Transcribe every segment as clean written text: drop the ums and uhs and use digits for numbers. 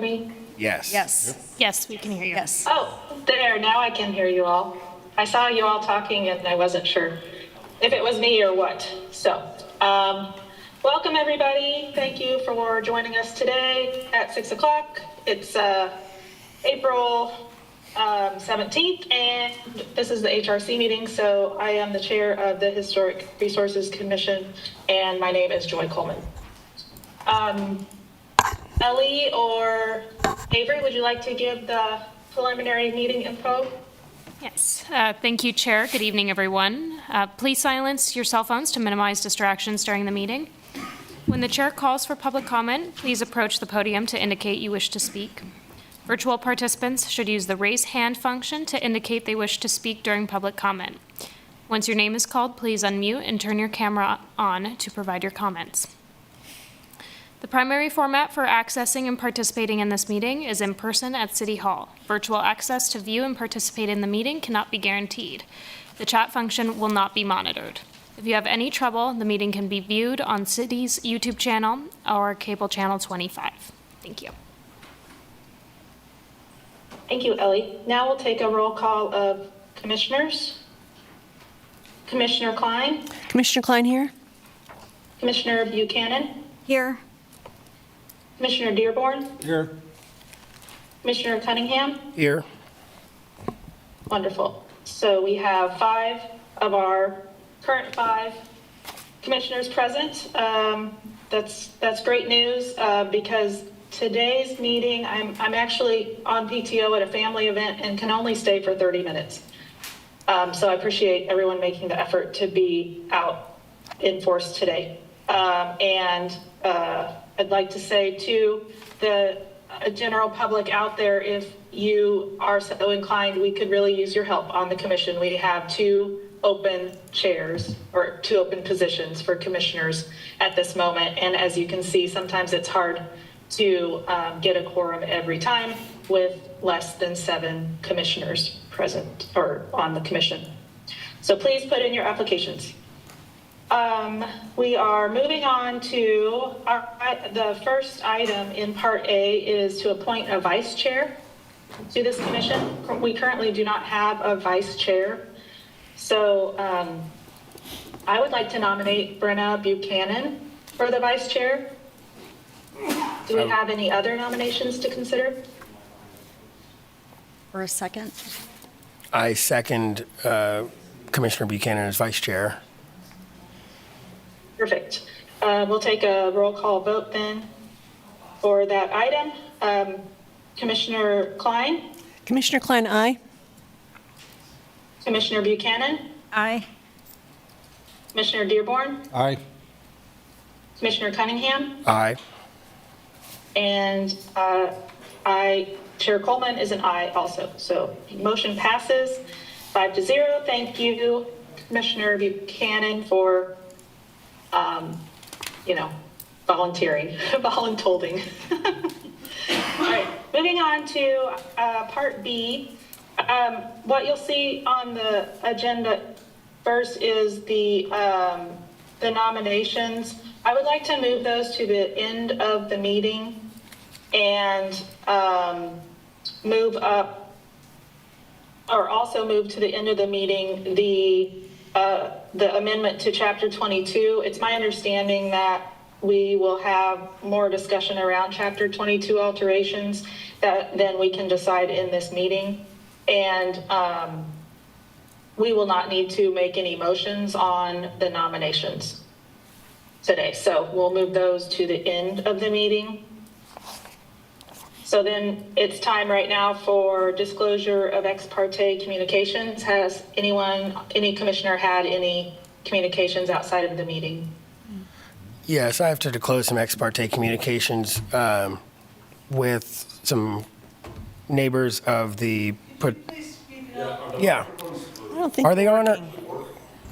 me? Yes. Yes. Yes, we can hear you. Yes. Oh, there, now I can hear you all. I saw you all talking and I wasn't sure if it was me or what. So, welcome everybody. Thank you for joining us today at 6 o'clock. It's April 17th, and this is the HRC meeting. So I am the chair of the Historic Resources Commission, and my name is Joy Coleman. Ellie or Avery, would you like to give the preliminary meeting info? Yes. Thank you, Chair. Good evening, everyone. Please silence your cell phones to minimize distractions during the meeting. When the chair calls for public comment, please approach the podium to indicate you wish to speak. Virtual participants should use the raise hand function to indicate they wish to speak during public comment. Once your name is called, please unmute and turn your camera on to provide your comments. The primary format for accessing and participating in this meeting is in person at City Hall. Virtual access to view and participate in the meeting cannot be guaranteed. The chat function will not be monitored. If you have any trouble, the meeting can be viewed on City's YouTube channel or cable channel 25. Thank you. Thank you, Ellie. Now we'll take a roll call of commissioners. Commissioner Klein, Commissioner Klein here. Commissioner Buchanan, Here. Commissioner Dearborn, Here. Commissioner Cunningham. Here. Wonderful. So we have 5 of our current 5 commissioners present. That's great news because today's meeting, I'm actually on PTO at a family event and can only stay for 30 minutes. So I appreciate everyone making the effort to be out in force today. I'd like to say to the general public out there, if you are so inclined, we could really use your help on the commission. We have 2 open chairs or 2 open positions for commissioners at this moment. And as you can see, sometimes it's hard to get a quorum every time with less than 7 commissioners present or on the commission. So please put in your applications. We are moving on to the first item in Part A is to appoint a vice chair to this commission. We currently do not have a vice chair. So I would like to nominate Brenna Buchanan for the vice chair. Do we have any other nominations to consider? For a second. I second Commissioner Buchanan as vice chair. Perfect. We'll take a roll call vote then for that item. Commissioner Klein, Commissioner Klein, aye. Commissioner Buchanan, Aye. Commissioner Dearborn, Aye. Commissioner Cunningham, Aye. and Chair Coleman is an aye also. So motion passes 5-0. Thank you, Commissioner Buchanan, for volunteering, voluntolding. All right, moving on to Part B. What you'll see on the agenda first is the nominations. I would like to move those to the end of the meeting and move up, or also move to the end of the meeting the amendment to Chapter 22. It's my understanding that we will have more discussion around Chapter 22 alterations that then we can decide in this meeting. And we will not need to make any motions on the nominations today. So we'll move those to the end of the meeting. So then it's time right now for disclosure of ex parte communications. Has any commissioner had any communications outside of the meeting? Yes, I have to disclose some ex parte communications with some neighbors of the. Yeah. I don't think. Are they on it?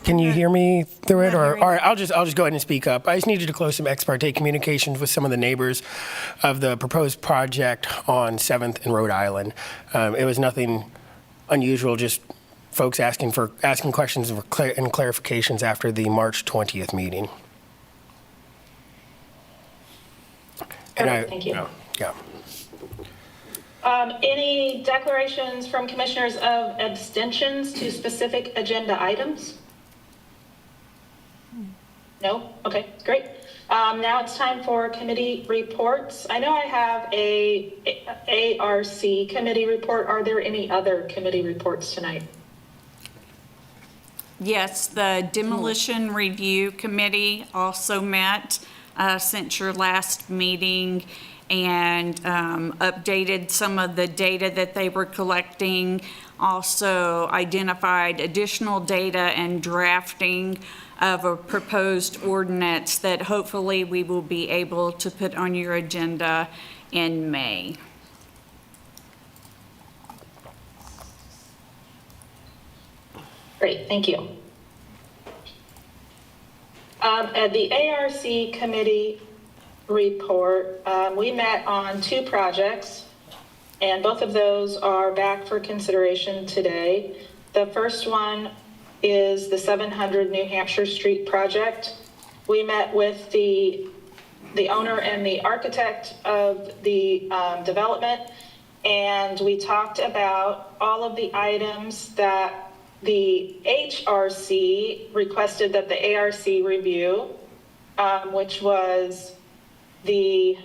Can you hear me through it? Or all right, I'll just go ahead and speak up. I just needed to close some ex parte communications with some of the neighbors of the proposed project on 7th and Rhode Island. It was nothing unusual, just folks asking questions and clarifications after the March 20th meeting. And Perfect, thank you. Yeah. Any declarations from commissioners of abstentions to specific agenda items? No? Okay, great. Now it's time for committee reports. I know I have a ARC committee report. Are there any other committee reports tonight? Yes, the Demolition Review Committee also met since your last meeting and updated some of the data that they were collecting, also identified additional data and drafting of a proposed ordinance that hopefully we will be able to put on your agenda in May. Great, thank you. At the ARC committee report, we met on 2 projects, and both of those are back for consideration today. The first one is the 700 New Hampshire Street project. We met with the owner and the architect of the development, and we talked about all of the items that the HRC requested that the ARC review, which was the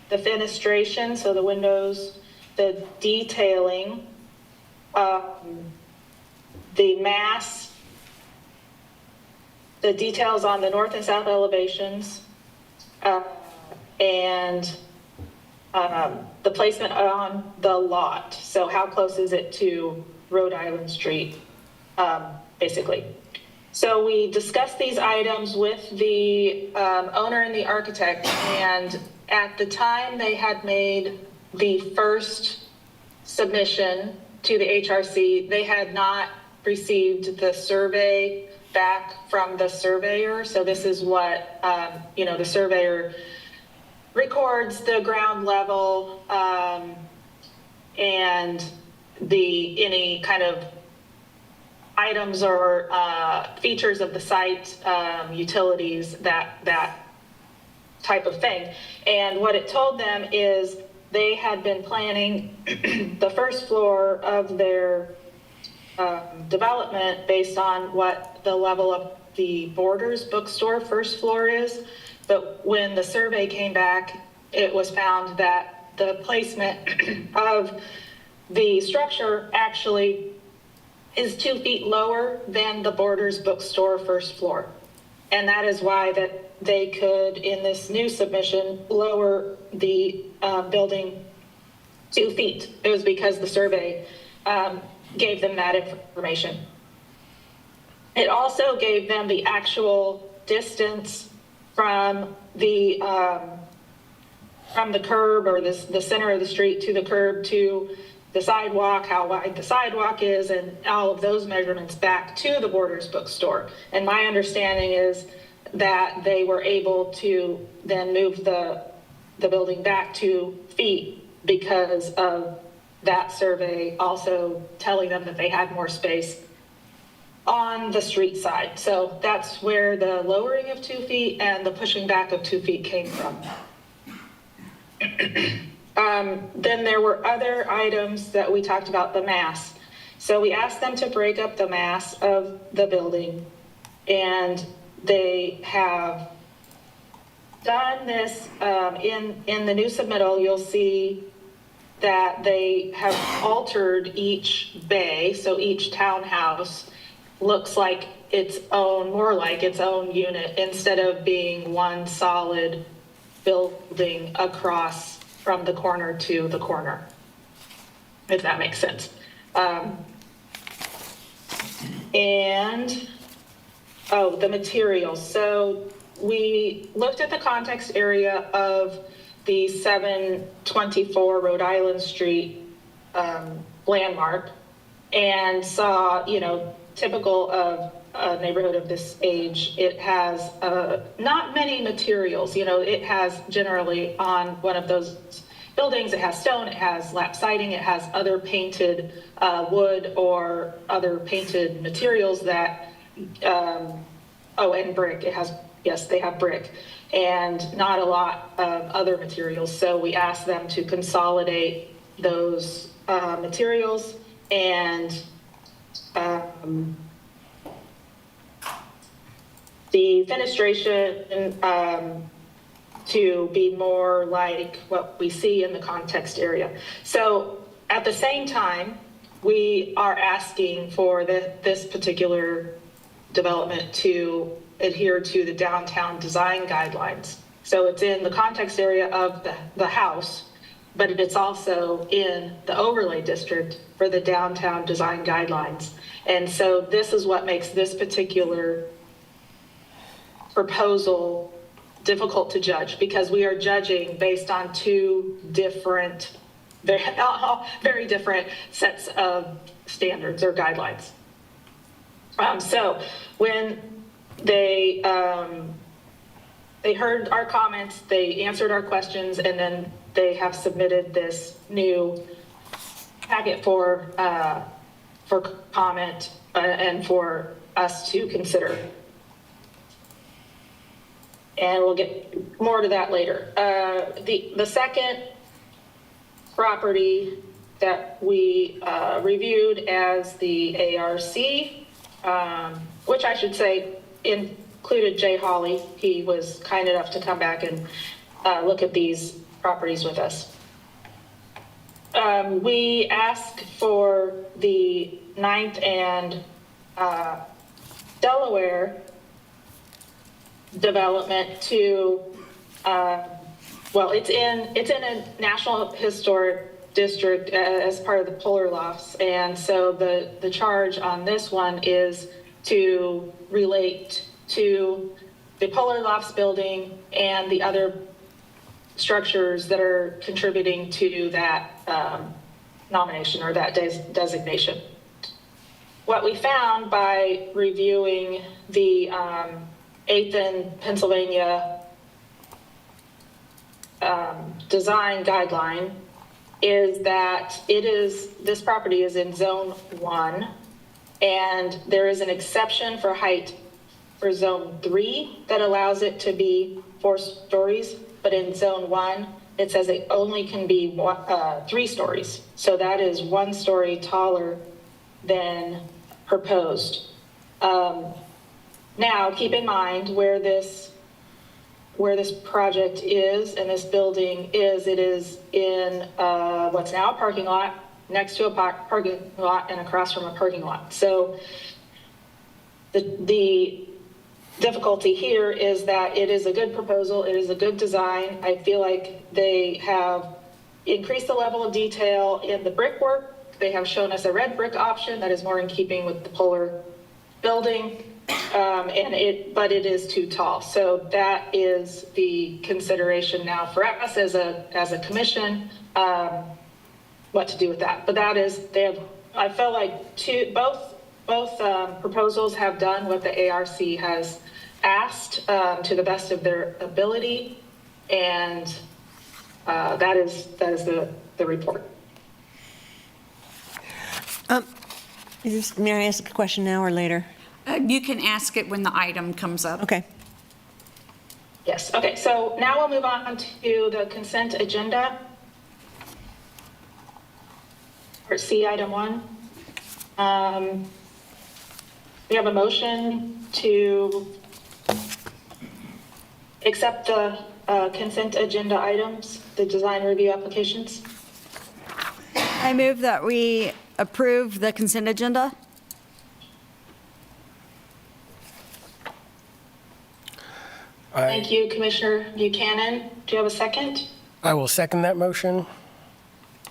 fenestration, so the windows, the detailing, the mass, the details on the north and south elevations, and the placement on the lot. So how close is it to Rhode Island Street, basically. So we discussed these items with the owner and the architect, and at the time they had made the first submission to the HRC, they had not received the survey back from the surveyor. So this is what, the surveyor records the ground level and any kind of items or features of the site, utilities, that type of thing. And what it told them is they had been planning the first floor of their development based on what the level of the Borders bookstore first floor is. But when the survey came back, it was found that the placement of the structure actually is 2 feet lower than the Borders bookstore first floor. And that is why that they could, in this new submission, lower the building 2 feet. It was because the survey gave them that information. It also gave them the actual distance from the curb or the center of the street to the curb to the sidewalk, how wide the sidewalk is, and all of those measurements back to the Borders bookstore. And my understanding is that they were able to then move the building back 2 feet because of that survey also telling them that they had more space on the street side. So that's where the lowering of 2 feet and the pushing back of 2 feet came from. Then there were other items that we talked about, the mass. So we asked them to break up the mass of the building, and they have done this in the new submittal. You'll see that they have altered each bay, so each townhouse looks like more like its own unit instead of being one solid building across from the corner to the corner, if that makes sense. The materials. So we looked at the context area of the 724 Rhode Island Street landmark and saw, typical of a neighborhood of this age, it has not many materials. It has generally on one of those buildings, it has stone, it has lap siding, it has other painted wood or other painted materials that, and brick. It has yes, they have brick and not a lot of other materials. So we asked them to consolidate those materials and the fenestration to be more like what we see in the context area. So at the same time, we are asking for this particular development to adhere to the downtown design guidelines. So it's in the context area of the house, but it's also in the overlay district for the downtown design guidelines. And so this is what makes this particular proposal difficult to judge, because we are judging based on two different, very different sets of standards or guidelines. So when they heard our comments, they answered our questions, and then they have submitted this new packet for comment and for us to consider. And we'll get more to that later. The second property that we reviewed as the ARC, which I should say included Jay Hawley. He was kind enough to come back and look at these properties with us. We asked for the 9th and Delaware development to, well, it's in a National Historic District as part of the Polar Lofts. And so the charge on this one is to relate to the Polar Lofts building and the other structures that are contributing to that nomination or that designation. What we found by reviewing the 8th and Pennsylvania design guideline is that this property is in zone 1, and there is an exception for height for zone 3 that allows it to be 4 stories, but in zone 1 it says it only can be 3 stories. So that is 1 story taller than proposed. Now, keep in mind where this project is and this building is. It is in what's now a parking lot, next to a parking lot and across from a parking lot. So the difficulty here is that it is a good proposal. It is a good design. I feel like they have increased the level of detail in the brickwork. They have shown us a red brick option that is more in keeping with the Polar building. But it is too tall. So that is the consideration now for us as a commission, what to do with that. But that is, I felt like both proposals have done what the ARC has asked to the best of their ability. And that is the report. May I ask a question now or later? You can ask it when the item comes up. Okay. Yes, okay, so now we'll move on to the consent agenda. Part C, item 1. We have a motion to accept the consent agenda items, the design review applications. I move that we approve the consent agenda. Thank you, Commissioner Buchanan. Do you have a second? I will second that motion.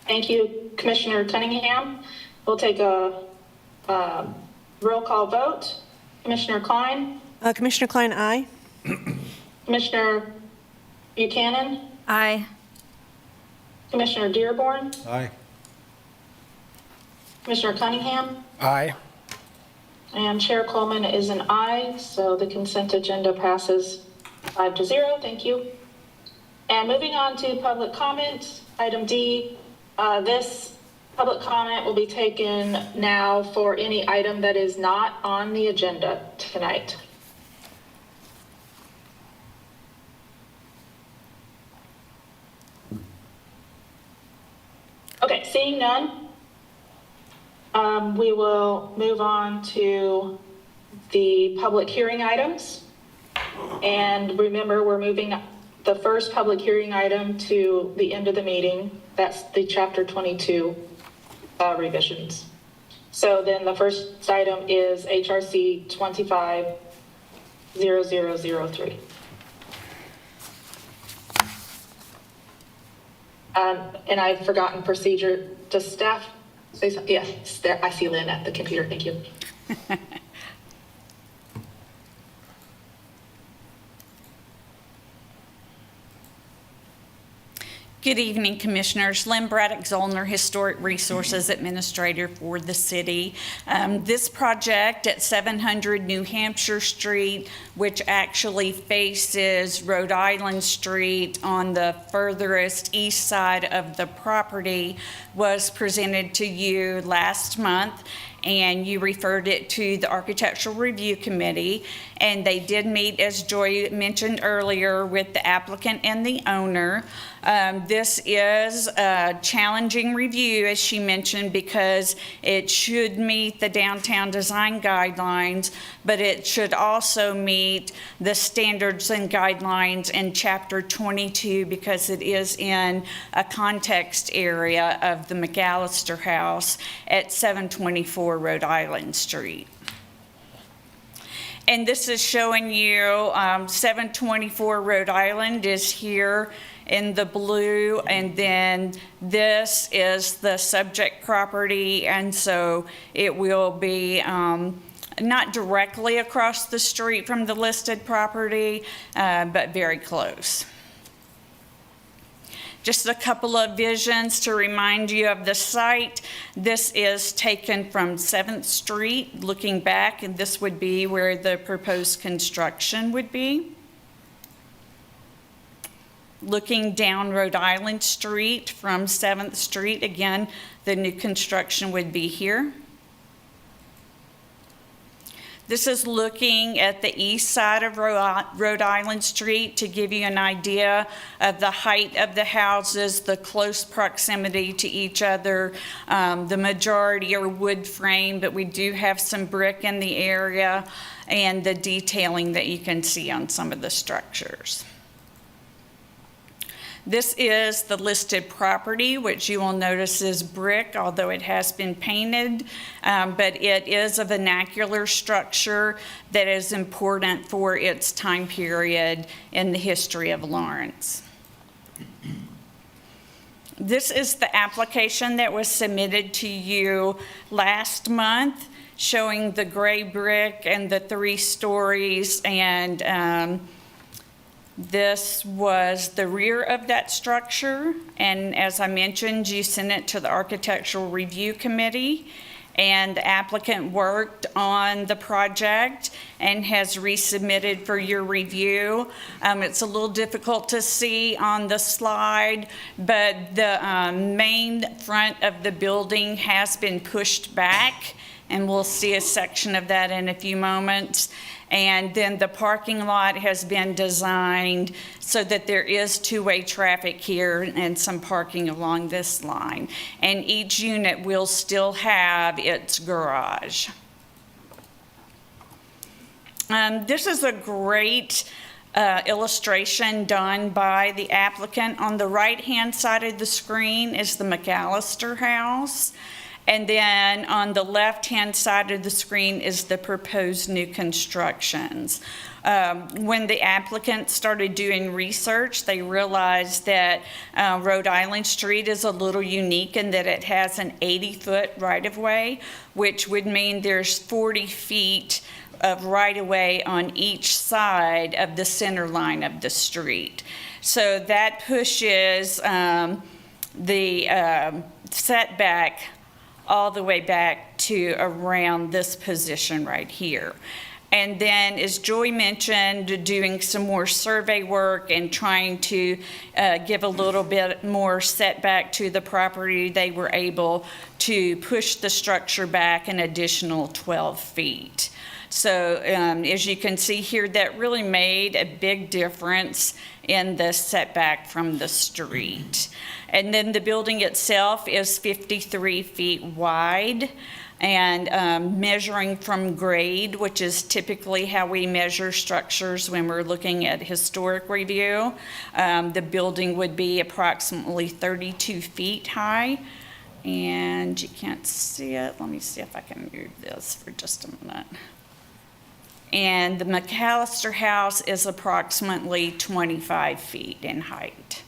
Thank you, Commissioner Cunningham. We'll take a roll call vote. Commissioner Klein? Commissioner Klein, aye. Commissioner Buchanan? Aye. Commissioner Dearborn? Aye. Commissioner Cunningham? Aye. And Chair Coleman is an aye, so the consent agenda passes 5-0. Thank you. And moving on to public comment, item D. This public comment will be taken now for any item that is not on the agenda tonight. Okay, seeing none, we will move on to the public hearing items. And remember, we're moving the first public hearing item to the end of the meeting. That's the Chapter 22 revisions. So then the first item is HRC 250003. And I've forgotten procedure. Does staff say something? Yes, there, I see Lynn at the computer. Thank you. Good evening, Commissioners. Lynn Braddock-Zollner, Historic Resources Administrator for the city. This project at 700 New Hampshire Street, which actually faces Rhode Island Street on the furthest east side of the property, was presented to you last month, and you referred it to the Architectural Review Committee, and they did meet, as Joy mentioned earlier, with the applicant and the owner. This is a challenging review, as she mentioned, because it should meet the downtown design guidelines, but it should also meet the standards and guidelines in Chapter 22 because it is in a context area of the McAllister House at 724 Rhode Island Street. And this is showing you 724 Rhode Island is here in the blue, and then this is the subject property, and so it will be not directly across the street from the listed property, but very close. Just a couple of visions to remind you of the site. This is taken from 7th Street, looking back, and this would be where the proposed construction would be. Looking down Rhode Island Street from 7th Street, again, the new construction would be here. This is looking at the east side of Rhode Island Street to give you an idea of the height of the houses, the close proximity to each other. The majority are wood frame, but we do have some brick in the area, and the detailing that you can see on some of the structures. This is the listed property, which you will notice is brick, although it has been painted, but it is a vernacular structure that is important for its time period in the history of Lawrence. This is the application that was submitted to you last month, showing the gray brick and the 3 stories, and this was the rear of that structure, and as I mentioned, you sent it to the Architectural Review Committee, and the applicant worked on the project and has resubmitted for your review. It's a little difficult to see on the slide, but the main front of the building has been pushed back, and we'll see a section of that in a few moments. And then the parking lot has been designed so that there is 2-way traffic here and some parking along this line. And each unit will still have its garage. This is a great illustration done by the applicant. On the right-hand side of the screen is the McAllister House. And then on the left-hand side of the screen is the proposed new constructions. When the applicant started doing research, they realized that Rhode Island Street is a little unique in that it has an 80-foot right-of-way, which would mean there's 40 feet of right-of-way on each side of the center line of the street. So that pushes the setback all the way back to around this position right here. And then, as Joy mentioned, doing some more survey work and trying to give a little bit more setback to the property, they were able to push the structure back an additional 12 feet. So as you can see here, that really made a big difference in the setback from the street. And then the building itself is 53 feet wide, and measuring from grade, which is typically how we measure structures when we're looking at historic review, the building would be approximately 32 feet high. And you can't see it. Let me see if I can move this for just a minute. And the McAllister house is approximately 25 feet in height.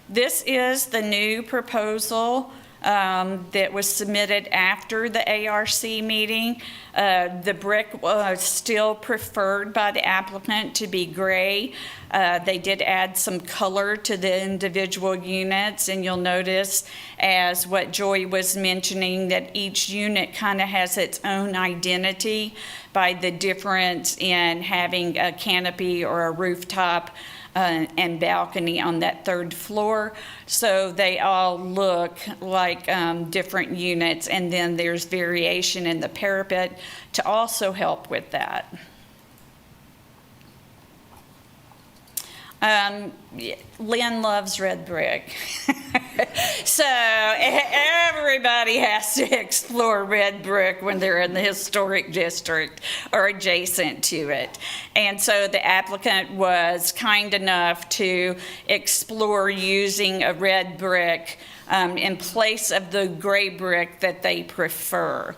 This is the new proposal that was submitted after the ARC meeting. The brick was still preferred by the applicant to be gray. They did add some color to the individual units, and you'll notice, as what Joy was mentioning, that each unit kind of has its own identity by the difference in having a canopy or a rooftop and balcony on that third floor. So they all look like different units, and then there's variation in the parapet to also help with that. Lynn loves red brick. So everybody has to explore red brick when they're in the historic district or adjacent to it. And so the applicant was kind enough to explore using a red brick in place of the gray brick that they prefer.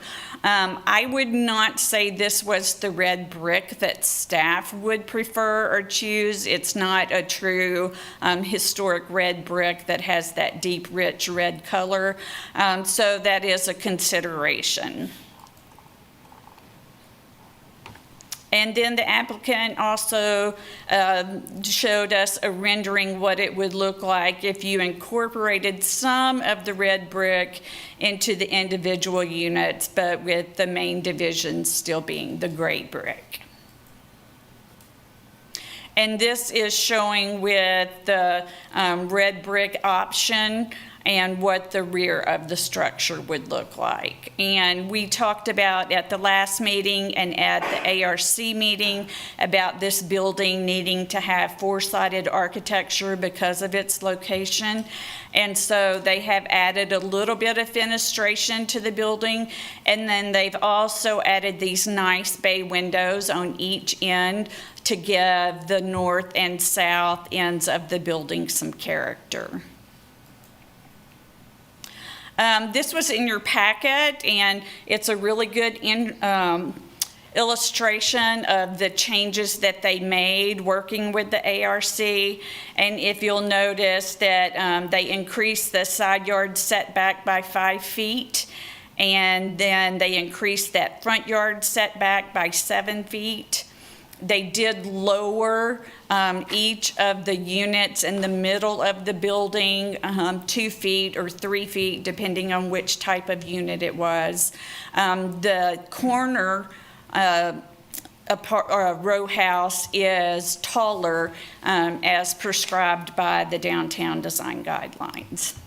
I would not say this was the red brick that staff would prefer or choose. It's not a true historic red brick that has that deep, rich red color. So that is a consideration. And then the applicant also showed us a rendering what it would look like if you incorporated some of the red brick into the individual units, but with the main division still being the gray brick. And this is showing with the red brick option and what the rear of the structure would look like. And we talked about at the last meeting and at the ARC meeting about this building needing to have four-sided architecture because of its location. And so they have added a little bit of fenestration to the building, and then they've also added these nice bay windows on each end to give the north and south ends of the building some character. This was in your packet, and it's a really good illustration of the changes that they made working with the ARC. And if you'll notice that they increased the side yard setback by 5 feet, and then they increased that front yard setback by 7 feet. They did lower each of the units in the middle of the building 2 feet or 3 feet, depending on which type of unit it was. The corner row house is taller as prescribed by the downtown design guidelines.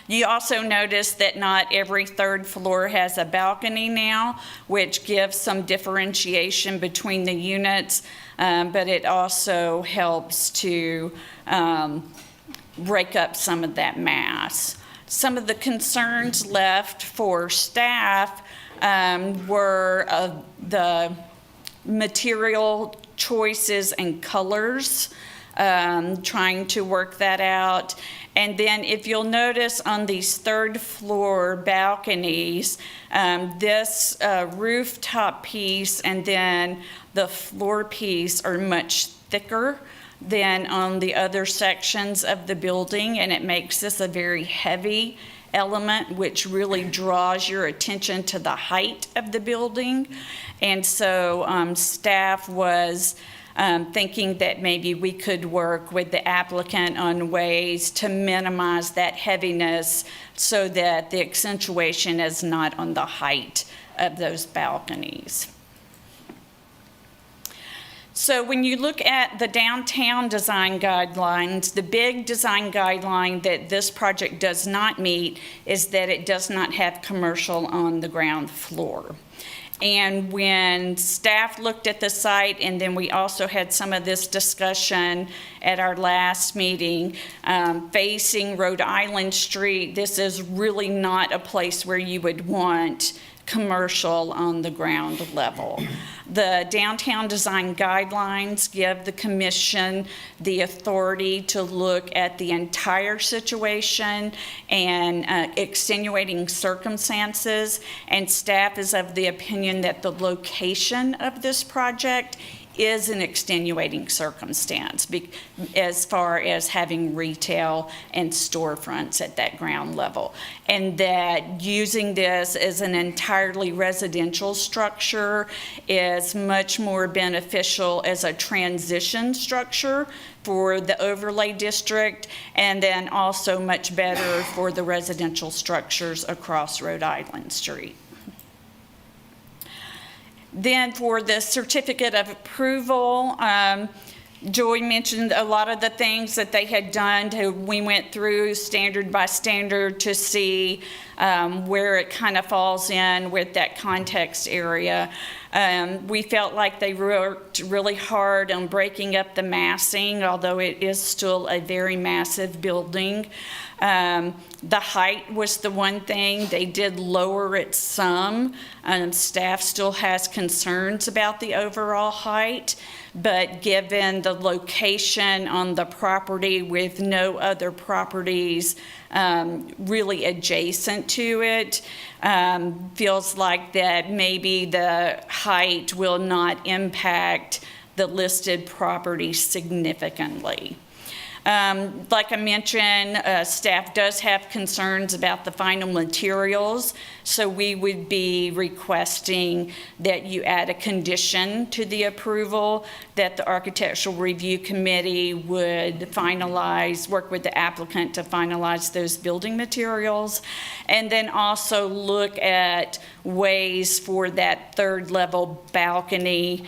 You also notice that not every third floor has a balcony now, which gives some differentiation between the units, but it also helps to break up some of that mass. Some of the concerns left for staff were the material choices and colors, trying to work that out. And then if you'll notice on these third floor balconies, this rooftop piece and then the floor piece are much thicker than on the other sections of the building, and it makes this a very heavy element, which really draws your attention to the height of the building. And so staff was thinking that maybe we could work with the applicant on ways to minimize that heaviness so that the accentuation is not on the height of those balconies. So when you look at the downtown design guidelines, the big design guideline that this project does not meet is that it does not have commercial on the ground floor. And when staff looked at the site, and then we also had some of this discussion at our last meeting, facing Rhode Island Street, this is really not a place where you would want commercial on the ground level. The downtown design guidelines give the commission the authority to look at the entire situation and extenuating circumstances, and staff is of the opinion that the location of this project is an extenuating circumstance as far as having retail and storefronts at that ground level, and that using this as an entirely residential structure is much more beneficial as a transition structure for the overlay district, and then also much better for the residential structures across Rhode Island Street. Then for the certificate of approval, Joy mentioned a lot of the things that they had done. We went through standard by standard to see where it kind of falls in with that context area. We felt like they worked really hard on breaking up the massing, although it is still a very massive building. The height was the one thing. They did lower it some. Staff still has concerns about the overall height, but given the location on the property with no other properties really adjacent to it, feels like that maybe the height will not impact the listed property significantly. Like I mentioned, staff does have concerns about the final materials, so we would be requesting that you add a condition to the approval that the Architectural Review Committee would finalize, work with the applicant to finalize those building materials, and then also look at ways for that third level balcony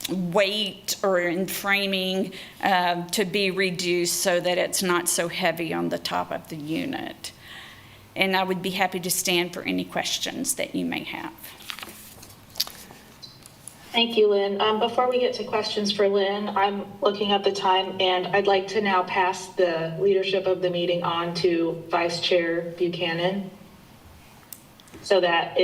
weight or in framing to be reduced so that it's not so heavy on the top of the unit. And I would be happy to stand for any questions that you may have. Thank you, Lynn. Before we get to questions for Lynn, I'm looking at the time, and I'd like to now pass the leadership of the meeting on to Vice Chair Buchanan, so that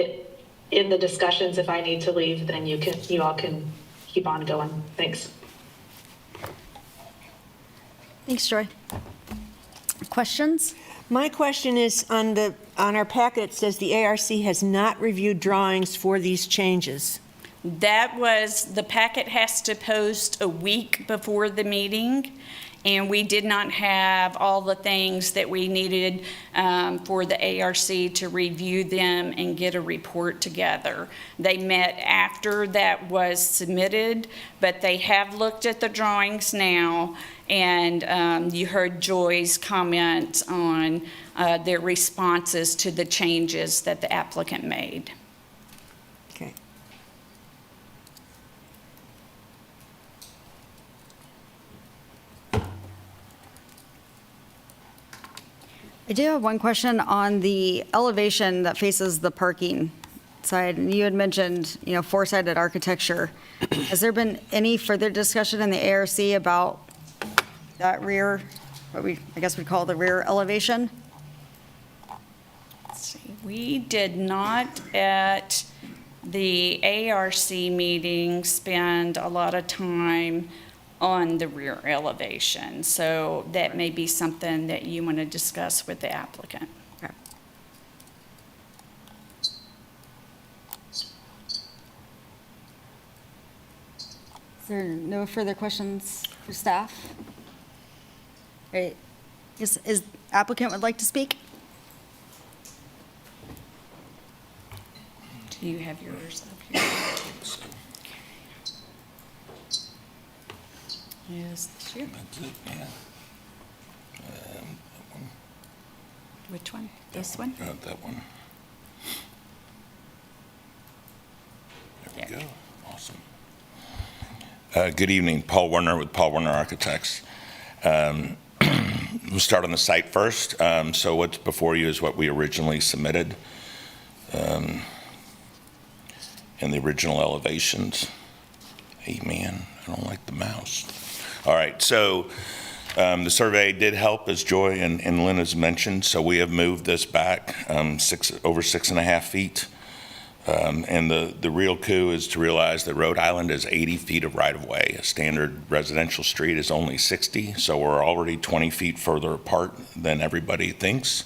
in the discussions, if I need to leave, then you all can keep on going. Thanks. Thanks, Joy. Questions? My question is, on our packet, it says the ARC has not reviewed drawings for these changes. That was, the packet has to post a week before the meeting, and we did not have all the things that we needed for the ARC to review them and get a report together. They met after that was submitted, but they have looked at the drawings now, and you heard Joy's comments on their responses to the changes that the applicant made. Okay. I do have one question on the elevation that faces the parking side. And you had mentioned, four-sided architecture. Has there been any further discussion in the ARC about that rear, what I guess we'd call the rear elevation? Let's see, we did not at the ARC meeting spend a lot of time on the rear elevation. So that may be something that you want to discuss with the applicant. Okay. Is there no further questions for staff? Right. Is applicant would like to speak? Do you have yours up here? Is this you? That's it, yeah. Which one? This one? That one. There we There. go. Awesome. Good evening, Paul Werner with Paul Werner Architects. We'll start on the site first. So what's before you is what we originally submitted in the original elevations. Hey man, I don't like the mouse. All right, so the survey did help, as Joy and Lynn has mentioned, so we have moved this back over 6.5 feet. And the real coup is to realize that Rhode Island is 80 feet of right-of-way. A standard residential street is only 60, so we're already 20 feet further apart than everybody thinks.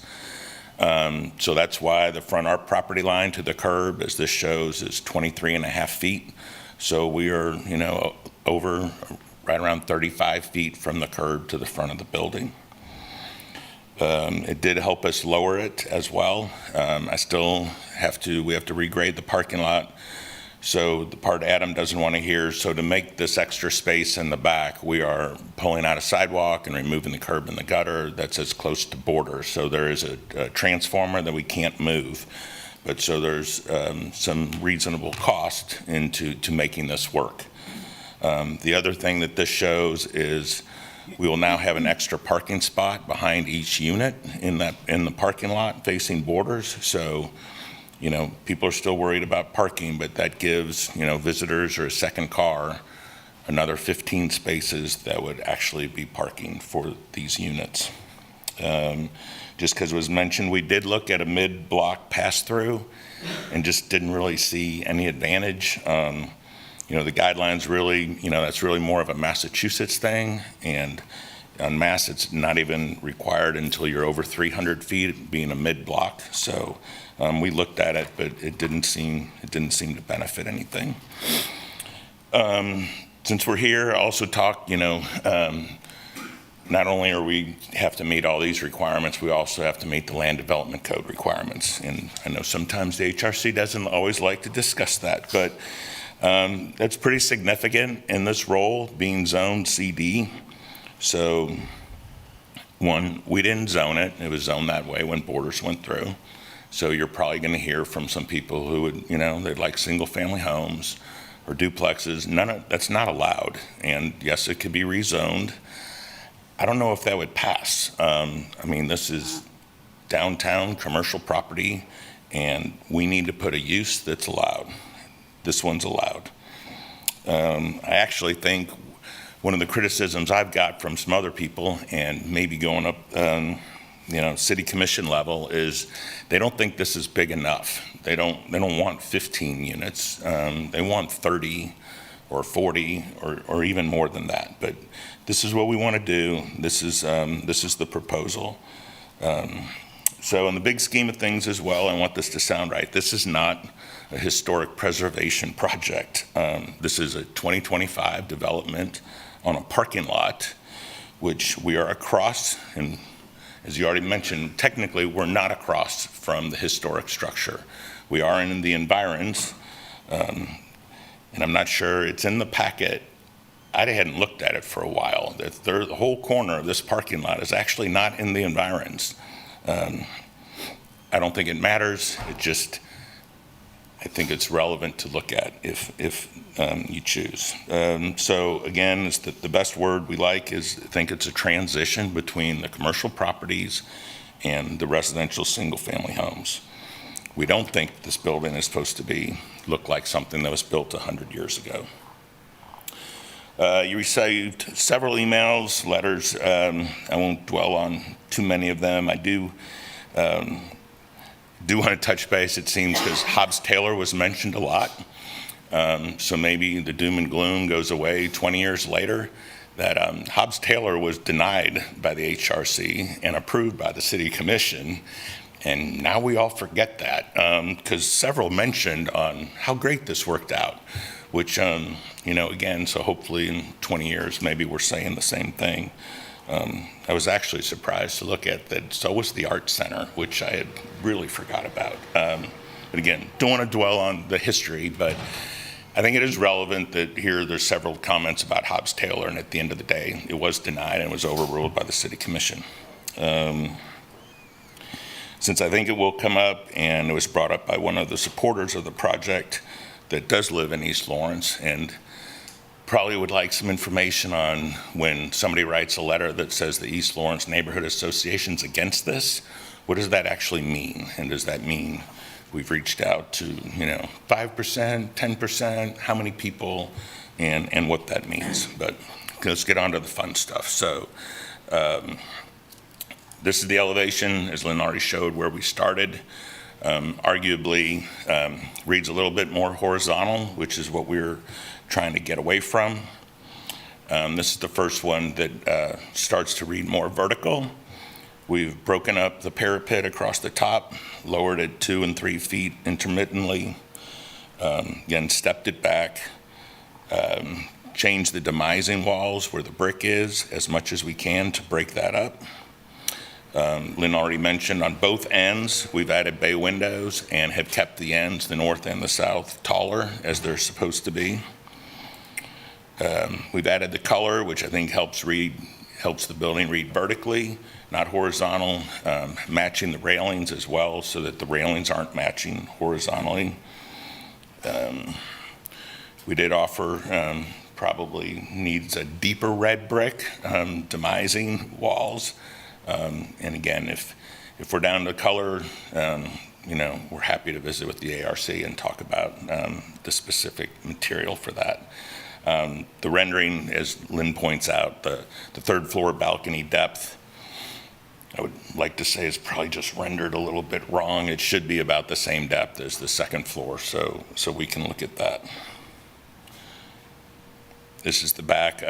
So that's why the front our property line to the curb, as this shows, is 23.5 feet. So we are, over right around 35 feet from the curb to the front of the building. It did help us lower it as well. We have to regrade the parking lot. So the part Adam doesn't want to hear, so to make this extra space in the back, we are pulling out a sidewalk and removing the curb and the gutter that's as close to border. So there is a transformer that we can't move. But so there's some reasonable cost to making this work. The other thing that this shows is we will now have an extra parking spot behind each unit in the parking lot facing borders. So, people are still worried about parking, but that gives, visitors or a second car another 15 spaces that would actually be parking for these units. Just because it was mentioned, we did look at a mid-block pass-through and just didn't really see any advantage. The guidelines really, that's really more of a Massachusetts thing, and on Mass, it's not even required until you're over 300 feet, being a mid-block. So we looked at it, but it didn't seem to benefit anything. Since we're here, I also talk, not only are we have to meet all these requirements, we also have to meet the land development code requirements. And I know sometimes the HRC doesn't always like to discuss that, but that's pretty significant in this role, being zoned CD. So, one, we didn't zone it. It was zoned that way when borders went through. So you're probably going to hear from some people who would, they'd like single-family homes or duplexes. That's not allowed. And yes, it could be rezoned. I don't know if that would pass. This is downtown commercial property, and we need to put a use that's allowed. This one's allowed. I actually think one of the criticisms I've got from some other people, and maybe going up, city commission level, is they don't think this is big enough. They don't want 15 units. They want 30 or 40 or even more than that. But this is what we want to do. This is the proposal. So in the big scheme of things as well, I want this to sound right. This is not a historic preservation project. This is a 2025 development on a parking lot, which we are across, and as you already mentioned, technically we're not across from the historic structure. We are in the environs, and I'm not sure, it's in the packet. I hadn't looked at it for a while. The whole corner of this parking lot is actually not in the environs. I don't think it matters. I think it's relevant to look at if you choose. So again, it's the best word we like is, I think it's a transition between the commercial properties and the residential single-family homes. We don't think this building is supposed to look like something that was built 100 years ago. You received several emails, letters. I won't dwell on too many of them. I do want to touch base, it seems, because Hobbs Taylor was mentioned a lot. So maybe the doom and gloom goes away 20 years later, that Hobbs Taylor was denied by the HRC and approved by the City Commission. And now we all forget that, because several mentioned on how great this worked out, which, again, so hopefully in 20 years, maybe we're saying the same thing. I was actually surprised to look at that. So was the Art Center, which I had really forgot about. But again, don't want to dwell on the history, but I think it is relevant that here there's several comments about Hobbs Taylor, and at the end of the day, it was denied and was overruled by the City Commission. Since I think it will come up, and it was brought up by one of the supporters of the project that does live in East Lawrence, and Probably would like some information on when somebody writes a letter that says the East Lawrence Neighborhood Association's against this, what does that actually mean? And does that mean we've reached out to, 5%, 10%, how many people, and what that means? But let's get on to the fun stuff. So this is the elevation, as Lynn already showed, where we started. Arguably reads a little bit more horizontal, which is what we're trying to get away from. This is the first one that starts to read more vertical. We've broken up the parapet across the top, lowered it 2 and 3 feet intermittently, again, stepped it back, changed the demising walls where the brick is as much as we can to break that up. Lynn already mentioned on both ends, we've added bay windows and have kept the ends, the north and the south, taller as they're supposed to be. We've added the color, which I think helps the building read vertically, not horizontal, matching the railings as well so that the railings aren't matching horizontally. We did offer, probably needs a deeper red brick, demising walls. And again, if we're down to color, we're happy to visit with the ARC and talk about the specific material for that. The rendering, as Lynn points out, the third floor balcony depth, I would like to say is probably just rendered a little bit wrong. It should be about the same depth as the second floor, so we can look at that. This is the back.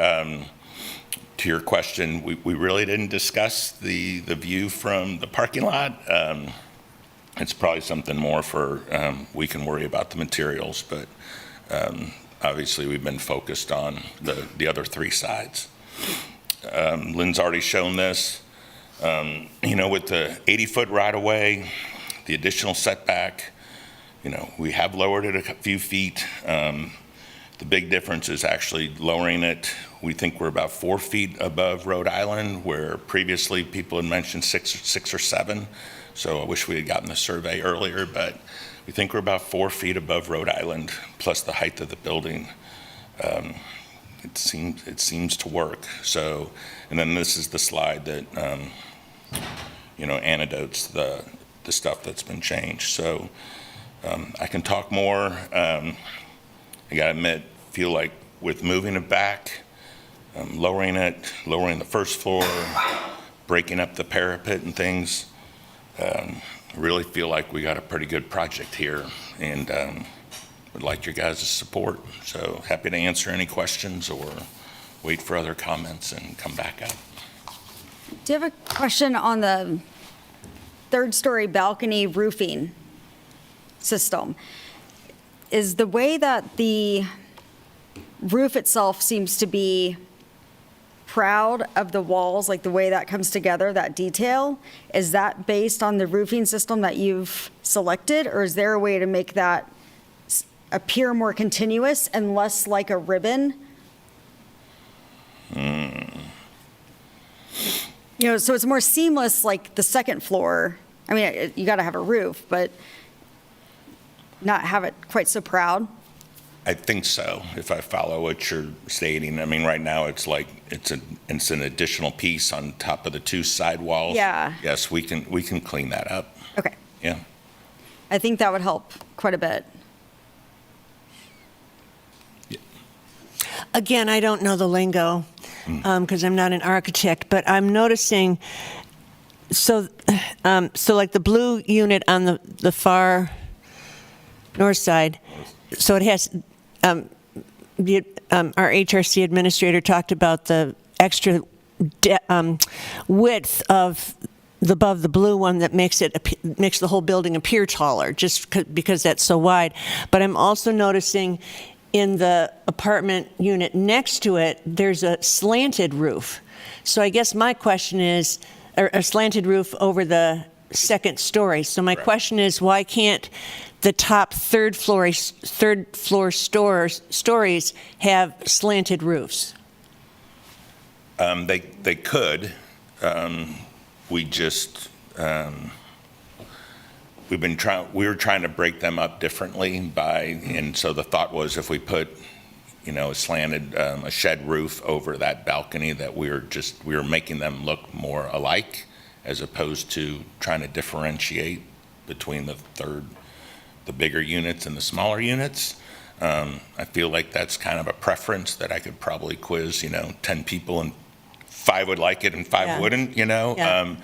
To your question, we really didn't discuss the view from the parking lot. It's probably something more for, we can worry about the materials, but obviously we've been focused on the other 3 sides. Lynn's already shown this. With the 80-foot right-of-way, the additional setback, we have lowered it a few feet. The big difference is actually lowering it. We think we're about 4 feet above Rhode Island, where previously people had mentioned 6 or 7. So I wish we had gotten the survey earlier, but we think we're about 4 feet above Rhode Island, plus the height of the building. It seems to work. So, and then this is the slide that annotates the stuff that's been changed. So I can talk more. I gotta admit, feel like with moving it back, lowering the first floor, breaking up the parapet and things, really feel like we got a pretty good project here, and would like your guys' support. So happy to answer any questions or wait for other comments and come back up. Do you have a question on the third-story balcony roofing system? Is the way that the roof itself seems to be proud of the walls, like the way that comes together, that detail, is that based on the roofing system that you've selected, or is there a way to make that appear more continuous and less like a ribbon? So it's more seamless like the second floor. I mean, you got to have a roof, but not have it quite so proud. I think so, if I follow what you're stating. I mean, right now it's like it's an additional piece on top of the 2 side walls. Yeah. Yes, we can clean that up. Okay. Yeah. I think that would help quite a bit. Again, I don't know the lingo because I'm not an architect, but I'm noticing, so like the blue unit on the far north side, so it has, our HRC administrator talked about the extra width of above the blue one that makes the whole building appear taller, just because that's so wide. But I'm also noticing in the apartment unit next to it, there's a slanted roof. So I guess my question is, or a slanted roof over the second story. So my question is, why can't the top third floor stories have slanted roofs? They could. We just we were trying to break them up differently and so the thought was if we put a slanted, a shed roof over that balcony, that we were making them look more alike, as opposed to trying to differentiate between the bigger units and the smaller units. I feel like that's kind of a preference that I could probably quiz, 10 people and 5 would like it and 5 Yeah. wouldn't, Yeah.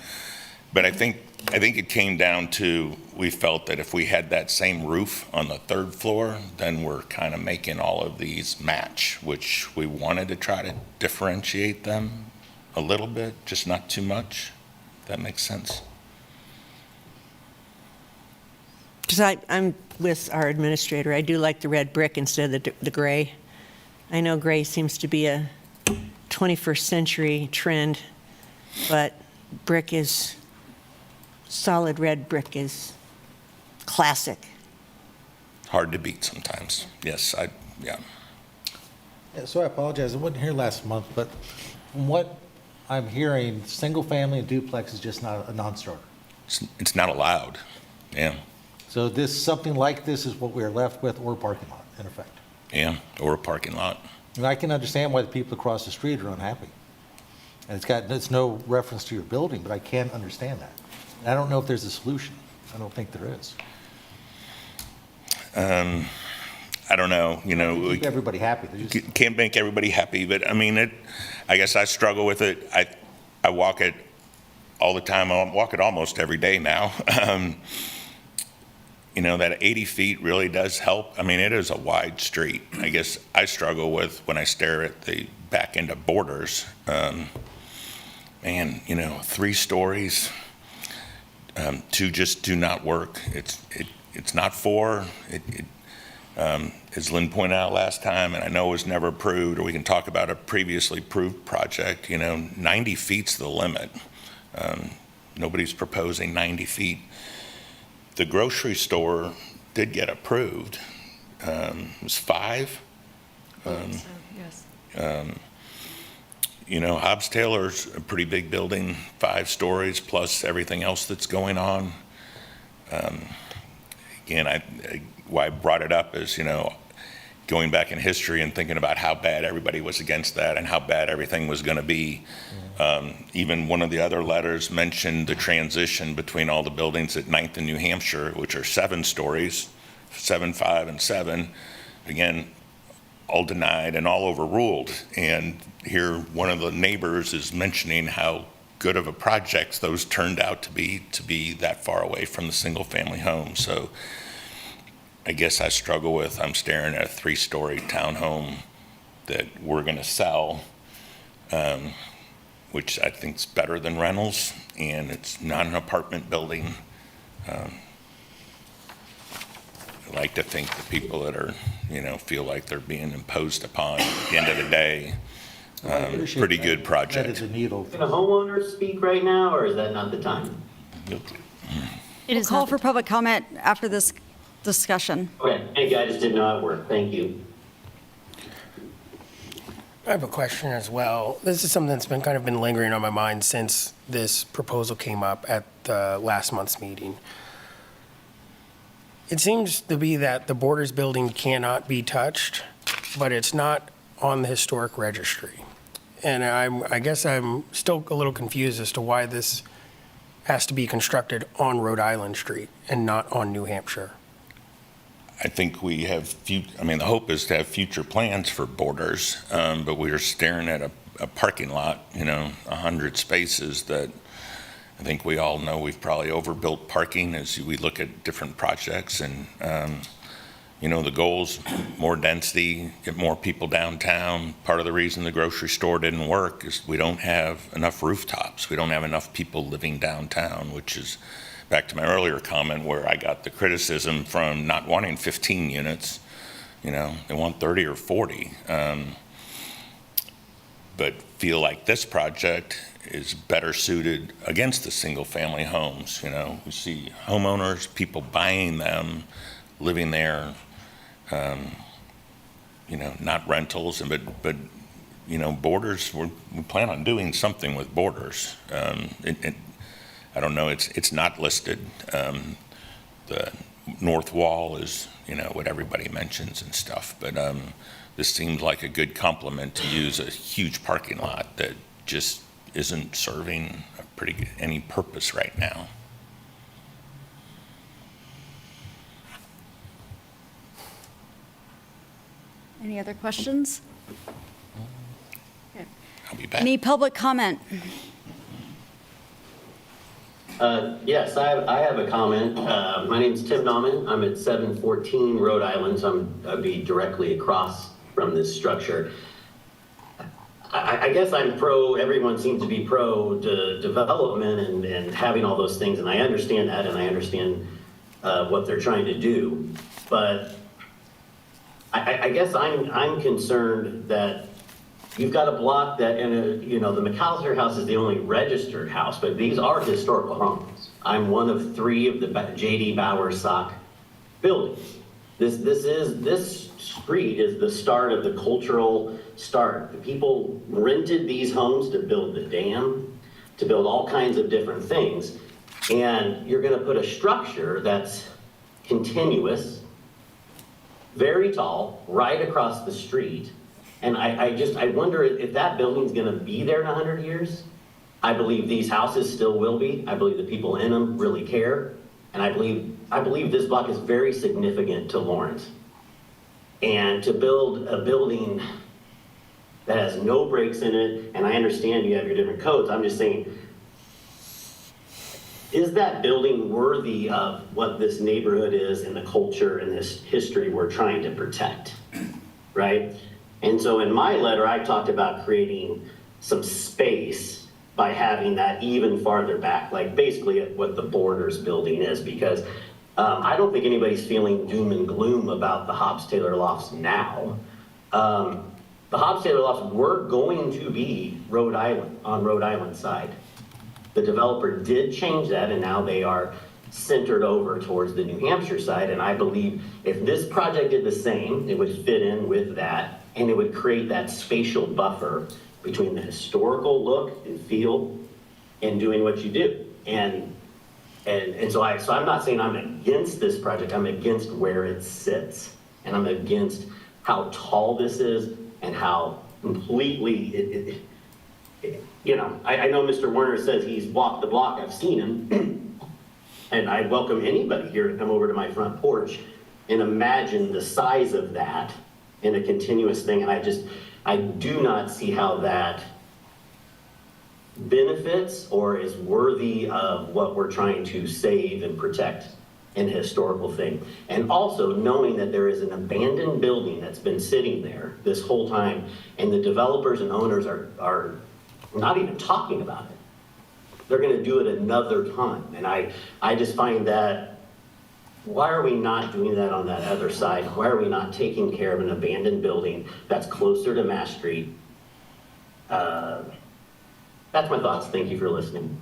But I think it came down to, we felt that if we had that same roof on the 3rd floor, then we're kind of making all of these match, which we wanted to try to differentiate them a little bit, just not too much. If that makes sense. Because I'm with our administrator. I do like the red brick instead of the gray. I know gray seems to be a 21st century trend, but solid red brick is classic. Hard to beat sometimes. Yes, yeah. Yeah, so I apologize, I wasn't here last month, but from what I'm hearing, single-family and duplex is just not a non-starter. It's not allowed. Yeah, So something like this is what we're left with, or a parking lot, in effect. yeah, or a parking lot. And I can understand why the people across the street are unhappy. And it's no reference to your building, but I can understand that. And I don't know if there's a solution. I don't think there is. I don't know, Keep everybody happy. They're just- can't make everybody happy, but I mean, I guess I struggle with it. I walk it all the time. I walk it almost every day now. That 80 feet really does help. I mean, it is a wide street. I guess I struggle with when I stare at the back end of Borders. 3 stories, 2 just do not work. It's not 4. As Lynn pointed out last time, and I know it was never approved, or we can talk about a previously approved project, 90 feet's the limit. Nobody's proposing 90 feet. The grocery store did get approved. It was 5. Hobbs Taylor's a pretty big building, 5 stories plus everything else that's going on. Again, why I brought it up is, going back in history and thinking about how bad everybody was against that and how bad everything was going to be. Even one of the other letters mentioned the transition between all the buildings at 9th and New Hampshire, which are 7 stories, 7, 5, and 7. Again, all denied and all overruled. And here, one of the neighbors is mentioning how good of a project those turned out to be that far away from the single-family home. So I guess I struggle with, I'm staring at a 3-story townhome that we're going to sell, which I think is better than rentals, and it's not an apartment building. I like to think the people that are, feel like they're being imposed upon at the end of the day. Pretty good That project. is a needle. Can a homeowner speak right now, or is that not the time? It is Call not for public comment after this discussion. Okay, thank you, I just didn't know how it worked, thank you. I have a question as well. This is something that's been lingering on my mind since this proposal came up at the last month's meeting. It seems to be that the Borders building cannot be touched, but it's not on the historic registry. And I guess I'm still a little confused as to why this has to be constructed on Rhode Island Street and not on New Hampshire. I think we have, the hope is to have future plans for Borders, but we are staring at a parking lot, 100 spaces that I think we all know we've probably overbuilt parking as we look at different projects. And, the goals, more density, get more people downtown. Part of the reason the grocery store didn't work is we don't have enough rooftops. We don't have enough people living downtown, which is back to my earlier comment where I got the criticism from not wanting 15 units. They want 30 or 40. But feel like this project is better suited against the single-family homes. We see homeowners, people buying them, living there, not rentals, but Borders, we plan on doing something with Borders. I don't know, it's not listed. north wall is, what everybody mentions and stuff. But this seems like a good complement to use a huge parking lot that just isn't serving any purpose right now. Any other questions? I'll be back. Any public comment? Yes, I have a comment. My name's Tim Nauman. I'm at 714 Rhode Island, so I'd be directly across from this structure. I guess I'm pro, everyone seems to be pro development and having all those things, and I understand that, and I understand what they're trying to do. But I guess I'm concerned that you've got a block that, the McAllister house is the only registered house, but these are historical homes. I'm one of 3 of the J.D. Bowersock buildings. This street is the start of the cultural start. The people rented these homes to build the dam, to build all kinds of different things. And you're going to put a structure that's continuous, very tall, right across the street. And I wonder if that building's going to be there in 100 years. I believe these houses still will be. I believe the people in them really care. And I believe this block is very significant to Lawrence. And to build a building that has no breaks in it, and I understand you have your different codes, I'm just saying, is that building worthy of what this neighborhood is and the culture and this history we're trying to protect, right? And so in my letter, I talked about creating some space by having that even farther back, like basically at what the Borders building is, because I don't think anybody's feeling doom and gloom about the Hobbs-Taylor Lofts now. The Hobbs-Taylor Lofts were going to be Rhode Island, on Rhode Island side. The developer did change that, and now they are centered over towards the New Hampshire side. And I believe if this project did the same, it would fit in with that, and it would create that spatial buffer between the historical look and feel and doing what you do. And so I'm not saying I'm against this project, I'm against where it sits. And I'm against how tall this is and how completely I know Mr. Werner says he's walked the block, I've seen him. And I welcome anybody here to come over to my front porch and imagine the size of that in a continuous thing. And I do not see how that benefits or is worthy of what we're trying to save and protect in a historical thing. And also knowing that there is an abandoned building that's been sitting there this whole time, and the developers and owners are not even talking about it. They're going to do it another time. And I just find that, why are we not doing that on that other side? Why are we not taking care of an abandoned building that's closer to Mass Street? That's my thoughts. Thank you for listening.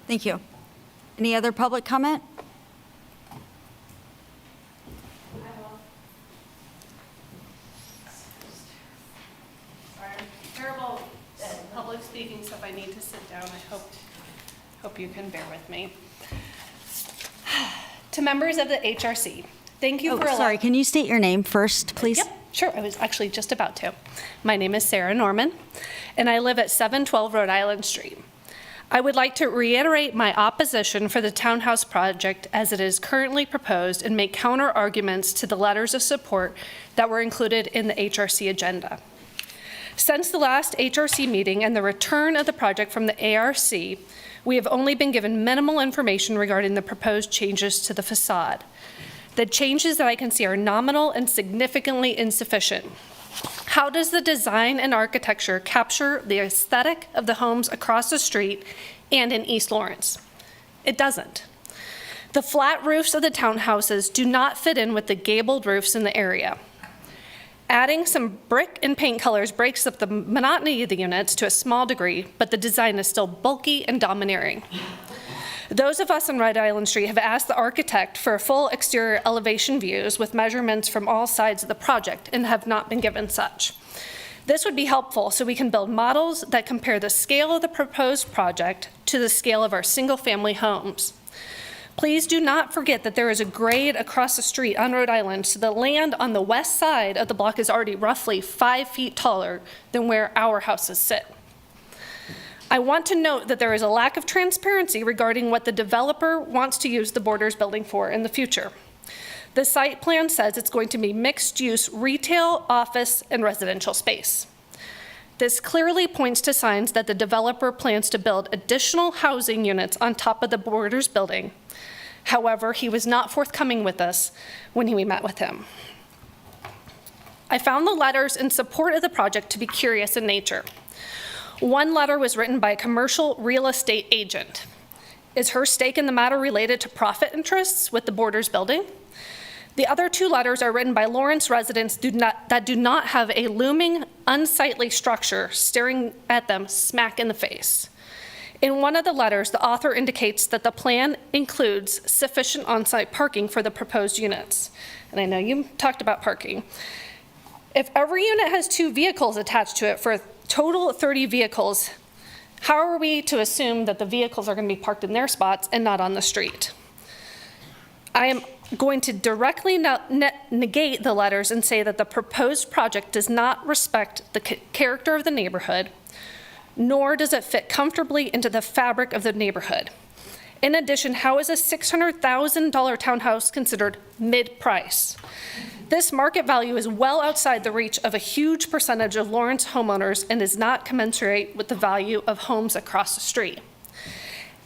Thank you. Any other public comment? Sorry, I'm terrible at public speaking, so if I need to sit down, I hope you can bear with me. To members of the HRC, thank you for allowing... Sorry, can you state your name first, please? Yep, sure, I was actually just about to. My name is Sarah Norman, and I live at 712 Rhode Island Street. I would like to reiterate my opposition for the townhouse project as it is currently proposed and make counter arguments to the letters of support that were included in the HRC agenda. Since the last HRC meeting and the return of the project from the ARC, we have only been given minimal information regarding the proposed changes to the facade. The changes that I can see are nominal and significantly insufficient. How does the design and architecture capture the aesthetic of the homes across the street and in East Lawrence? It doesn't. The flat roofs of the townhouses do not fit in with the gabled roofs in the area. Adding some brick and paint colors breaks up the monotony of the units to a small degree, but the design is still bulky and domineering. Those of us on Rhode Island Street have asked the architect for a full exterior elevation views with measurements from all sides of the project and have not been given such. This would be helpful so we can build models that compare the scale of the proposed project to the scale of our single-family homes. Please do not forget that there is a grade across the street on Rhode Island, so the land on the west side of the block is already roughly 5 feet taller than where our houses sit. I want to note that there is a lack of transparency regarding what the developer wants to use the Borders building for in the future. The site plan says it's going to be mixed-use retail, office, and residential space. This clearly points to signs that the developer plans to build additional housing units on top of the Borders building. However, he was not forthcoming with us when we met with him. I found the letters in support of the project to be curious in nature. One letter was written by a commercial real estate agent. Is her stake in the matter related to profit interests with the Borders building? The other 2 letters are written by Lawrence residents that do not have a looming, unsightly structure staring at them smack in the face. In one of the letters, the author indicates that the plan includes sufficient on-site parking for the proposed units. And I know you talked about parking. If every unit has 2 vehicles attached to it for a total of 30 vehicles, how are we to assume that the vehicles are going to be parked in their spots and not on the street? I am going to directly negate the letters and say that the proposed project does not respect the character of the neighborhood, nor does it fit comfortably into the fabric of the neighborhood. In addition, how is a $600,000 townhouse considered mid-price? This market value is well outside the reach of a huge percentage of Lawrence homeowners and is not commensurate with the value of homes across the street.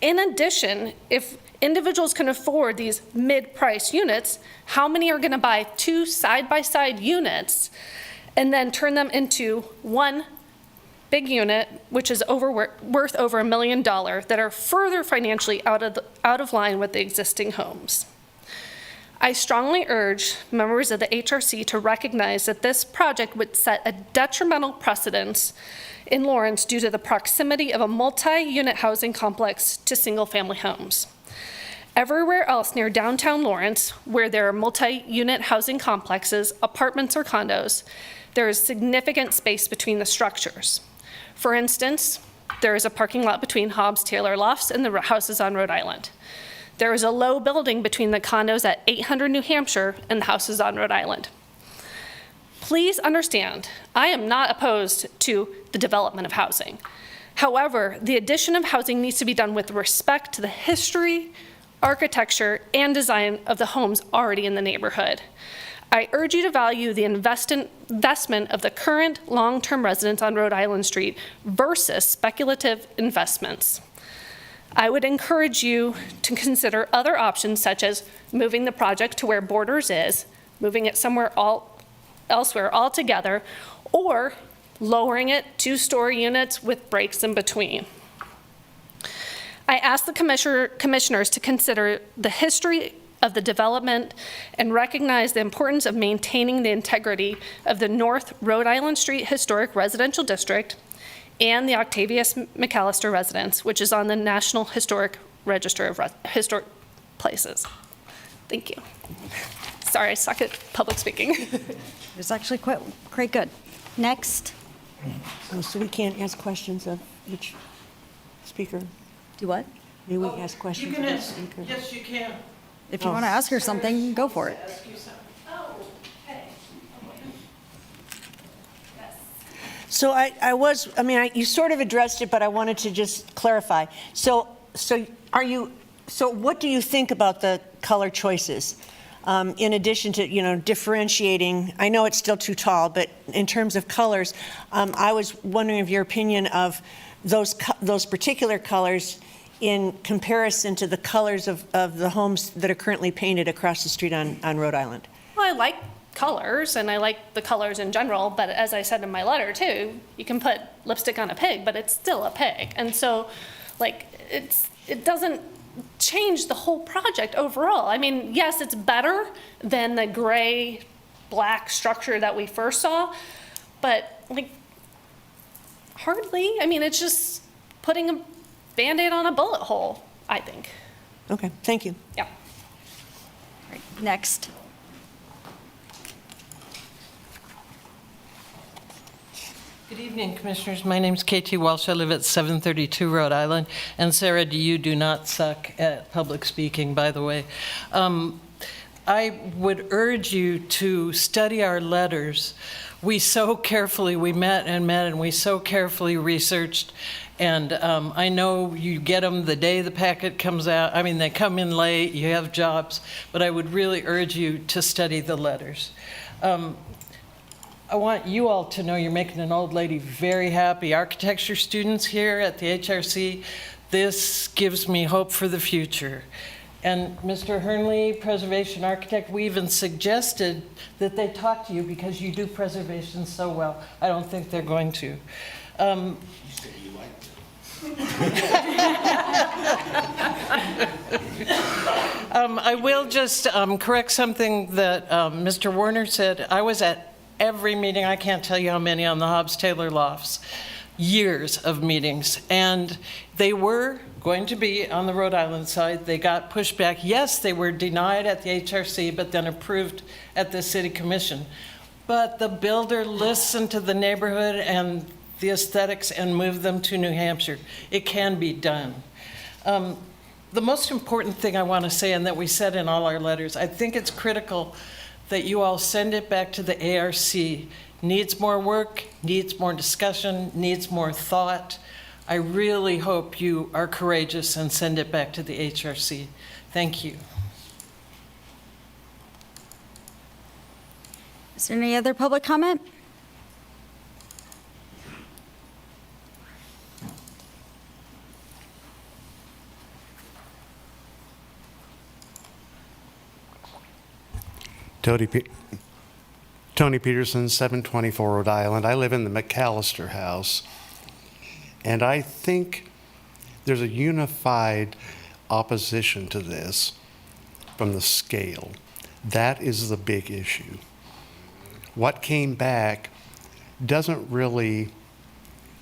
In addition, if individuals can afford these mid-price units, how many are going to buy 2 side-by-side units and then turn them into one big unit, which is worth over $1 million, that are further financially out of line with the existing homes? I strongly urge members of the HRC to recognize that this project would set a detrimental precedence in Lawrence due to the proximity of a multi-unit housing complex to single-family homes. Everywhere else near downtown Lawrence, where there are multi-unit housing complexes, apartments, or condos, there is significant space between the structures. For instance, there is a parking lot between Hobbs Taylor Lofts and the houses on Rhode Island. There is a low building between the condos at 800 New Hampshire and the houses on Rhode Island. Please understand, I am not opposed to the development of housing. However, the addition of housing needs to be done with respect to the history, architecture, and design of the homes already in the neighborhood. I urge you to value the investment of the current long-term residents on Rhode Island Street versus speculative investments. I would encourage you to consider other options, such as moving the project to where Borders is, moving it somewhere elsewhere altogether, or lowering it 2-story units with breaks in between. I ask the commissioners to consider the history of the development and recognize the importance of maintaining the integrity of the North Rhode Island Street Historic Residential District and the Octavius McAllister residence, which is on the National Historic Register of Historic Places. Thank you. Sorry, I suck at public speaking. It's actually quite good. Next. Oh, so we can't ask questions of each speaker? Do what? May we ask questions of each speaker? Yes, you can. If you want to ask her something, go for it. Ask you something. Oh, okay. So you sort of addressed it, but I wanted to just clarify. So what do you think about the color choices? In addition to, differentiating, I know it's still too tall, but in terms of colors, I was wondering of your opinion of those particular colors in comparison to the colors of the homes that are currently painted across the street on Rhode Island. Well, I like colors, and I like the colors in general, but as I said in my letter too, you can put lipstick on a pig, but it's still a pig. And so, it doesn't change the whole project overall. I mean, yes, it's better than the gray, black structure that we first saw, but hardly. I mean, it's just putting a Band-Aid on a bullet hole, I think. Okay, thank you. Yeah. Next. Good evening, Commissioners. My name's KT Walsh. I live at 732 Rhode Island. And Sarah, you do not suck at public speaking, by the way. I would urge you to study our letters. We met and we so carefully researched. And I know you get them the day the packet comes out. I mean, they come in late, you have jobs, but I would really urge you to study the letters. I want you all to know you're making an old lady very happy. Architecture students here at the HRC, this gives me hope for the future. And Mr. Hernley, preservation architect, we even suggested that they talk to you because you do preservation so well. I don't think they're going to. You said you liked it. I will just correct something that Mr. Werner said. I was at every meeting, I can't tell you how many, on the Hobbs-Taylor lofts, years of meetings. And they were going to be on the Rhode Island side. They got pushed back. Yes, they were denied at the HRC, but then approved at the City Commission. But the builder listened to the neighborhood and the aesthetics and moved them to New Hampshire. It can be done. The most important thing I want to say, and that we said in all our letters, I think it's critical that you all send it back to the ARC. Needs more work, needs more discussion, needs more thought. I really hope you are courageous and send it back to the HRC. Thank you. Is there any other public comment? Tony Peterson, 724 Rhode Island. I live in the McAllister house, and I think there's a unified opposition to this from the scale. That is the big issue. What came back doesn't really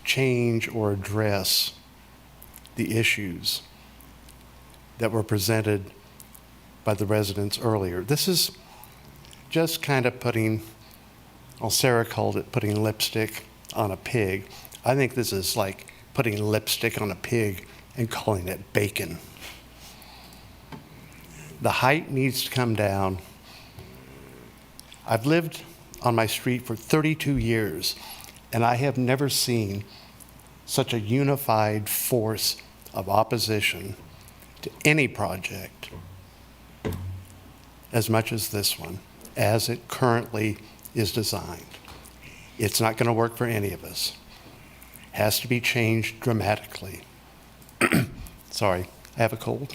change or address the issues that were presented by the residents earlier. This is just kind of putting, well, Sarah called it putting lipstick on a pig. I think this is like putting lipstick on a pig and calling it bacon. The height needs to come down. I've lived on my street for 32 years, and I have never seen such a unified force of opposition to any project as much as this one, as it currently is designed. It's not going to work for any of us. It has to be changed dramatically. Sorry, I have a cold.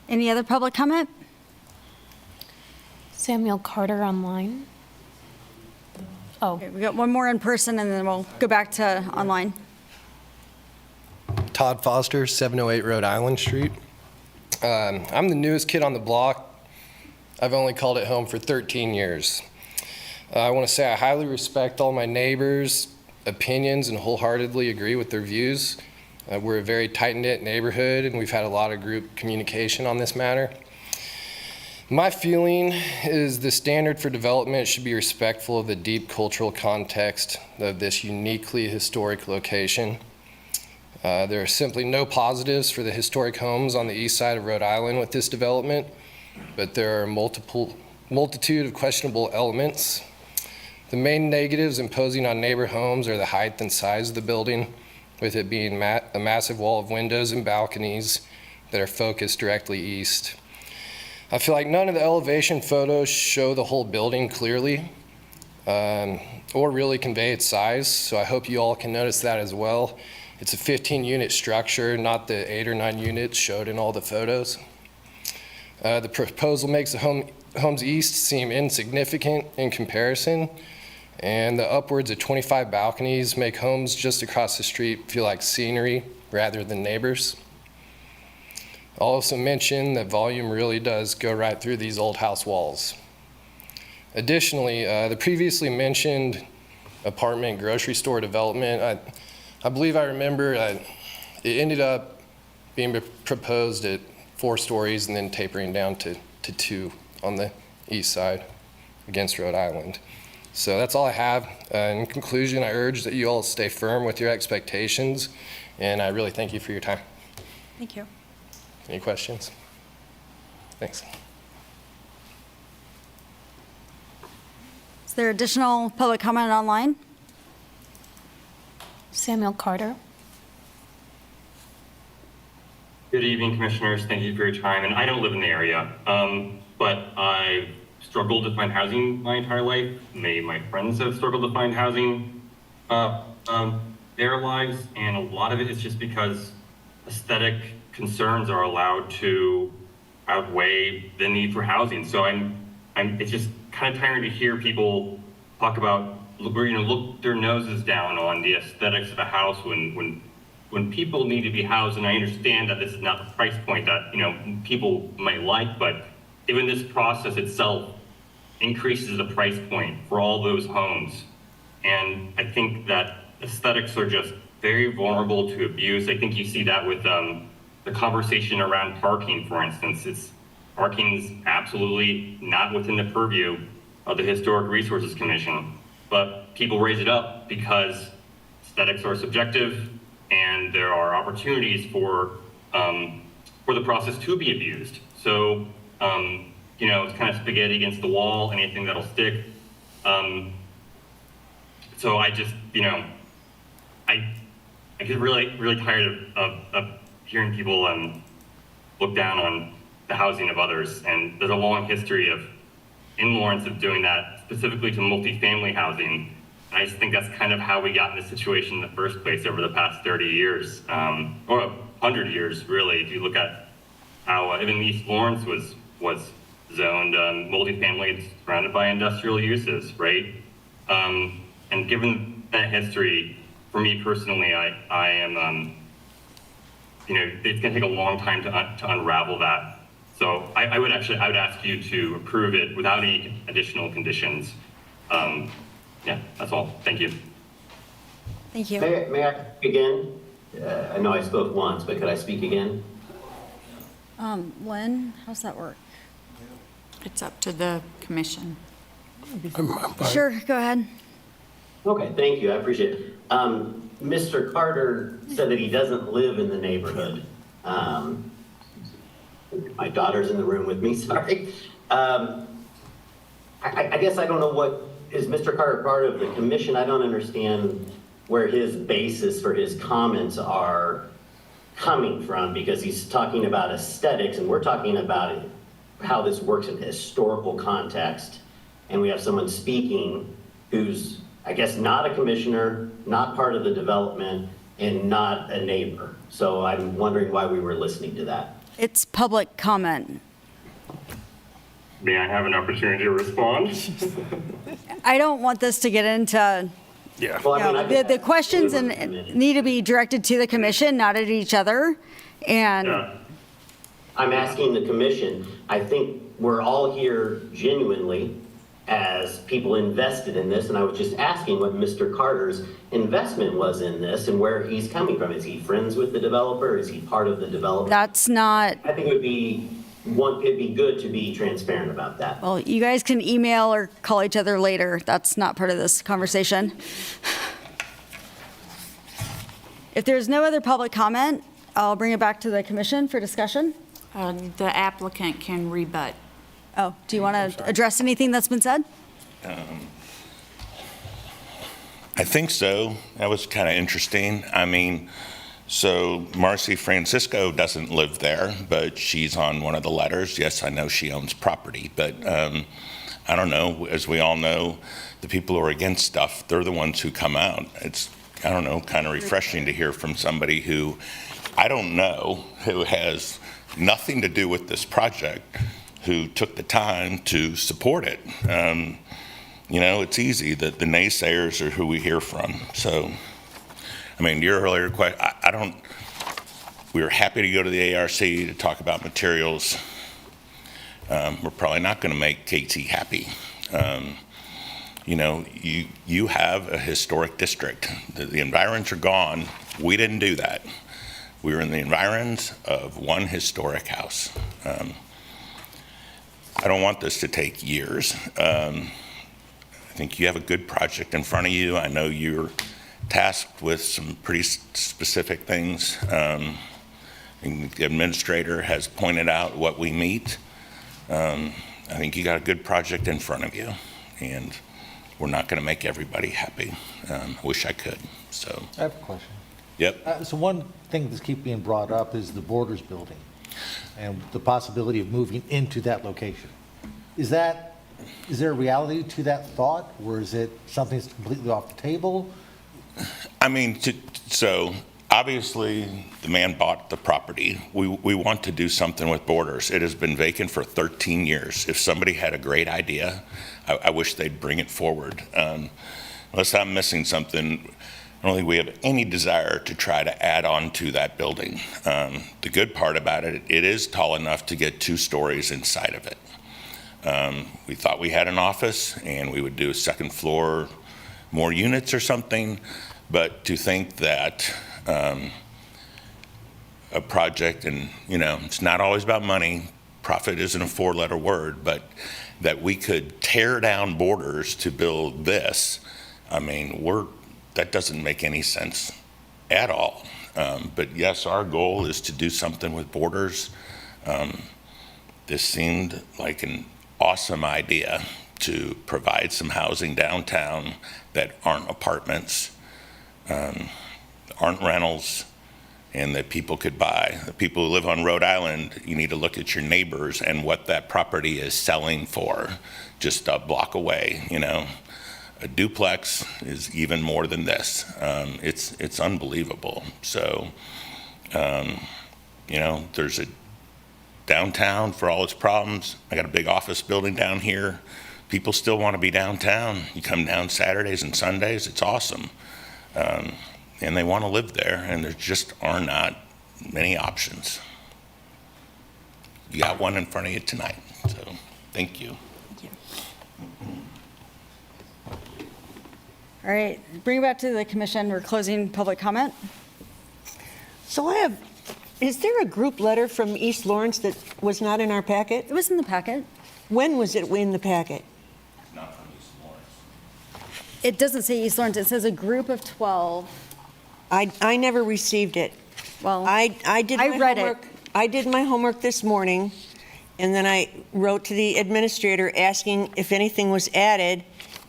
Any other public comment? Samuel Carter online. Oh, Okay, we got one more in person and then we'll go back to online. Todd Foster, 708 Rhode Island Street. I'm the newest kid on the block. I've only called it home for 13 years. I want to say I highly respect all my neighbors' opinions and wholeheartedly agree with their views. We're a very tight-knit neighborhood, and we've had a lot of group communication on this matter. My feeling is the standard for development should be respectful of the deep cultural context of this uniquely historic location. There are simply no positives for the historic homes on the east side of Rhode Island with this development, but there are a multitude of questionable elements. The main negatives imposing on neighbor homes are the height and size of the building, with it being a massive wall of windows and balconies that are focused directly east. I feel like none of the elevation photos show the whole building clearly or really convey its size, so I hope you all can notice that as well. It's a 15-unit structure, not the 8 or 9 units showed in all the photos. The proposal makes the homes east seem insignificant in comparison, and the upwards of 25 balconies make homes just across the street feel like scenery rather than neighbors. I'll also mention that volume really does go right through these old house walls. Additionally, the previously mentioned apartment grocery store development, I believe I remember it ended up being proposed at 4 stories and then tapering down to to 2 on the east side against Rhode Island. So that's all I have. In conclusion, I urge that you all stay firm with your expectations, and I really thank you for your time. Thank you. Any questions? Thanks. Is there additional public comment online? Samuel Carter. Good evening, commissioners. Thank you for your time. And I don't live in the area, but I've struggled to find housing my entire life. Many of my friends have struggled to find housing their lives, and a lot of it is just because aesthetic concerns are allowed to outweigh the need for housing. So it's just kind of tiring to hear people talk about, look their noses down on the aesthetics of a house when people need to be housed. And I understand that this is not the price point that, people might like, but even this process itself increases the price point for all those homes. And I think that aesthetics are just very vulnerable to abuse. I think you see that with the conversation around parking, for instance. Parking is absolutely not within the purview of the Historic Resources Commission, but people raise it up because aesthetics are subjective, and there are opportunities for the process to be abused. So, it's kind of spaghetti against the wall, anything that'll stick. So I just, I get really tired of hearing people look down on the housing of others. And there's a long history in Lawrence of doing that, specifically to multifamily housing. And I just think that's kind of how we got in this situation in the first place over the past 30 years, or 100 years, really. If you look at how even East Lawrence was zoned multifamily, it's surrounded by industrial uses, right? And given that history, for me personally, I am, it's gonna take a long time to unravel that. So I would ask you to approve it without any additional conditions. Yeah, that's all. Thank you. Thank you. May I speak again? I know I spoke once, but could I speak again? Lynn, how's that work? It's up to the commission. Sure, go ahead. Okay, thank you. I appreciate it. Mr. Carter said that he doesn't live in the neighborhood. My daughter's in the room with me, sorry. I guess I don't know what, is Mr. Carter part of the commission? I don't understand where his basis for his comments are coming from, because he's talking about aesthetics and we're talking about how this works in historical context. And we have someone speaking who's, I guess, not a commissioner, not part of the development, and not a neighbor. So I'm wondering why we were listening to that. It's public comment. May I have an opportunity to respond? I don't want this to get into, Yeah. Well, I mean, the questions need to be directed to the commission, not at each other. And Yeah. I'm asking the commission. I think we're all here genuinely as people invested in this, and I was just asking what Mr. Carter's investment was in this and where he's coming from. Is he friends with the developer? Is he part of the developer? that's not, I think it'd be good to be transparent about that. well, you guys can email or call each other later. That's not part of this conversation. If there's no other public comment, I'll bring it back to the commission for discussion. The applicant can rebut. Oh, do you want to address anything that's been said? I think so. That was kind of interesting. I mean, so Marcy Francisco doesn't live there, but she's on one of the letters. Yes, I know she owns property, but I don't know. As we all know, the people who are against stuff, they're the ones who come out. It's, I don't know, kind of refreshing to hear from somebody who I don't know, who has nothing to do with this project, who took the time to support it. It's easy that the naysayers are who we hear from. So, I mean, your earlier question, we were happy to go to the ARC to talk about materials. We're probably not going to make KT happy. You have a historic district. The environs are gone. We didn't do that. We were in the environs of one historic house. I don't want this to take years. I think you have a good project in front of you. I know you're tasked with some pretty specific things. And the administrator has pointed out what we meet. I think you got a good project in front of you, and we're not going to make everybody happy. I wish I could. So I have a question. Yep. So one thing that's keep being brought up is the Borders building and the possibility of moving into that location. Is there a reality to that thought, or is it something that's completely off the table? I mean, so obviously the man bought the property. We want to do something with Borders. It has been vacant for 13 years. If somebody had a great idea, I wish they'd bring it forward. Unless I'm missing something, I don't think we have any desire to try to add on to that building. The good part about it, it is tall enough to get 2 stories inside of it. We thought we had an office and we would do a second floor, more units or something, but to think that a project, and it's not always about money, profit isn't a 4-letter word, but that we could tear down Borders to build this, I mean, that doesn't make any sense at all. But yes, our goal is to do something with Borders. This seemed like an awesome idea to provide some housing downtown that aren't apartments, aren't rentals, and that people could buy. The people who live on Rhode Island, you need to look at your neighbors and what that property is selling for just a block away. A duplex is even more than this. It's unbelievable. So, there's a downtown for all its problems. I got a big office building down here. People still want to be downtown. You come down Saturdays and Sundays, it's awesome. And they want to live there, and there just are not many options. You got one in front of you tonight, so thank you. All right, bring it back to the commission. We're closing public comment. So is there a group letter from East Lawrence that was not in our packet? It was in the packet. When was it in the packet? Not from East Lawrence. It doesn't say East Lawrence. It says a group of 12. I never received it. Well, I did my read homework. it. I did my homework this morning, and then I wrote to the administrator asking if anything was added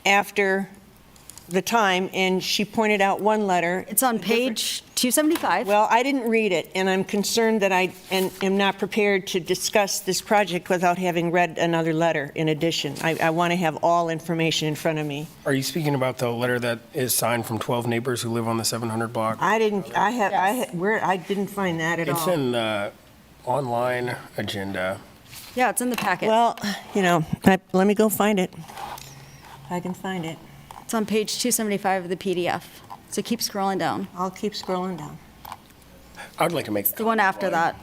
after the time, and she pointed out one letter. It's on page 275. Well, I didn't read it, and I'm concerned that I am not prepared to discuss this project without having read another letter in addition. I want to have all information in front of me. Are you speaking about the letter that is signed from 12 neighbors who live on the 700 block? I didn't find that at all. It's in the online agenda. Yeah, it's in the packet. Well, let me go find it. I can find it. It's on page 275 of the PDF. So keep scrolling down. I'll keep scrolling down. I would like to make The one after that.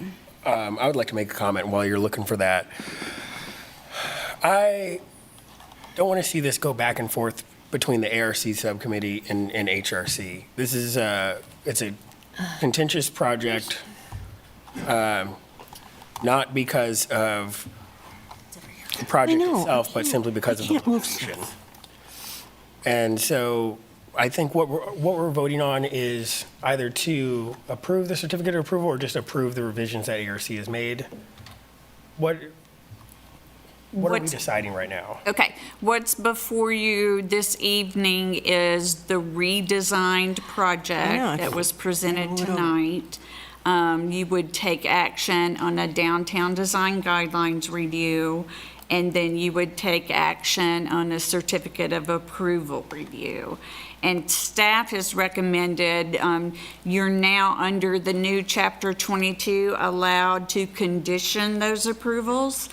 I would like to make a comment while you're looking for that. I don't want to see this go back and forth between the ARC subcommittee and HRC. This is it's a contentious project, not because of the project itself, but simply because of the location. And so I think what we're voting on is either to approve the certificate of approval or just approve the revisions that ARC has made. What are we deciding right now? Okay, what's before you this evening is the redesigned project that was presented tonight. You would take action on a downtown design guidelines review, and then you would take action on a certificate of approval review. And staff has recommended, you're now under the new Chapter 22 allowed to condition those approvals.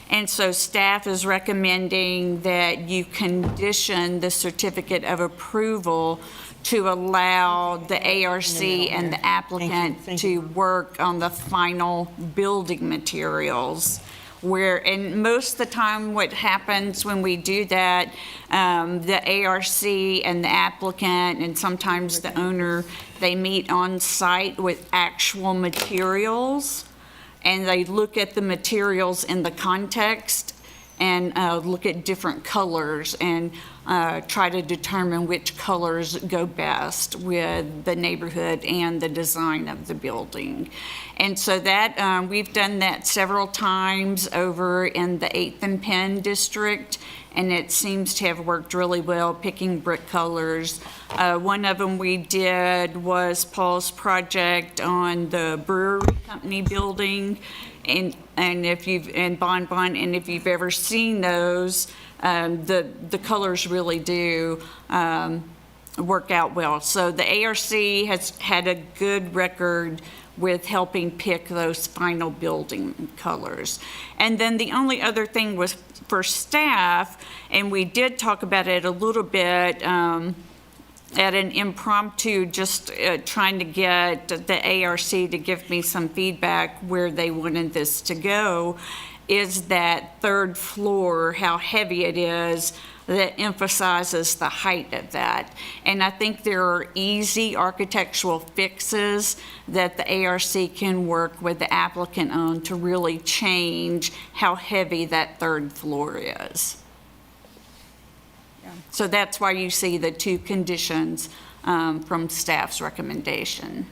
And so staff is recommending that you condition the certificate of approval to allow the ARC and the applicant to work on the final building materials. And most of the time what happens when we do that, the ARC and the applicant and sometimes the owner, they meet on site with actual materials, and they look at the materials in the context, and look at different colors and try to determine which colors go best with the neighborhood and the design of the building. And so that we've done that several times over in the 8th and Penn district, and it seems to have worked really well, picking brick colors. One of them we did was Paul's project on the brewery company building, and if you've and if you've ever seen those, the colors really do work out well. So the ARC has had a good record with helping pick those final building colors. And then the only other thing was for staff, and we did talk about it a little bit at an impromptu, just trying to get the ARC to give me some feedback where they wanted this to go, is that third floor, how heavy it is, that emphasizes the height of that. And I think there are easy architectural fixes that the ARC can work with the applicant on to really change how heavy that third floor is. So that's why you see the two conditions from staff's recommendation.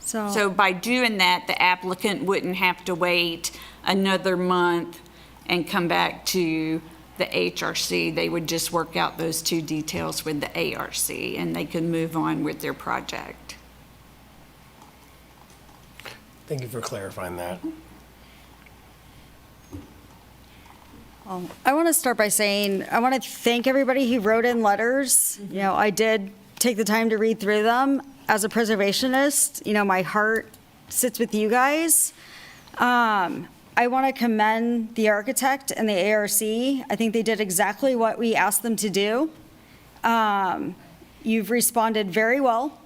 So by doing that, the applicant wouldn't have to wait another month and come back to the HRC. They would just work out those two details with the ARC, and they could move on with their project. Thank you for clarifying that. I want to start by saying, I want to thank everybody who wrote in letters. You know, I did take the time to read through them. As a preservationist, you know, my heart sits with you guys. I want to commend the architect and the ARC. I think they did exactly what we asked them to do. You've responded very well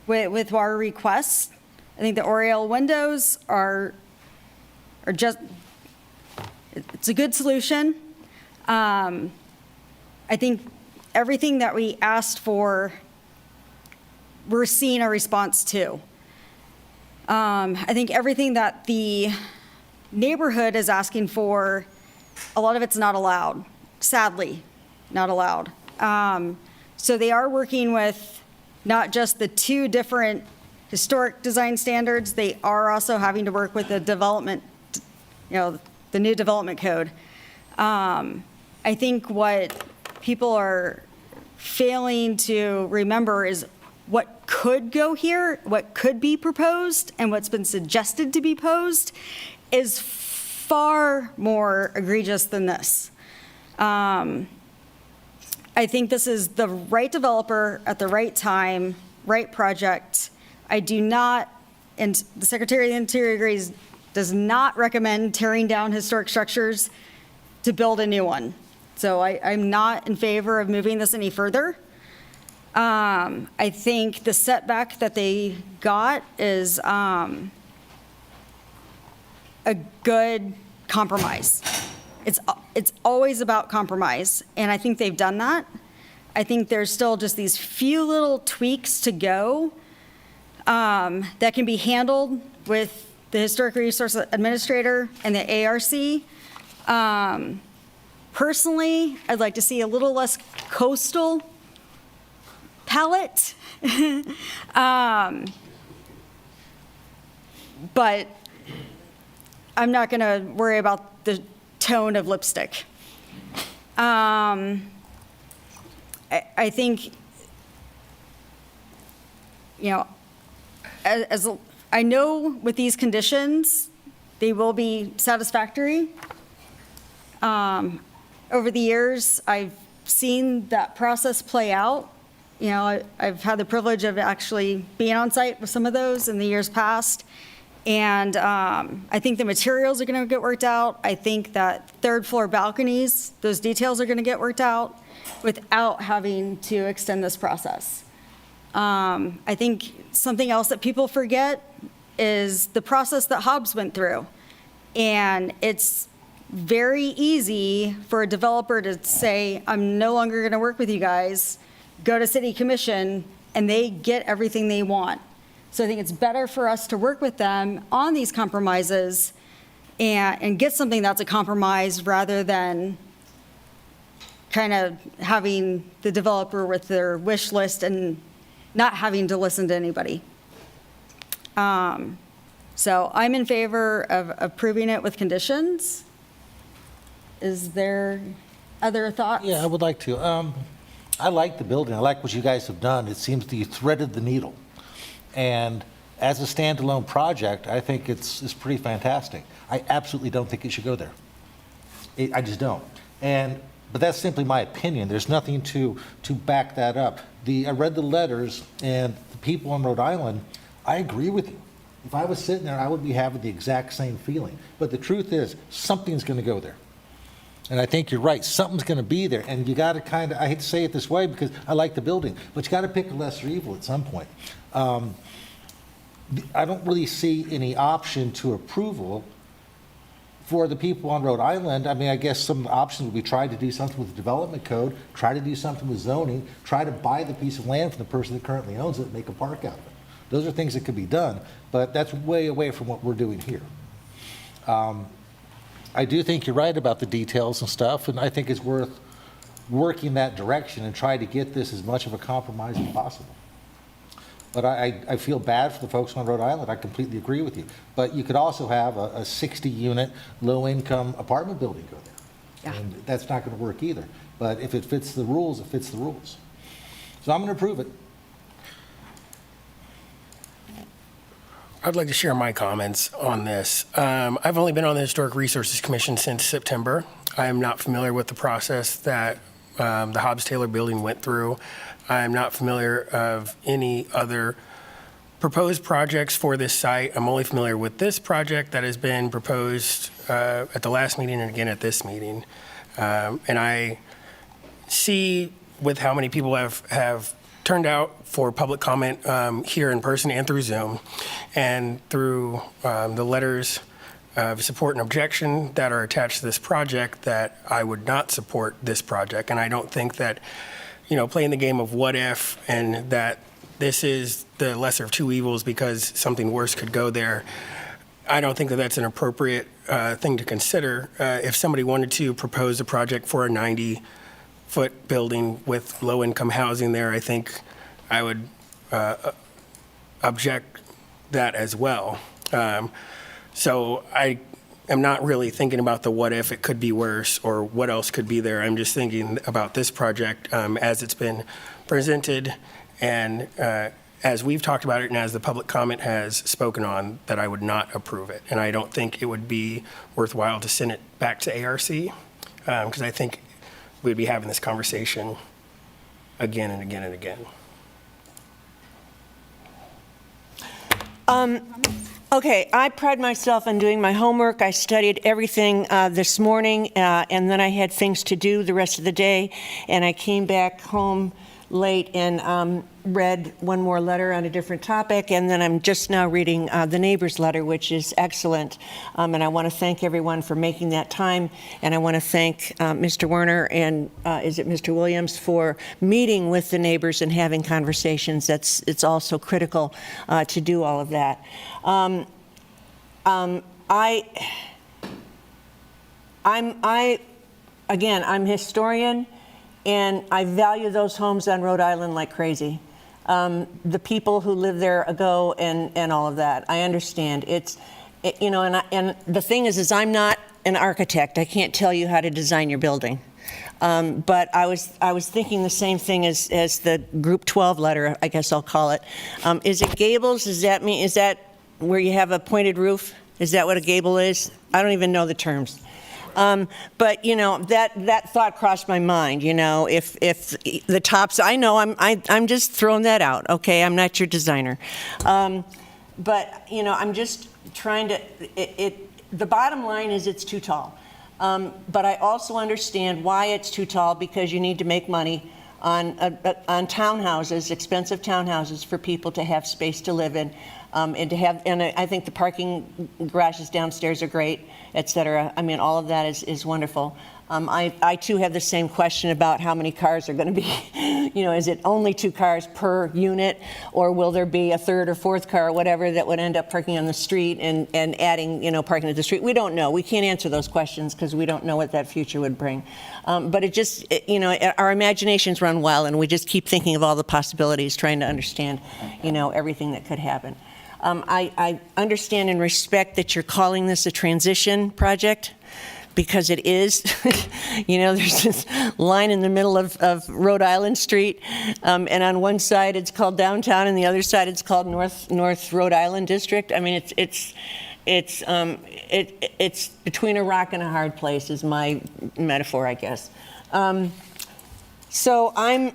with our requests. I think the Oriel windows are just, it's a good solution. I think everything that we asked for, we're seeing a response to. I think everything that the neighborhood is asking for, a lot of it's not allowed, sadly, not allowed. So they are working with not just the two different historic design standards, they are also having to work with the development, you know, the new development code. I think what people are failing to remember is what could go here, what could be proposed, and what's been suggested to be posed is far more egregious than this. I think this is the right developer at the right time, right project. I do not, and the Secretary of the Interior agrees, does not recommend tearing down historic structures to build a new one. So I'm not in favor of moving this any further. I think the setback that they got is a good compromise. It's always about compromise, and I think they've done that. I think there's still just these few little tweaks to go that can be handled with the Historic Resource Administrator and the ARC. Personally, I'd like to see a little less coastal palette. But I'm not going to worry about the tone of lipstick. I think, you know, as I know with these conditions, they will be satisfactory. Over the years, I've seen that process play out. You know, I've had the privilege of actually being on site with some of those in the years past. And I think the materials are going to get worked out. I think that third floor balconies, those details are going to get worked out without having to extend this process. I think something else that people forget is the process that Hobbs went through. And it's very easy for a developer to say, I'm no longer going to work with you guys, go to city commission, and they get everything they want. So I think it's better for us to work with them on these compromises and get something that's a compromise rather than kind of having the developer with their wish list and not having to listen to anybody. So I'm in favor of approving it with conditions. Is there other thoughts? Yeah, I would like to. I like the building. I like what you guys have done. It seems that you threaded the needle. And as a standalone project, I think it's pretty fantastic. I absolutely don't think it should go there. I just don't. But that's simply my opinion. There's nothing to back that up. I read the letters, and the people on Rhode Island, I agree with you. If I was sitting there, I would be having the exact same feeling. But the truth is, something's going to go there. And I think you're right. Something's going to be there. And you got to kind of, I hate to say it this way because I like the building, but you got to pick a lesser evil at some point. I don't really see any option to approval for the people on Rhode Island. I mean, I guess some options would be try to do something with the development code, try to do something with zoning, try to buy the piece of land from the person that currently owns it and make a park out of it. Those are things that could be done, but that's way away from what we're doing here. I do think you're right about the details and stuff, and I think it's worth working that direction and try to get this as much of a compromise as possible. But I feel bad for the folks on Rhode Island. I completely agree with you. But you could also have a 60-unit, low-income apartment building go there. Yeah. And that's not going to work either. But if it fits the rules, it fits the rules. So I'm going to approve it. I'd like to share my comments on this. I've only been on the Historic Resources Commission since September. I am not familiar with the process that the Hobbs-Taylor building went through. I am not familiar of any other proposed projects for this site. I'm only familiar with this project that has been proposed at the last meeting and again at this meeting. And I see with how many people have turned out for public comment here in person and through Zoom, and through the letters of support and objection that are attached to this project, that I would not support this project. And I don't think that, playing the game of what if and that this is the lesser of two evils because something worse could go there, I don't think that that's an appropriate thing to consider. If somebody wanted to propose a project for a 90-foot building with low-income housing there, I think I would object that as well. So I am not really thinking about the what if it could be worse or what else could be there. I'm just thinking about this project as it's been presented and as we've talked about it and as the public comment has spoken on, that I would not approve it. And I don't think it would be worthwhile to send it back to ARC because I think we'd be having this conversation again and again and again. Okay, I pride myself on doing my homework. I studied everything this morning, and then I had things to do the rest of the day, and I came back home late and read one more letter on a different topic, and then I'm just now reading the neighbor's letter, which is excellent. And I want to thank everyone for making that time, and I want to thank Mr. Werner and is it Mr. Williams for meeting with the neighbors and having conversations. It's also critical to do all of that. I'm historian, and I value those homes on Rhode Island like crazy. The people who lived there ago and all of that. I understand. And the thing is I'm not an architect. I can't tell you how to design your building. But I was thinking the same thing as the Group 12 letter, I guess I'll call it. Is it gables? Is that where you have a pointed roof? Is that what a gable is? I don't even know the terms. But that thought crossed my mind. If the tops, I know I'm just throwing that out. Okay, I'm not your designer, but I'm just trying to. The bottom line is it's too tall, but I also understand why it's too tall because you need to make money on townhouses, expensive townhouses for people to have space to live in. And to have, and I think the parking garages downstairs are great, et cetera. I mean, all of that is wonderful. I too have the same question about how many cars are going to be, is it only 2 cars per unit, or will there be a third or fourth car, or whatever, that would end up parking on the street and adding, parking to the street? We don't know. We can't answer those questions because we don't know what that future would bring. But it just, our imaginations run wild, and we just keep thinking of all the possibilities, trying to understand, everything that could happen. I understand and respect that you're calling this a transition project, because it is. There's this line in the middle of Rhode Island Street, and on one side it's called downtown, and the other side it's called North Rhode Island District. I mean, it's between a rock and a hard place, is my metaphor, I guess. So I'm.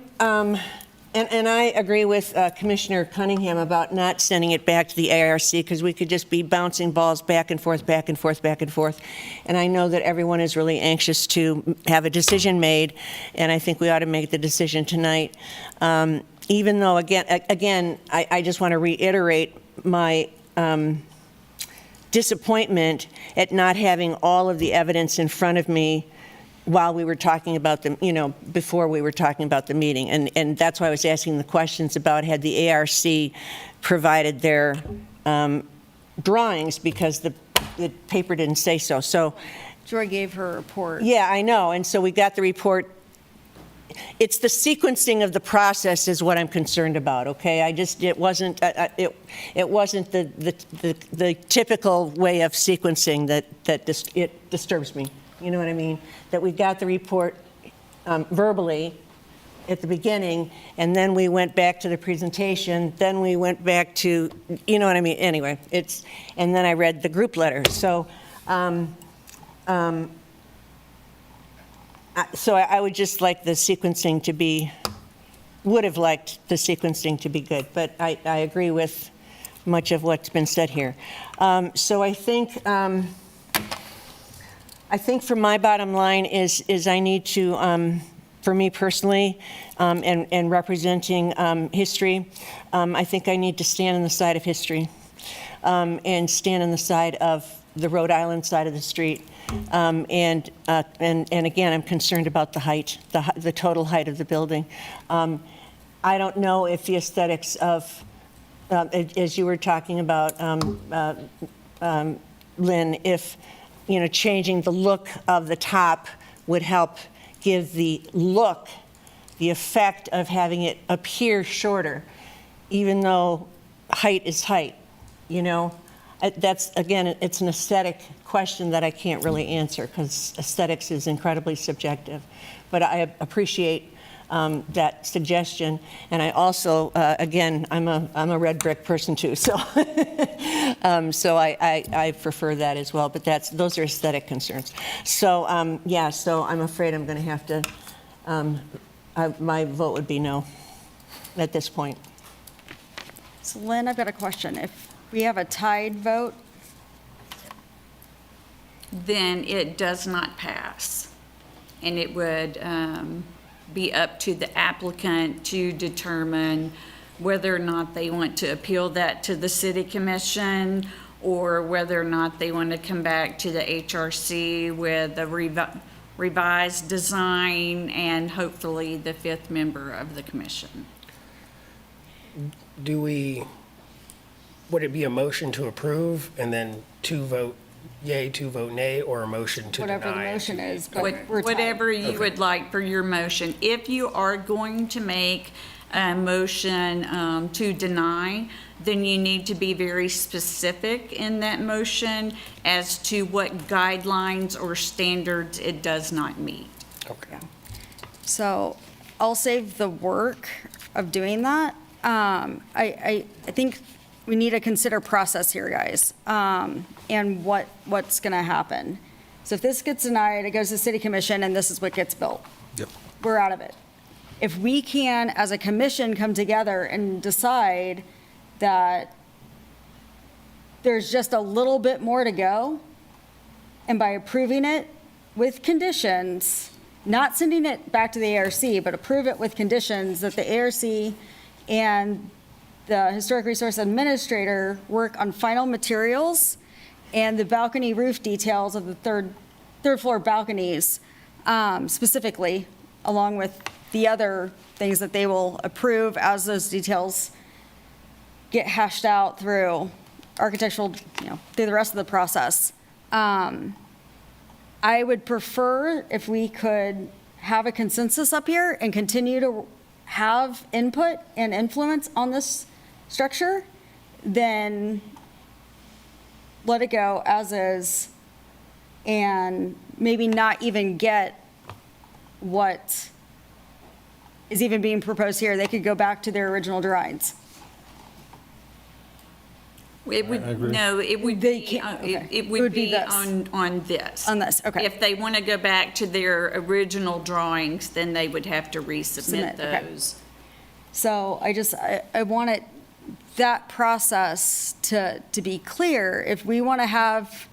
And I agree with Commissioner Cunningham about not sending it back to the ARC, because we could just be bouncing balls back and forth, back and forth, back and forth. And I know that everyone is really anxious to have a decision made, and I think we ought to make the decision tonight. Even though, again, I just want to reiterate my disappointment at not having all of the evidence in front of me while we were talking about the, before we were talking about the meeting. And that's why I was asking the questions about had the ARC provided their drawings, because the paper didn't say so. So Joy gave her report. yeah, I know. And so we got the report. It's the sequencing of the process is what I'm concerned about, okay? It wasn't the typical way of sequencing that it disturbs me. You know what I mean? That we got the report verbally at the beginning, and then we went back to the presentation, then we went back to, you know what I mean? Anyway, and then I read the group letter. So, I would just like the sequencing to be, would have liked the sequencing to be good, but I agree with much of what's been said here. So I think for my bottom line is I need to, for me personally, and representing history, I think I need to stand on the side of history, and stand on the side of the Rhode Island side of the street. And again, I'm concerned about the height, the total height of the building. I don't know if the aesthetics of, as you were talking about, Lynn, if changing the look of the top would help give the look, the effect of having it appear shorter, even though height is height, That's, again, it's an aesthetic question that I can't really answer, because aesthetics is incredibly subjective. But I appreciate that suggestion, and I also, again, I'm a red brick person too, so so I prefer that as well. But those are aesthetic concerns. So yeah, so I'm afraid I'm going to have to. My vote would be no at this point. So Lynn, I've got a question. If we have a tied vote, then it does not pass, and it would be up to the applicant to determine whether or not they want to appeal that to the city commission, or whether or not they want to come back to the HRC with a revised design and hopefully the 5th member of the commission. Would it be a motion to approve and then 2 vote yay, 2 vote nay, or a motion to deny? whatever the motion is, but we're tied. Whatever you would like for your motion. If you are going to make a motion to deny, then you need to be very specific in that motion as to what guidelines or standards it does not meet. Okay. So I'll save the work of doing that. I think we need to consider process here, guys, and what's going to happen. So if this gets denied, it goes to the city commission, and this is what gets built. Yep. We're out of it. If we can, as a commission, come together and decide that there's just a little bit more to go, and by approving it with conditions, not sending it back to the ARC, but approve it with conditions that the ARC and the Historic Resource Administrator work on final materials and the balcony roof details of the third floor balconies, specifically, along with the other things that they will approve as those details get hashed out through architectural, through the rest of the process. I would prefer if we could have a consensus up here and continue to have input and influence on this structure, then let it go as is and maybe not even get what is even being proposed here. They could go back to their original drawings. It would, no, it would They be, can't- okay. it would be this. on this. On this, okay. If they want to go back to their original drawings, then they would have to resubmit Submit, okay. those. So I want it, that process to be clear. If we want to have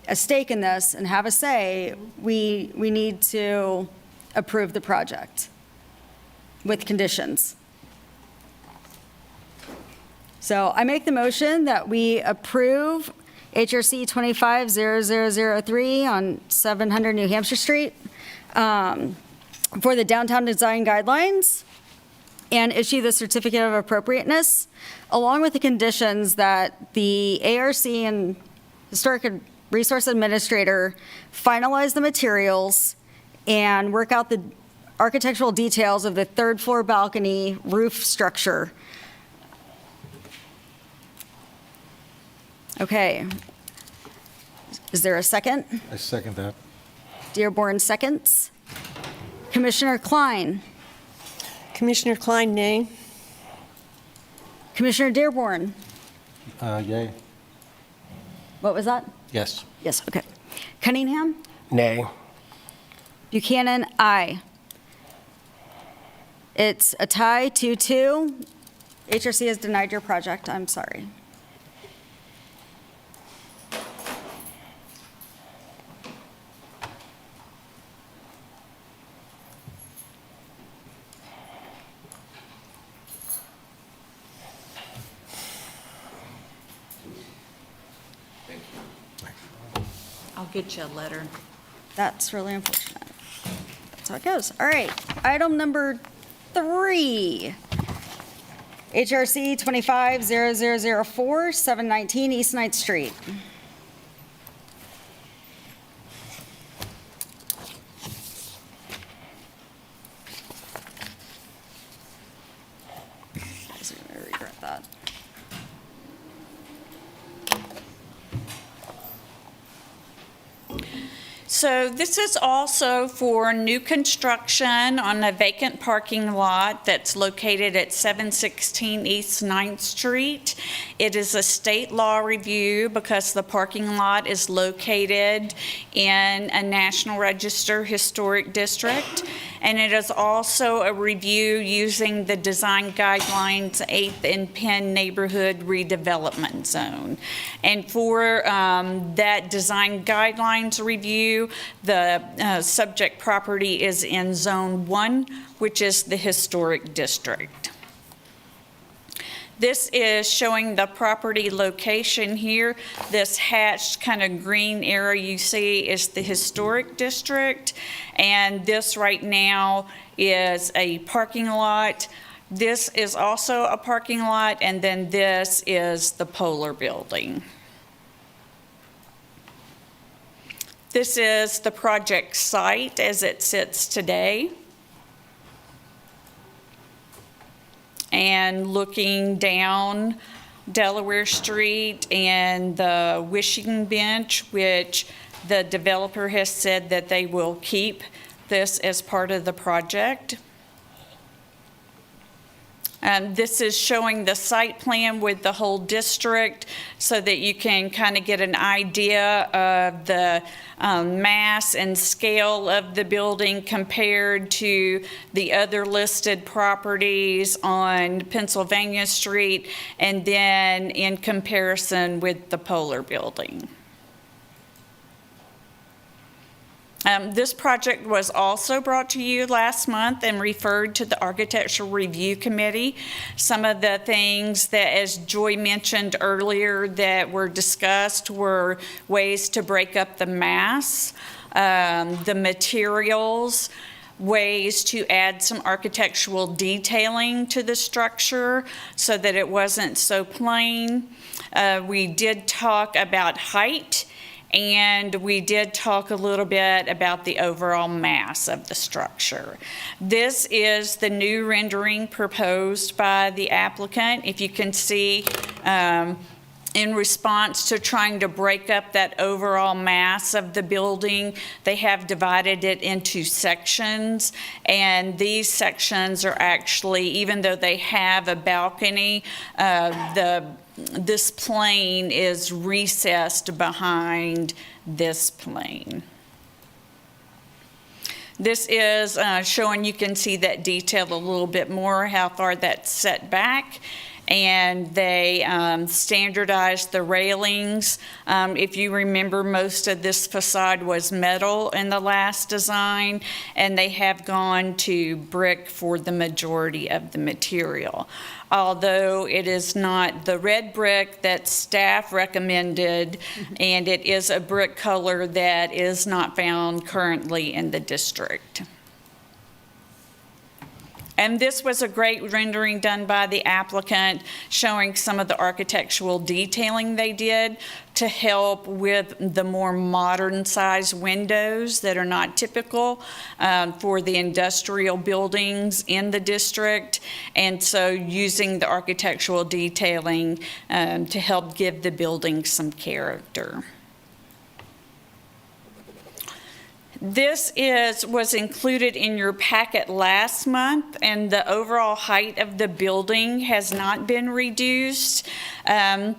a stake in this and have a say, we need to approve the project with conditions. So I make the motion that we approve HRC 250003 on 700 New Hampshire Street for the downtown design guidelines and issue the certificate of appropriateness, along with the conditions that the ARC and Historic Resource Administrator finalize the materials and work out the architectural details of the third floor balcony roof structure. Okay. Is there a second? I second that. Dearborn seconds. Commissioner Klein. Commissioner Klein, nay. Commissioner Dearborn. Yay. What was that? Yes. Yes, okay. Cunningham. Nay. Buchanan, aye. It's a tie, 2-2. HRC has denied your project. I'm sorry. I'll get you a letter. That's really unfortunate. That's how it goes. All right, item number 3. HRC 250004, 719 East 9th Street. I was going to regret that. So this is also for new construction on a vacant parking lot that's located at 716 East 9th Street. It is a state law review because the parking lot is located in a National Register Historic District. And it is also a review using the design guidelines 8th and Penn Neighborhood Redevelopment Zone. And for that design guidelines review, the subject property is in Zone 1, which is the historic district. This is showing the property location here. This hatched kind of green area you see is the historic district, and this right now is a parking lot. This is also a parking lot, and then this is the Polar Building. This is the project site as it sits today. And looking down Delaware Street and the wishing bench, which the developer has said that they will keep this as part of the project. This is showing the site plan with the whole district so that you can kind of get an idea of the mass and scale of the building compared to the other listed properties on Pennsylvania Street, and then in comparison with the Polar Building. This project was also brought to you last month and referred to the Architectural Review Committee. Some of the things that, as Joy mentioned earlier, that were discussed were ways to break up the mass, the materials, ways to add some architectural detailing to the structure so that it wasn't so plain. We did talk about height, and we did talk a little bit about the overall mass of the structure. This is the new rendering proposed by the applicant. If you can see, in response to trying to break up that overall mass of the building, they have divided it into sections, and these sections are actually, even though they have a balcony, this plane is recessed behind this plane. This is showing, you can see that detail a little bit more, how far that's set back. And they standardized the railings. If you remember, most of this facade was metal in the last design, and they have gone to brick for the majority of the material. Although it is not the red brick that staff recommended, and it is a brick color that is not found currently in the district. And this was a great rendering done by the applicant, showing some of the architectural detailing they did to help with the more modern size windows that are not typical for the industrial buildings in the district. And so using the architectural detailing to help give the building some character. This was included in your packet last month, and the overall height of the building has not been reduced. The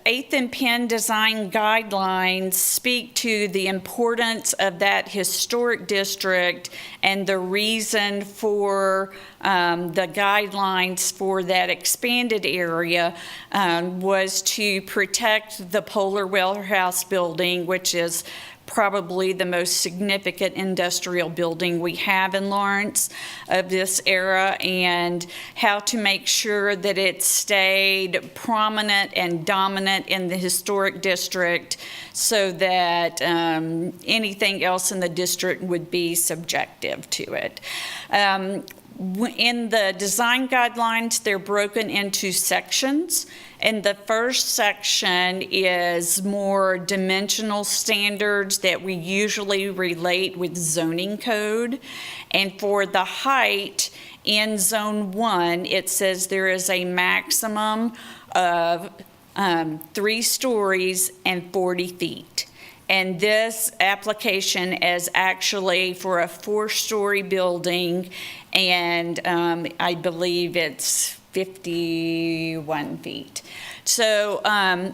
8th and Penn design guidelines speak to the importance of that historic district, and the reason for the guidelines for that expanded area was to protect the Polar Warehouse building, which is probably the most significant industrial building we have in Lawrence of this era, and how to make sure that it stayed prominent and dominant in the historic district so that anything else in the district would be subjective to it. In the design guidelines, they're broken into sections. And the first section is more dimensional standards that we usually relate with zoning code. And for the height in Zone 1, it says there is a maximum of 3 stories and 40 feet. And this application is actually for a 4-story building, and I believe it's 51 feet. So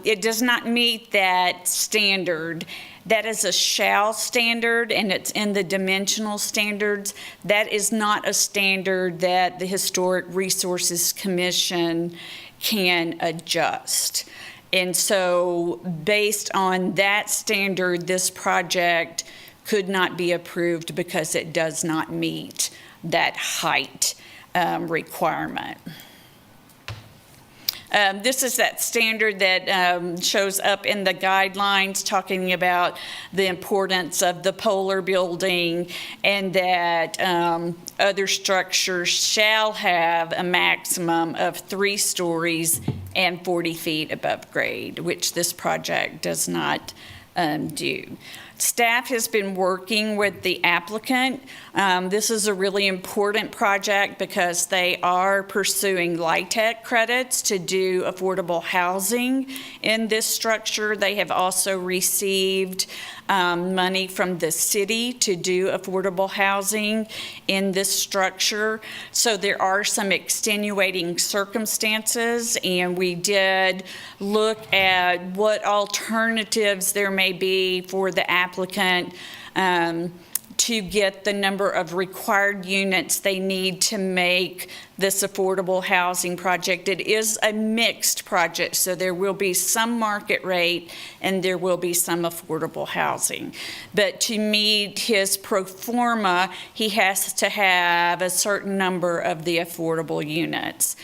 it does not meet that standard. That is a shall standard, and it's in the dimensional standards. That is not a standard that the Historic Resources Commission can adjust. And so based on that standard, this project could not be approved because it does not meet that height requirement. This is that standard that shows up in the guidelines talking about the importance of the Polar building, and that other structures shall have a maximum of 3 stories and 40 feet above grade, which this project does not do. Staff has been working with the applicant. This is a really important project because they are pursuing LIHTC credits to do affordable housing in this structure. They have also received money from the city to do affordable housing in this structure. So there are some extenuating circumstances, and we did look at what alternatives there may be for the applicant to get the number of required units they need to make this affordable housing project. It is a mixed project, so there will be some market rate and there will be some affordable housing. But to meet his pro forma, he has to have a certain number of the affordable units.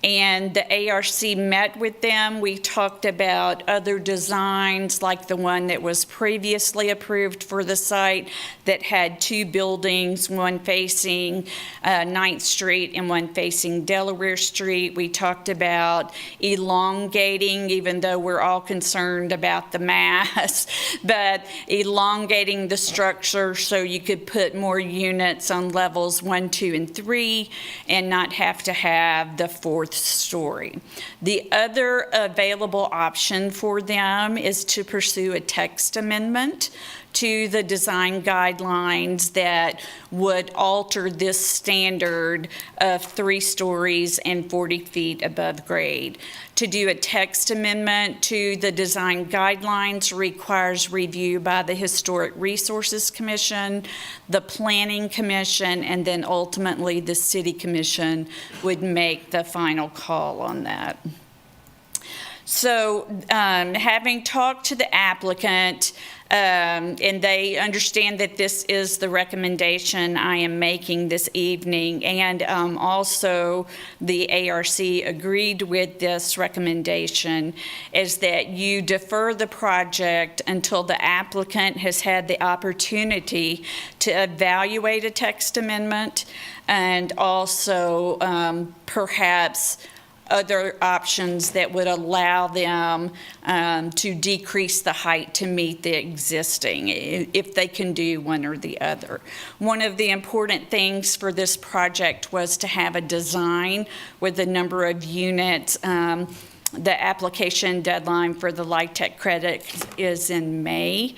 And the ARC met with them. We talked about other designs like the one that was previously approved for the site that had two buildings, one facing 9th Street and one facing Delaware Street. We talked about elongating, even though we're all concerned about the mass, but elongating the structure so you could put more units on levels 1, 2, and 3 and not have to have the 4th story. The other available option for them is to pursue a text amendment to the design guidelines that would alter this standard of 3 stories and 40 feet above grade. To do a text amendment to the design guidelines requires review by the Historic Resources Commission, the Planning Commission, and then ultimately the City Commission would make the final call on that. So having talked to the applicant, and they understand that this is the recommendation I am making this evening, and also the ARC agreed with this recommendation, is that you defer the project until the applicant has had the opportunity to evaluate a text amendment and also perhaps other options that would allow them to decrease the height to meet the existing, if they can do one or the other. One of the important things for this project was to have a design with the number of units. The application deadline for the LIHTC credit is in May.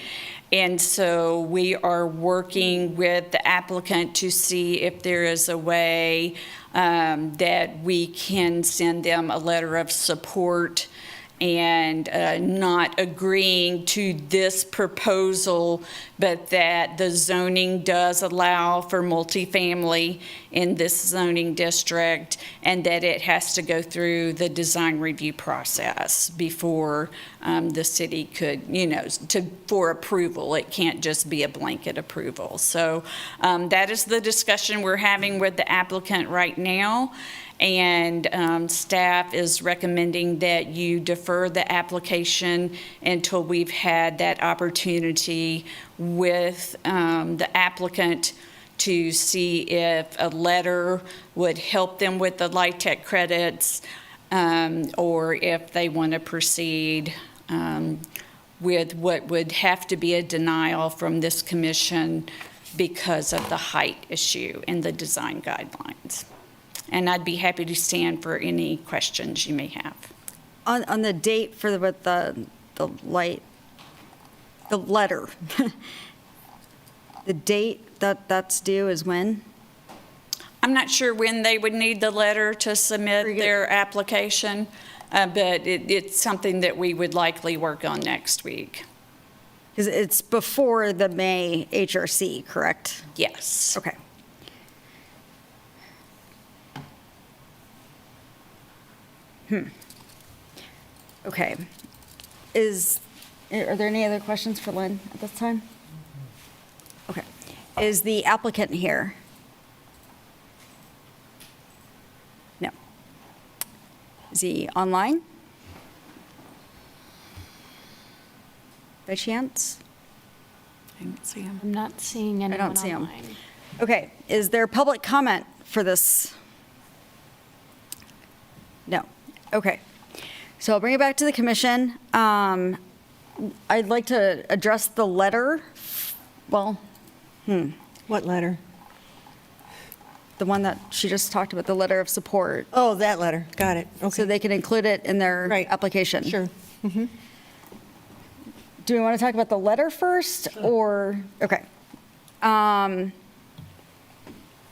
And so we are working with the applicant to see if there is a way that we can send them a letter of support and not agreeing to this proposal, but that the zoning does allow for multifamily in this zoning district, and that it has to go through the design review process before the city could, for approval. It can't just be a blanket approval. So that is the discussion we're having with the applicant right now. And staff is recommending that you defer the application until we've had that opportunity with the applicant to see if a letter would help them with the LIHTC credits, or if they want to proceed with what would have to be a denial from this commission because of the height issue in the design guidelines. And I'd be happy to stand for any questions you may have. On the date for the letter, the date that's due is when? I'm not sure when they would need the letter to submit their application, but it's something that we would likely work on next week. Because it's before the May HRC, correct? Yes. Okay. Okay. Are there any other questions for Lynn at this time? Okay. Is the applicant here? No. Is he online? By chance? I don't see him. I'm not seeing anyone I don't see him. online. Okay. Is there public comment for this? No. Okay. So I'll bring it back to the commission. I'd like to address the letter. Well, What letter? the one that she just talked about, the letter of support, Oh, that letter. Got it. Okay. so they can include it in their Right. application. Sure. Do we want to talk about the letter first, or, okay.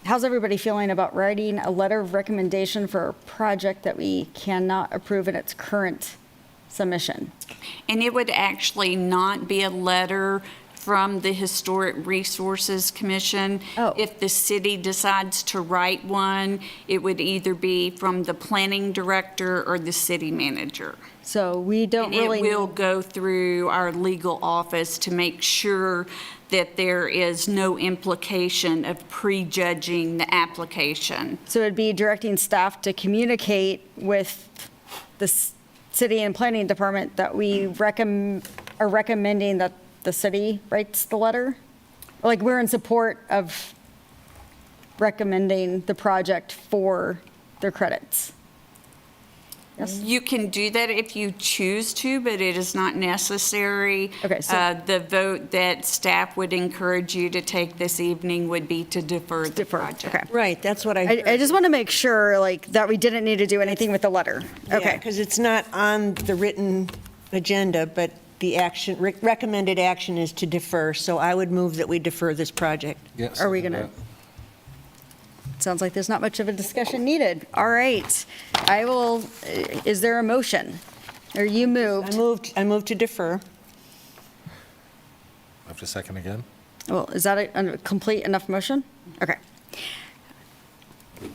How's everybody feeling about writing a letter of recommendation for a project that we cannot approve in its current submission? And it would actually not be a letter from the Historic Resources Commission. Oh. If the city decides to write one, it would either be from the planning director or the city manager. So we don't And really. it will go through our legal office to make sure that there is no implication of prejudging the application. So it'd be directing staff to communicate with the city and planning department that we are recommending that the city writes the letter? Like, we're in support of recommending the project for their credits. Yes? You can do that if you choose to, but it is not necessary. Okay, so- The vote that staff would encourage you to take this evening would be to defer the project. Okay. Right, that's what I heard. I just want to make sure, like, that we didn't need to do anything with the letter. Okay. Because it's not on the written agenda, but the action, recommended action is to defer. So I would move that we defer this project. Yes. Are we going to? Sounds like there's not much of a discussion needed. All right. I will, is there a motion? Or you moved? I moved to defer. Have to second again? Well, is that a complete enough motion? Okay.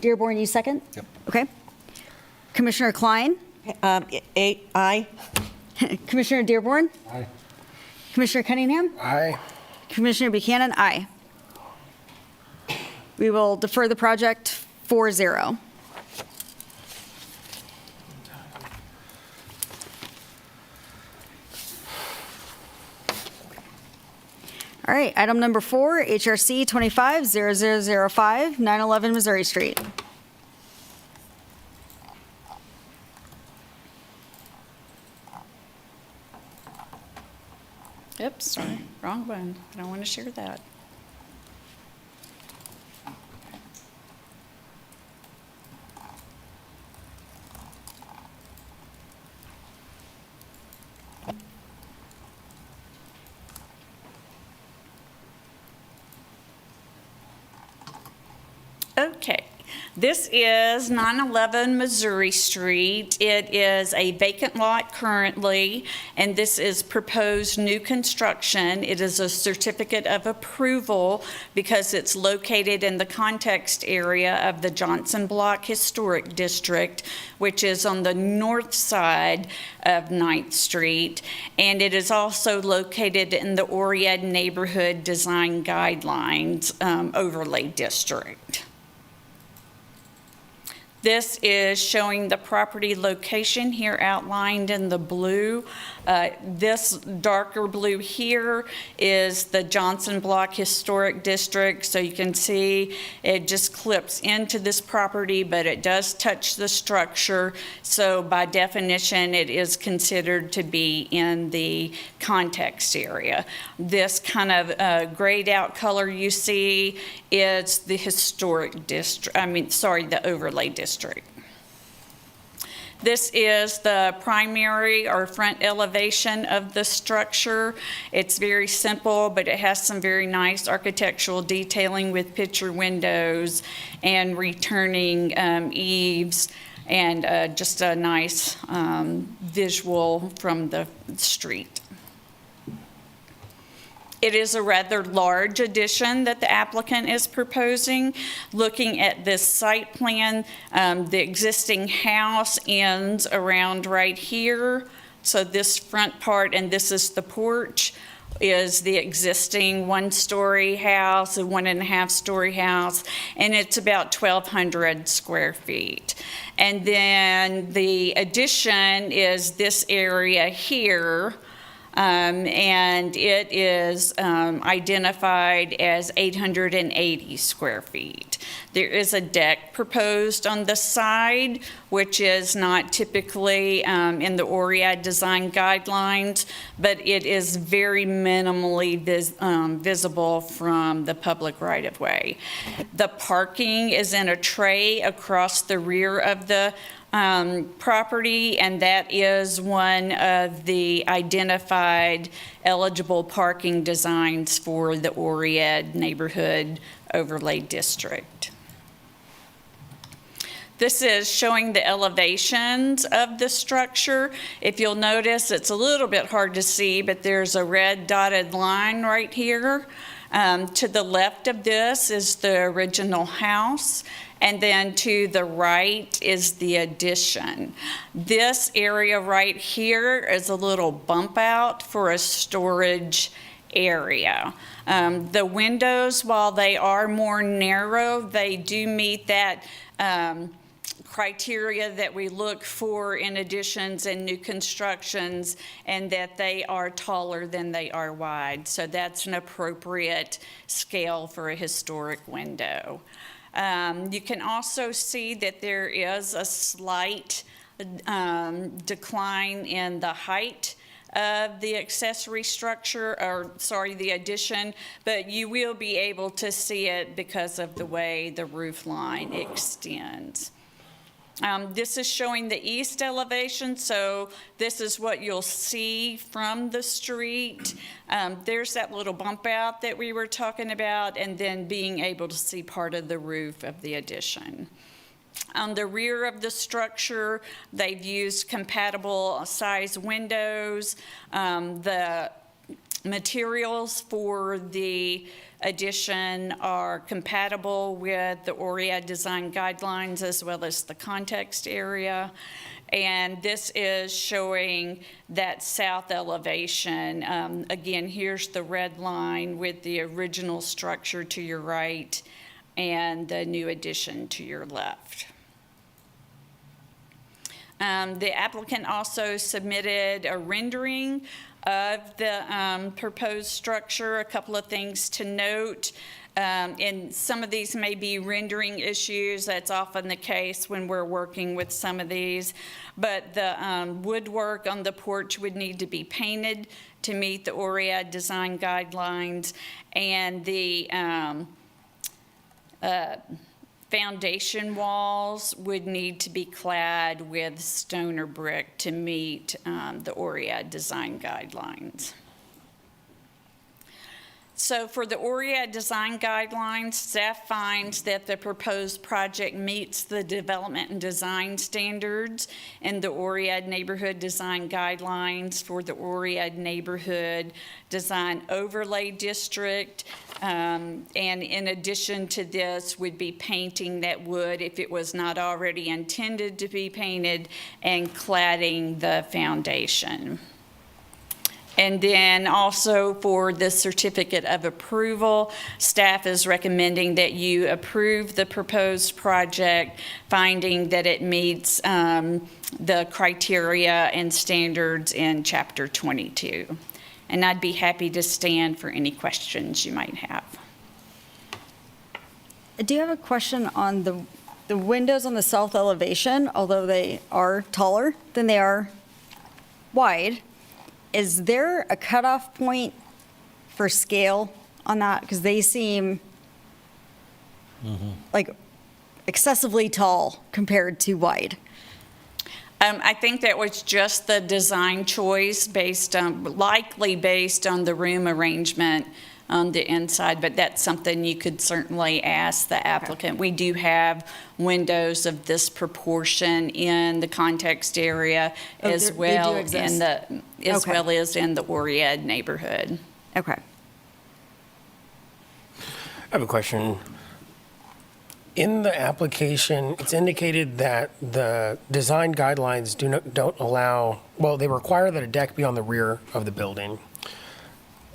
Dearborn, you second? Yep. Okay. Commissioner Klein? Aye. Commissioner Dearborn? Aye. Commissioner Cunningham? Aye. Commissioner Buchanan? Aye. We will defer the project 4-0. All right, item number 4, HRC 25-0005, 911 Missouri Street. Oops, sorry, wrong one. I don't want to share that. Okay, this is 911 Missouri Street. It is a vacant lot currently, and this is proposed new construction. It is a certificate of approval because it's located in the context area of the Johnson Block Historic District, which is on the north side of 9th Street, and it is also located in the Oriad Neighborhood Design Guidelines Overlay District. This is showing the property location here outlined in the blue. This darker blue here is the Johnson Block Historic District. So you can see it just clips into this property, but it does touch the structure. So by definition, it is considered to be in the context area. This kind of grayed out color you see is the historic district, the overlay district. This is the primary or front elevation of the structure. It's very simple, but it has some very nice architectural detailing with picture windows and returning eaves and just a nice visual from the street. It is a rather large addition that the applicant is proposing. Looking at this site plan, the existing house ends around right here. So this front part, and this is the porch, is the existing one-story house, a 1.5-story house, and it's about 1,200 square feet. And then the addition is this area here, and it is identified as 880 square feet. There is a deck proposed on the side, which is not typically in the Oriad design guidelines, but it is very minimally visible from the public right-of-way. The parking is in a tray across the rear of the property, and that is one of the identified eligible parking designs for the Oriad Neighborhood Overlay District. This is showing the elevations of the structure. If you'll notice, it's a little bit hard to see, but there's a red dotted line right here. To the left of this is the original house, and then to the right is the addition. This area right here is a little bump out for a storage area. The windows, while they are more narrow, they do meet that criteria that we look for in additions and new constructions, and that they are taller than they are wide. So that's an appropriate scale for a historic window. You can also see that there is a slight decline in the height of the accessory structure, or sorry, the addition, but you will be able to see it because of the way the roof line extends. This is showing the east elevation, so this is what you'll see from the street. There's that little bump out that we were talking about, and then being able to see part of the roof of the addition. On the rear of the structure, they've used compatible size windows. The materials for the addition are compatible with the ORIAD design guidelines as well as the context area. And this is showing that south elevation. Again, here's the red line with the original structure to your right and the new addition to your left. The applicant also submitted a rendering of the proposed structure. A couple of things to note. And some of these may be rendering issues. That's often the case when we're working with some of these. But the woodwork on the porch would need to be painted to meet the ORIAD design guidelines. And the foundation walls would need to be clad with stone or brick to meet the ORIAD design guidelines. So for the ORIAD design guidelines, staff finds that the proposed project meets the development and design standards and the ORIAD neighborhood design guidelines for the ORIAD neighborhood design overlay district. And in addition to this would be painting that wood, if it was not already intended to be painted, and cladding the foundation. And then also for the certificate of approval, staff is recommending that you approve the proposed project, finding that it meets the criteria and standards in Chapter 22. And I'd be happy to stand for any questions you might have. I do have a question on the windows on the south elevation, although they are taller than they are wide. Is there a cutoff point for scale on that? Because they seem like excessively tall compared to wide. I think that was just the design choice likely based on the room arrangement on the inside, but that's something you could certainly ask the applicant. Okay. We do have windows of this proportion in the context area as well as in the ORIAD neighborhood. Okay. I have a question. In the application, it's indicated that the design guidelines don't allow, well, they require that a deck be on the rear of the building.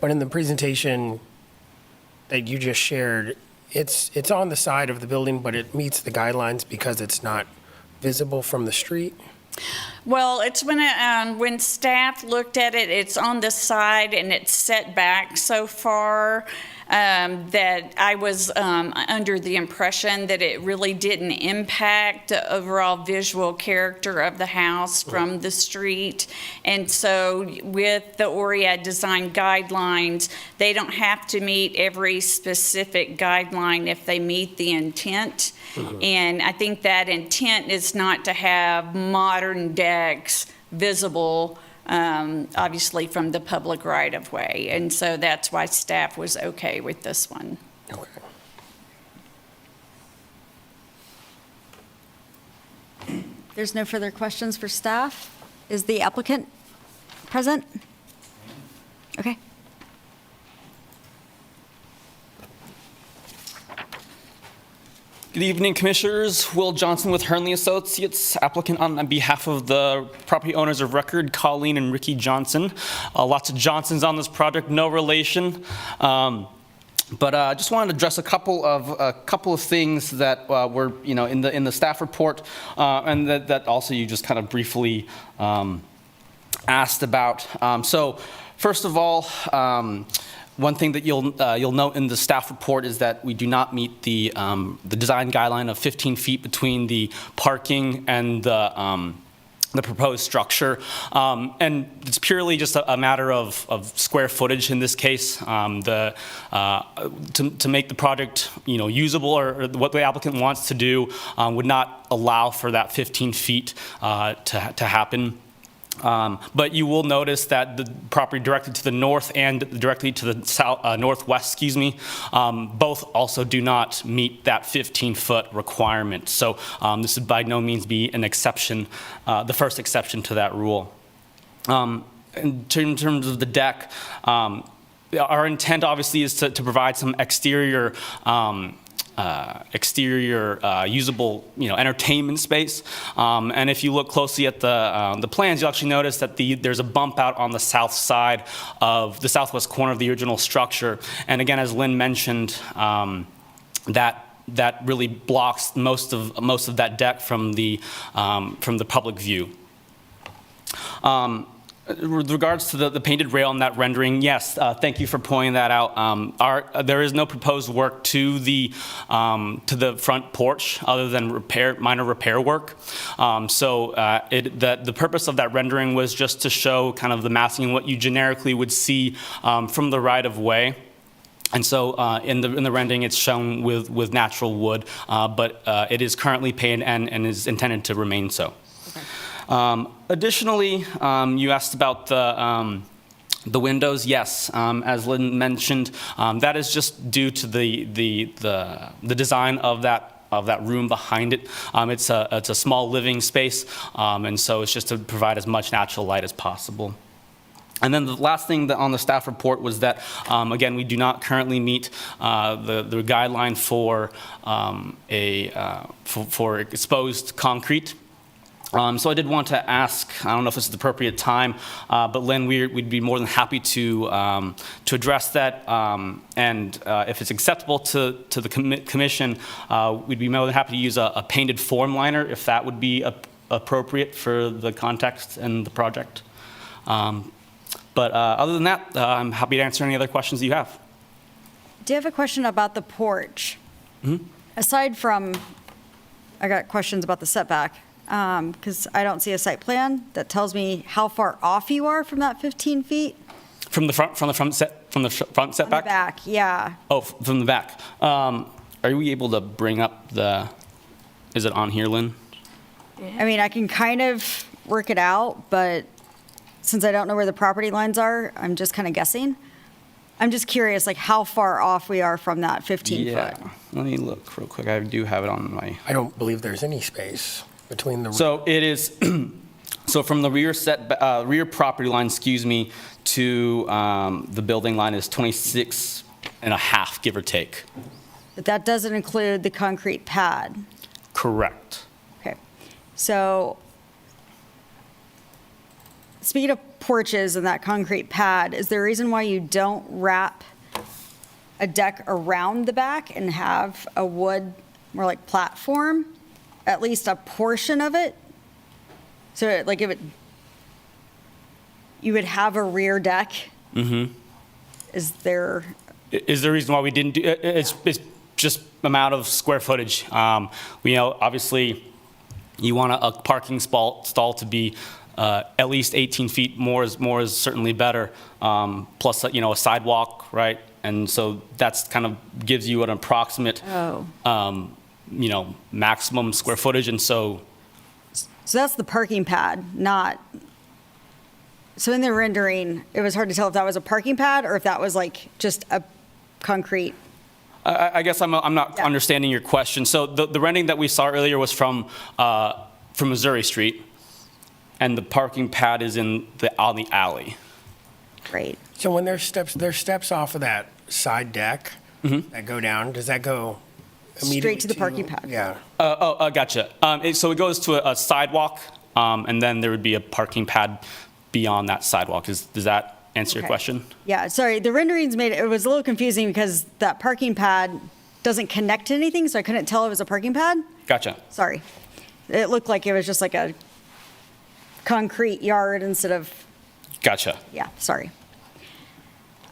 But in the presentation that you just shared, it's on the side of the building, but it meets the guidelines because it's not visible from the street? Well, it's when staff looked at it, it's on the side and it's set back so far that I was under the impression that it really didn't impact the overall visual character of the house from the street. And so with the ORIAD design guidelines, they don't have to meet every specific guideline if they meet the intent. And I think that intent is not to have modern decks visible, obviously from the public right-of-way. And so that's why staff was okay with this one. Okay. There's no further questions for staff. Is the applicant present? Okay. Good evening, Commissioners. Will Johnson with Hernley Associates, applicant on behalf of the property owners of record, Colleen and Ricky Johnson. Lots of Johnsons on this project, no relation. But I just wanted to address a couple of things that were, in the staff report, and that also you just kind of briefly asked about. So, first of all, one thing that you'll note in the staff report is that we do not meet the design guideline of 15 feet between the parking and the proposed structure, and it's purely just a matter of square footage in this case. To make the project usable, or what the applicant wants to do, would not allow for that 15 feet to happen. But you will notice that the property directly to the north and directly to the south, northwest, both also do not meet that 15-foot requirement. So this would by no means be an exception, the first exception to that rule. In terms of the deck, our intent obviously is to provide some exterior usable, entertainment space. And if you look closely at the plans, you'll actually notice that there's a bump out on the south side of the southwest corner of the original structure. And again, as Lynn mentioned, that really blocks most of that deck from the public view. With regards to the painted rail in that rendering, yes, thank you for pointing that out. There is no proposed work to the front porch other than minor repair work. The purpose of that rendering was just to show kind of the massing and what you generically would see from the right of way. And so in the rendering, it's shown with natural wood, but it is currently painted and is intended to remain so. Additionally, you asked about the windows. Yes, as Lynn mentioned, that is just due to the design of that room behind it. It's a small living space, and so it's just to provide as much natural light as possible. And then the last thing on the staff report was that, again, we do not currently meet the guideline for exposed concrete. So I did want to ask, I don't know if this is the appropriate time, but Lynn, we'd be more than happy to address that. And if it's acceptable to the commission, we'd be more than happy to use a painted form liner if that would be appropriate for the context and the project. But other than that, I'm happy to answer any other questions you have. Do you have a question about the porch? Mm-hmm. Aside from, I got questions about the setback, because I don't see a site plan that tells me how far off you are from that 15 feet. From the front setback? From the back, yeah. Oh, from the back. Are we able to bring up is it on here, Lynn? I mean, I can kind of work it out, but since I don't know where the property lines are, I'm just kind of guessing. I'm just curious, like how far off we are from that 15 foot. Yeah, let me look real quick. I do have it on my... I don't believe there's any space between the... So it is, so from the rear property line, to the building line is 26 and a half, give or take. But that doesn't include the concrete pad. Correct. Okay. So speaking of porches and that concrete pad, is there a reason why you don't wrap a deck around the back and have a wood, more like platform, at least a portion of it? So like you would have a rear deck? Mm-hmm. Is there a reason why we didn't do it? It's just amount of square footage. Obviously you want a parking stall to be at least 18 feet. More is certainly better. Plus, a sidewalk, right? And so that's kind of gives you an approximate, maximum square footage. And so that's the parking pad, not. So in the rendering, it was hard to tell if that was a parking pad or if that was like just a concrete. I guess I'm not understanding your question. So the rendering that we saw earlier was from from Missouri Street, and the parking pad is on the alley. Great. So when there's steps off of that side deck that go down, does that go immediately Straight to the parking pad? Yeah. Gotcha. So it goes to a sidewalk, and then there would be a parking pad beyond that sidewalk. Does that answer your Okay. question? Yeah, sorry, the renderings it was a little confusing because that parking pad doesn't connect to anything, so I couldn't tell it was a parking pad. Gotcha. Sorry. It looked like it was just like a concrete yard instead of, Gotcha. yeah, sorry.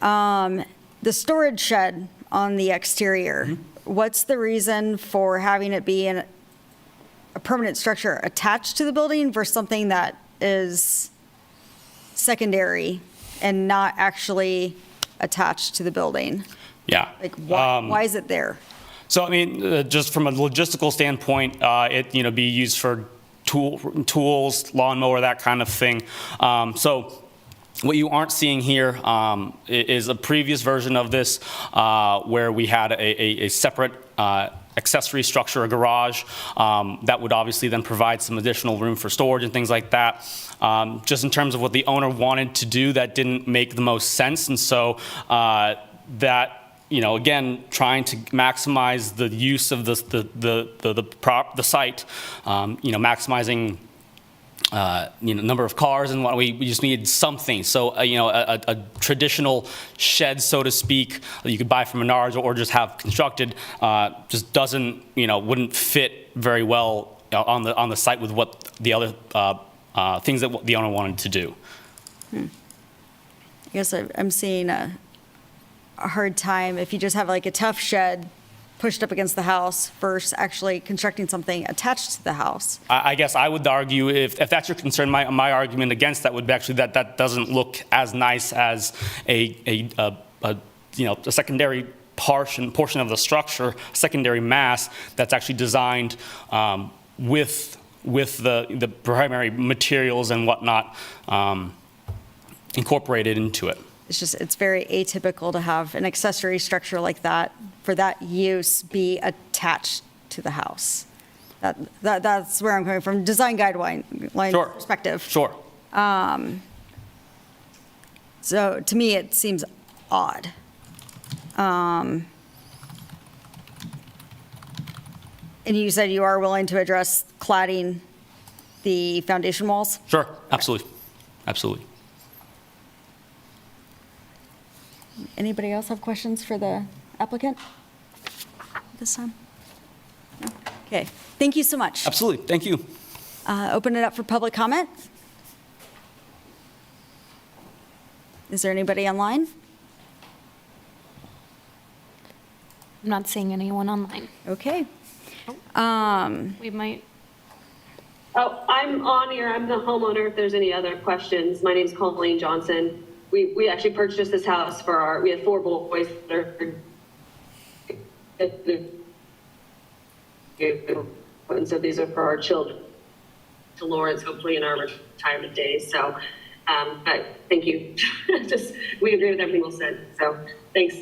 The storage shed on the exterior, what's the reason for having it be in a permanent structure attached to the building versus something that is secondary and not actually attached to the building? Yeah. Like, why is it there? So, I mean, just from a logistical standpoint, it, be used for tools, lawnmower, that kind of thing. So what you aren't seeing here is a previous version of this where we had a separate accessory structure, a garage, that would obviously then provide some additional room for storage and things like that. Just in terms of what the owner wanted to do, that didn't make the most sense. And so that, again, trying to maximize the use of the site, maximizing number of cars and what we just needed something. So, a traditional shed, so to speak, that you could buy from Menards or just have constructed, just doesn't, wouldn't fit very well on the site with what the other things that the owner wanted to do. I guess I'm seeing a hard time if you just have like a tough shed pushed up against the house versus actually constructing something attached to the house. I guess I would argue, if that's your concern, my argument against that would be actually that doesn't look as nice as a secondary portion of the structure, secondary mass that's actually designed with the primary materials and whatnot incorporated into it. It's very atypical to have an accessory structure like that, for that use be attached to the house. That's where I'm coming from, design guideline Sure. perspective. Sure. So to me, it seems odd. And you said you are willing to address cladding the foundation walls? Sure, absolutely. Absolutely. Anybody else have questions for the applicant this time? No? Okay, thank you so much. Absolutely, thank you. Open it up for public comment. Is there anybody online? I'm not seeing anyone online. Okay. We might. Oh, I'm on here. I'm the homeowner. If there's any other questions, my name's Colleen Johnson. We actually purchased this house we have 4 boys that are, and so these are for our children, to Lawrence, hopefully in our retirement days. So, but thank you. We agree with everything Will said. So thanks.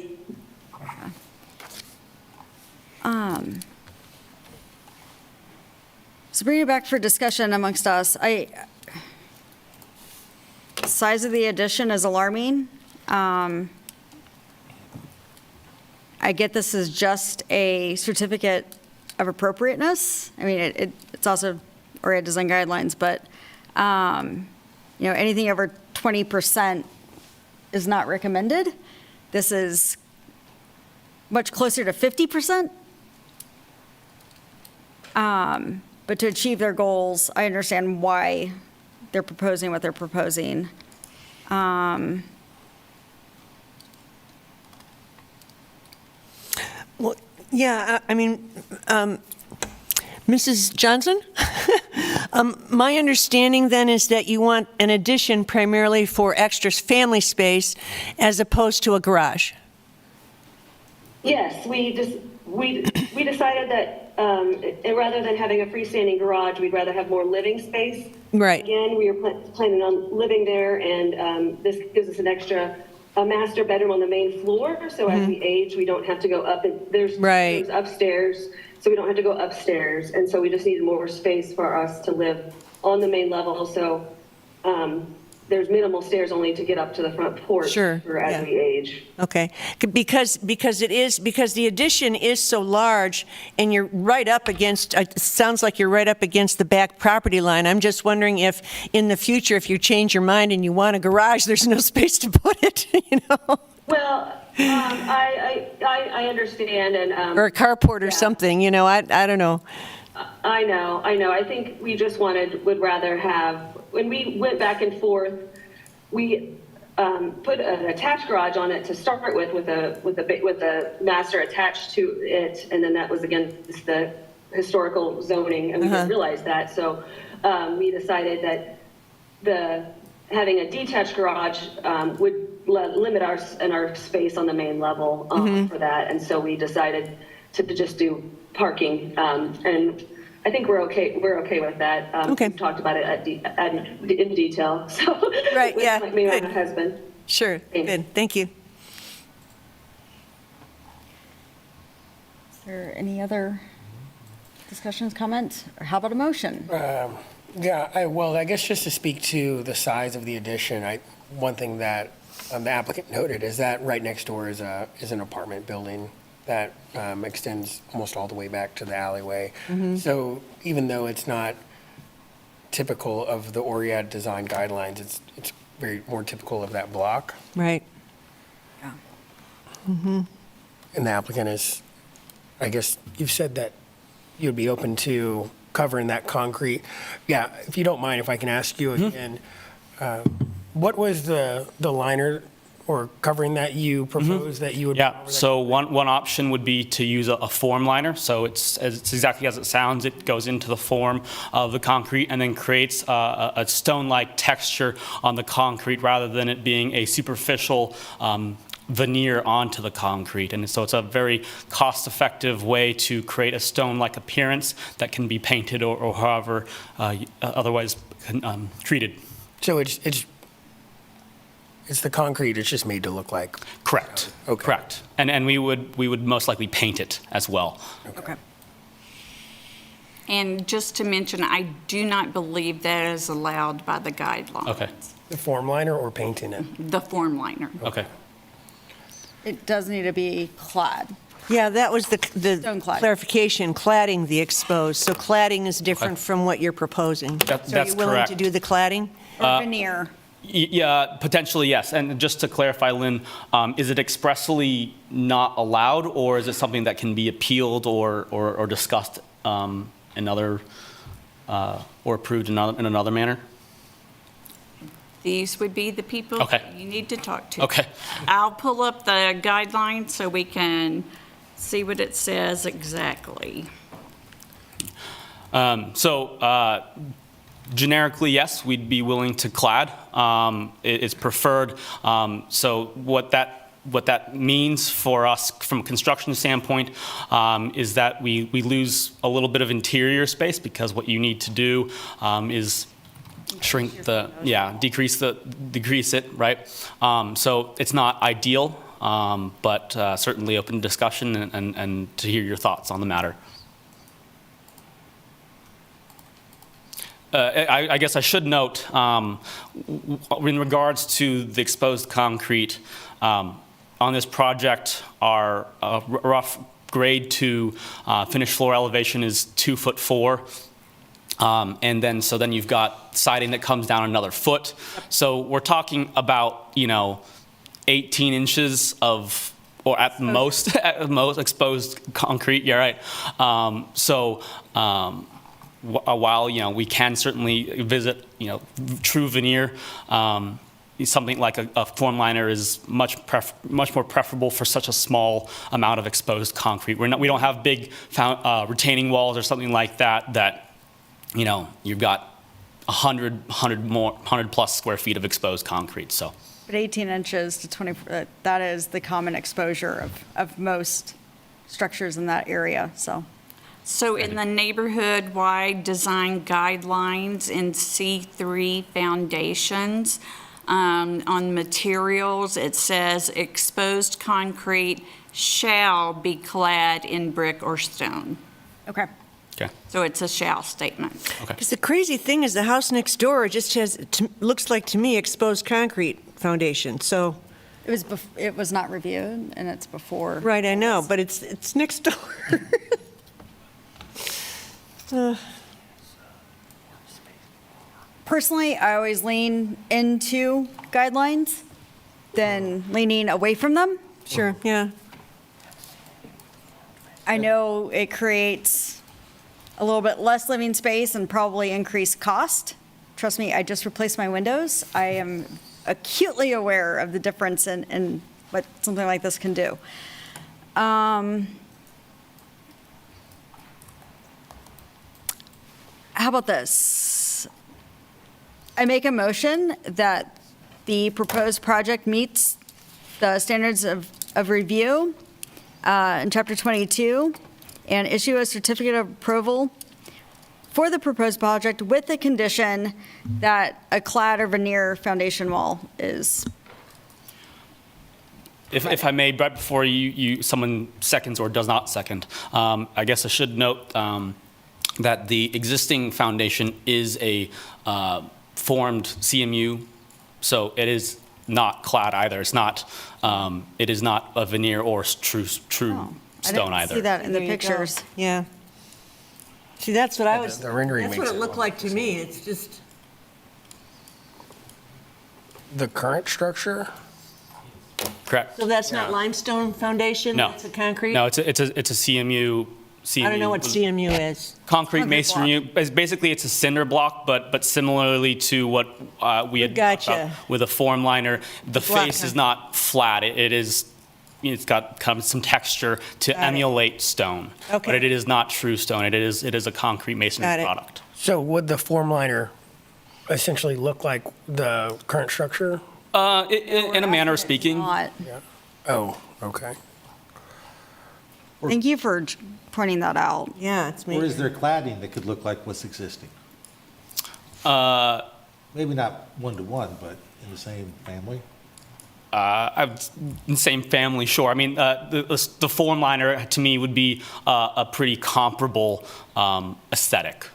So bring it back for discussion amongst us. Size of the addition is alarming. I get this is just a certificate of appropriateness. I mean, it's also already design guidelines, but, anything over 20% is not recommended. This is much closer to 50%. But to achieve their goals, I understand why they're proposing what they're proposing. Well, yeah, I mean, Mrs. Johnson, my understanding then is that you want an addition primarily for extra family space as opposed to a garage. Yes, we decided that rather than having a freestanding garage, we'd rather have more living space. Right. Again, we were planning on living there, and this gives us a master bedroom on the main floor. So as we age, we don't have to go up. And there's upstairs, so we don't have to go upstairs. And so we just needed more space for us to live on the main level. So there's minimal stairs only to get up to the front porch Sure, for as yeah. we age. Okay, because the addition is so large, and you're right up against, it sounds like you're right up against the back property line. I'm just wondering if, in the future, if you change your mind and you want a garage, there's no space to put it, you know? Well, I understand, and Or a carport or something, you know, I don't know. I know. I think we just would rather have, when we went back and forth, we put an attached garage on it to start with a master attached to it, and then that was against the historical zoning, and we didn't realize that. So we decided that having a detached garage would limit our space on the main level for that, and so we decided to just do parking, and I think we're okay with that. We've talked about it in detail. So Right, with yeah. me and my husband. Sure, good, thank you. Is there any other discussions, comments, or how about a motion? Yeah, I guess just to speak to the size of the addition, one thing that the applicant noted is that right next door is an apartment building that extends almost all the way back to the alleyway. So even though it's not typical of the Oriad design guidelines, it's very more typical of that block. Right. And the applicant is, I guess you've said that you'd be open to covering that concrete. Yeah, if you don't mind, if I can ask you again, what was the liner or covering that you proposed that you would? Yeah, so one option would be to use a form liner. So it's exactly as it sounds. It goes into the form of the concrete and then creates a stone-like texture on the concrete rather than it being a superficial veneer onto the concrete. And so it's a very cost-effective way to create a stone-like appearance that can be painted or however otherwise treated. So it's the concrete, it's just made to look like? Correct. Okay. Correct. And we would most likely paint it as well. Okay. And just to mention, I do not believe that is allowed by the guidelines. Okay. The form liner or painting it? The form liner. Okay. It does need to be clad. Yeah, that was the Stone clad. clarification, cladding the exposed. So cladding is different from what you're proposing. That's So are you willing correct. to do the cladding? Or veneer. Yeah, potentially, yes. And just to clarify, Lynn, is it expressly not allowed, or is it something that can be appealed or discussed or approved in another manner? These would be the people Okay. you need to talk to. Okay. I'll pull up the guidelines so we can see what it says exactly. Generically, yes, we'd be willing to clad. It's preferred. So what that means for us from a construction standpoint is that we lose a little bit of interior space because what you need to do is shrink decrease it, right? So it's not ideal, but certainly open to discussion and to hear your thoughts on the matter. I guess I should note, in regards to the exposed concrete, on this project, our rough grade to finished floor elevation is 2'4". And then you've got siding that comes down another foot. So we're talking about, 18 inches of, or at most exposed concrete. Yeah, right. While we can certainly visit true veneer, something like a form liner is much more preferable for such a small amount of exposed concrete. We don't have big retaining walls or something like that you've got 100 plus square feet of exposed concrete. So, But 18 inches to 20, that is the common exposure of most structures in that area, so. So in the neighborhood-wide design guidelines in C3 foundations, on materials, it says exposed concrete shall be clad in brick or stone. Okay. Okay. So it's a shall statement. Because the crazy thing is the house next door just has, looks like to me, exposed concrete foundation, so. It was not reviewed, and it's before. Right, I know, but it's next door. Personally, I always lean into guidelines than leaning away from them. Sure, yeah. I know it creates a little bit less living space and probably increased cost. Trust me, I just replaced my windows. I am acutely aware of the difference in what something like this can do. How about this? I make a motion that the proposed project meets the standards of review in Chapter 22 and issue a certificate of approval for the proposed project with the condition that a clad or veneer foundation wall is. If I may, right before someone seconds or does not second, I guess I should note that the existing foundation is a formed CMU, so it is not clad either. It's not. It is not a veneer or true stone I didn't either. see that in the There you go. pictures. Yeah. See, that's what I was, The rendering that's what makes it it looked look like to me. It's just, The current structure? Correct. so that's not limestone foundation? No. It's a concrete? No, it's a CMU. I don't know what CMU is. Concrete Concrete masonry. Basically, it's a cinder block, but similarly to what we had talked Gotcha. about with a form liner, the block face is concrete. not flat. It is. It's got kind of some texture to Got it. emulate stone, Okay. but it is not true stone. It is a concrete masonry Got it. product. So would the form liner essentially look like the current structure? In a manner of speaking. Not. Oh, okay. Thank you for pointing that out. Yeah, it's Or me. is there cladding that could look like what's existing? Maybe not one-to-one, but in the same family? Same family, sure. I mean, the form liner to me would be a pretty comparable aesthetic.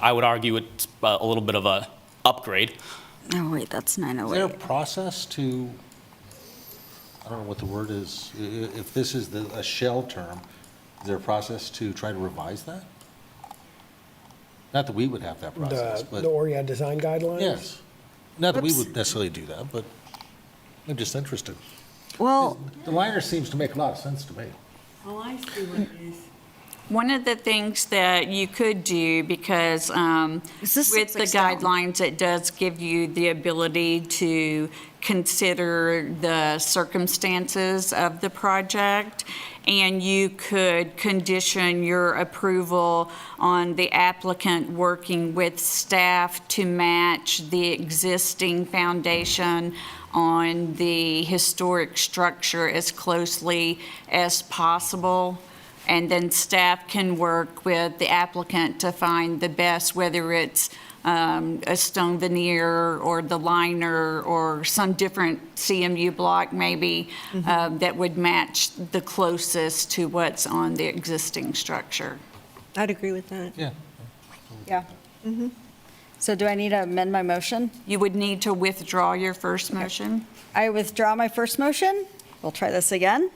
I would argue it's a little bit of a upgrade. Oh, wait, that's Is there a 908. process to, I don't know what the word is, if this is a shell term, is there a process to try to revise that? Not that we would have that process, The but, ORIAD design guidelines? yes. Not that we Whoops. would necessarily do that, but I'm just interested. Well, The liner seems to make a lot of sense to me. Oh, I see what it is. One of the things that you could do, because Is this with the 6 down? guidelines, it does give you the ability to consider the circumstances of the project, and you could condition your approval on the applicant working with staff to match the existing foundation on the historic structure as closely as possible. And then staff can work with the applicant to find the best, whether it's a stone veneer or the liner or some different CMU block maybe that would match the closest to what's on the existing structure. I'd agree with that. Yeah. yeah. So do I need to amend my motion? You would need to withdraw your first motion. I withdraw my first motion. We'll try this again.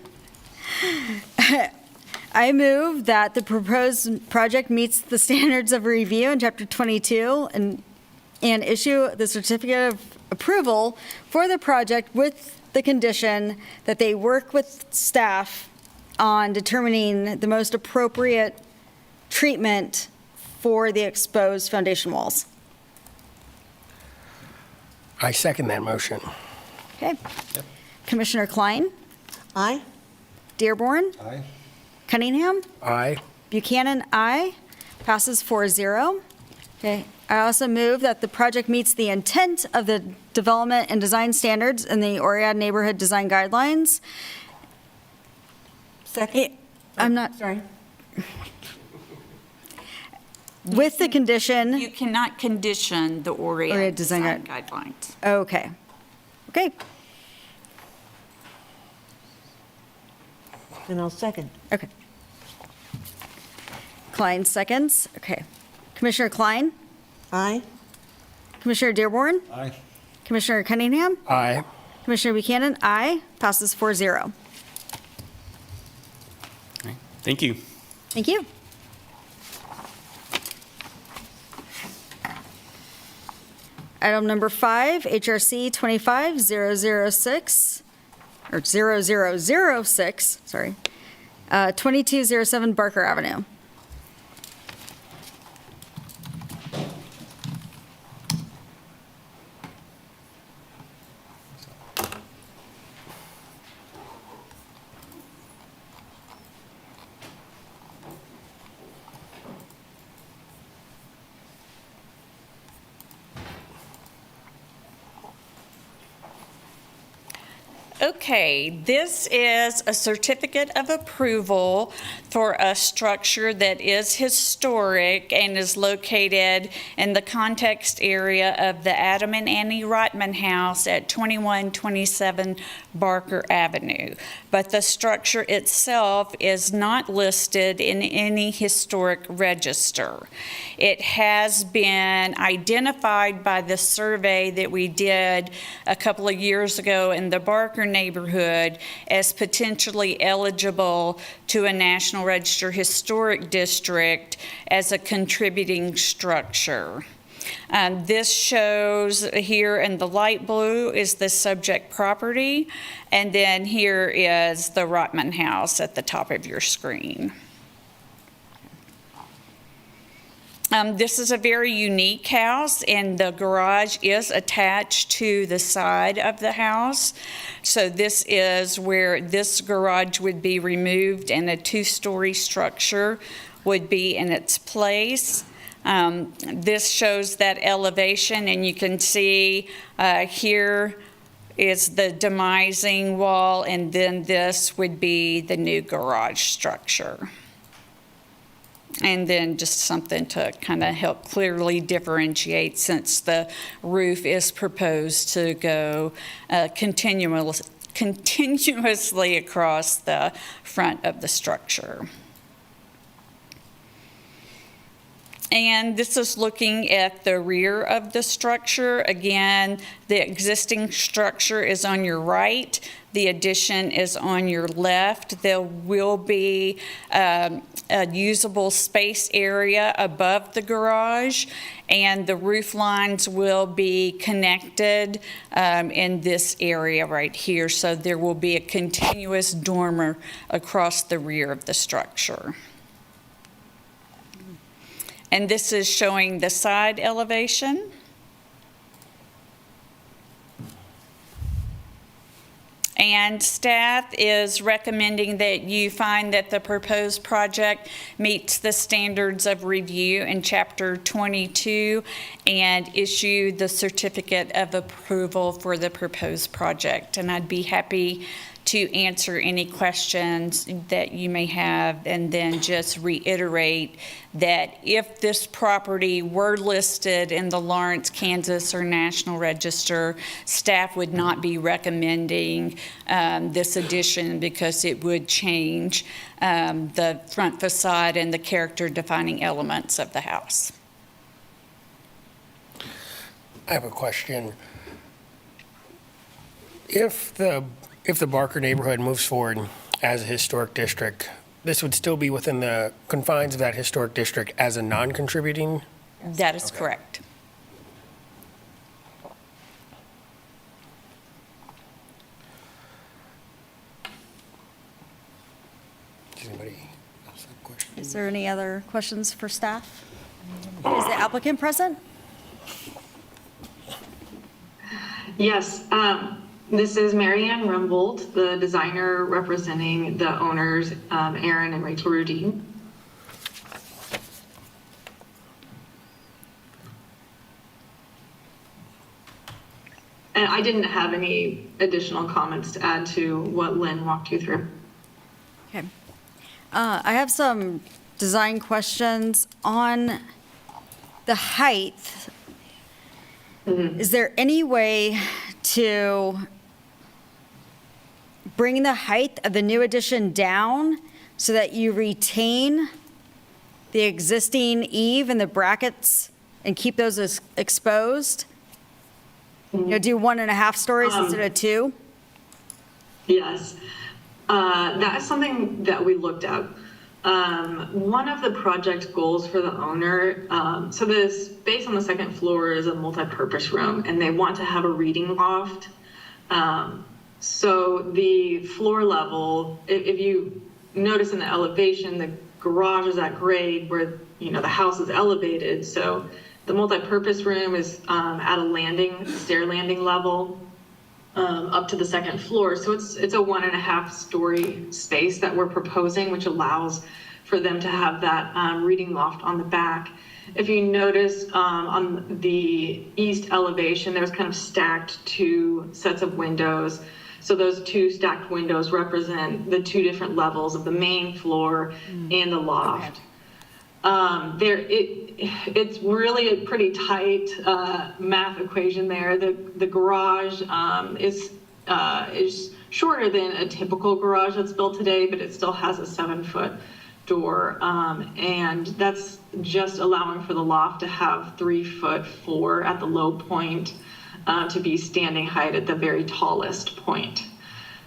I move that the proposed project meets the standards of review in Chapter 22 and issue the certificate of approval for the project with the condition that they work with staff on determining the most appropriate treatment for the exposed foundation walls. I second that motion. Okay. Commissioner Klein, Aye? Dearborn, Aye? Cunningham, Aye. Buchanan, aye. Passes 4-0. Okay. I also move that the project meets the intent of the development and design standards in the ORIAD Neighborhood Design Guidelines. Second? I'm not, Sorry. with the condition, You cannot condition the ORIAD ORIAD design design guidelines. okay. Okay, Then I'll second. okay. Klein seconds. Okay. Commissioner Klein? Aye. Commissioner Dearborn? Aye. Commissioner Cunningham? Aye. Commissioner Buchanan? Aye. Passes 4-0. Thank you. Thank you. Item number 5, HRC 25006, or 0006, sorry, 2207 Barker Avenue. Okay, this is a certificate of approval for a structure that is historic and is located in the context area of the Adam and Annie Rotman House at 2127 Barker Avenue. But the structure itself is not listed in any historic register. It has been identified by the survey that we did a couple of years ago in the Barker neighborhood as potentially eligible to a National Register Historic District as a contributing structure. This shows here in the light blue is the subject property, and then here is the Rotman House at the top of your screen. This is a very unique house, and the garage is attached to the side of the house. So this is where this garage would be removed and a two-story structure would be in its place. This shows that elevation, and you can see here is the demising wall, and then this would be the new garage structure. And then just something to kind of help clearly differentiate, since the roof is proposed to go continuously across the front of the structure. And this is looking at the rear of the structure. Again, the existing structure is on your right. The addition is on your left. There will be a usable space area above the garage, and the roof lines will be connected in this area right here. So there will be a continuous dormer across the rear of the structure. And this is showing the side elevation. And staff is recommending that you find that the proposed project meets the standards of review in Chapter 22 and issue the certificate of approval for the proposed project. And I'd be happy to answer any questions that you may have, and then just reiterate that if this property were listed in the Lawrence, Kansas or National Register, staff would not be recommending this addition because it would change the front facade and the character defining elements of the house. I have a question. If the Barker neighborhood moves forward as a historic district, this would still be within the confines of that historic district as a non-contributing? That is correct. Does anybody else have a question? Is there any other questions for staff? Is the applicant present? Yes. This is Marianne Rumbold, the designer representing the owners, Aaron and Rachel Rudine. And I didn't have any additional comments to add to what Lynn walked you through. Okay. I have some design questions on the height. Is there any way to bring the height of the new addition down so that you retain the existing eave and the brackets and keep those as exposed? Do 1.5 stories instead of 2? Yes, that is something that we looked at. One of the project goals for the owner, so the space on the second floor is a multi-purpose room, and they want to have a reading loft. So the floor level, if you notice in the elevation, the garage is at grade where, the house is elevated. So the multi-purpose room is at a stair landing level. Up to the second floor. So it's a 1.5 story space that we're proposing, which allows for them to have that reading loft on the back. If you notice on the east elevation, there's kind of stacked 2 sets of windows. So those 2 stacked windows represent the 2 different levels of the main floor and the loft. It's really a pretty tight math equation there. The garage is shorter than a typical garage that's built today, but it still has a 7-foot door. And that's just allowing for the loft to have 3-foot floor at the low point to be standing height at the very tallest point.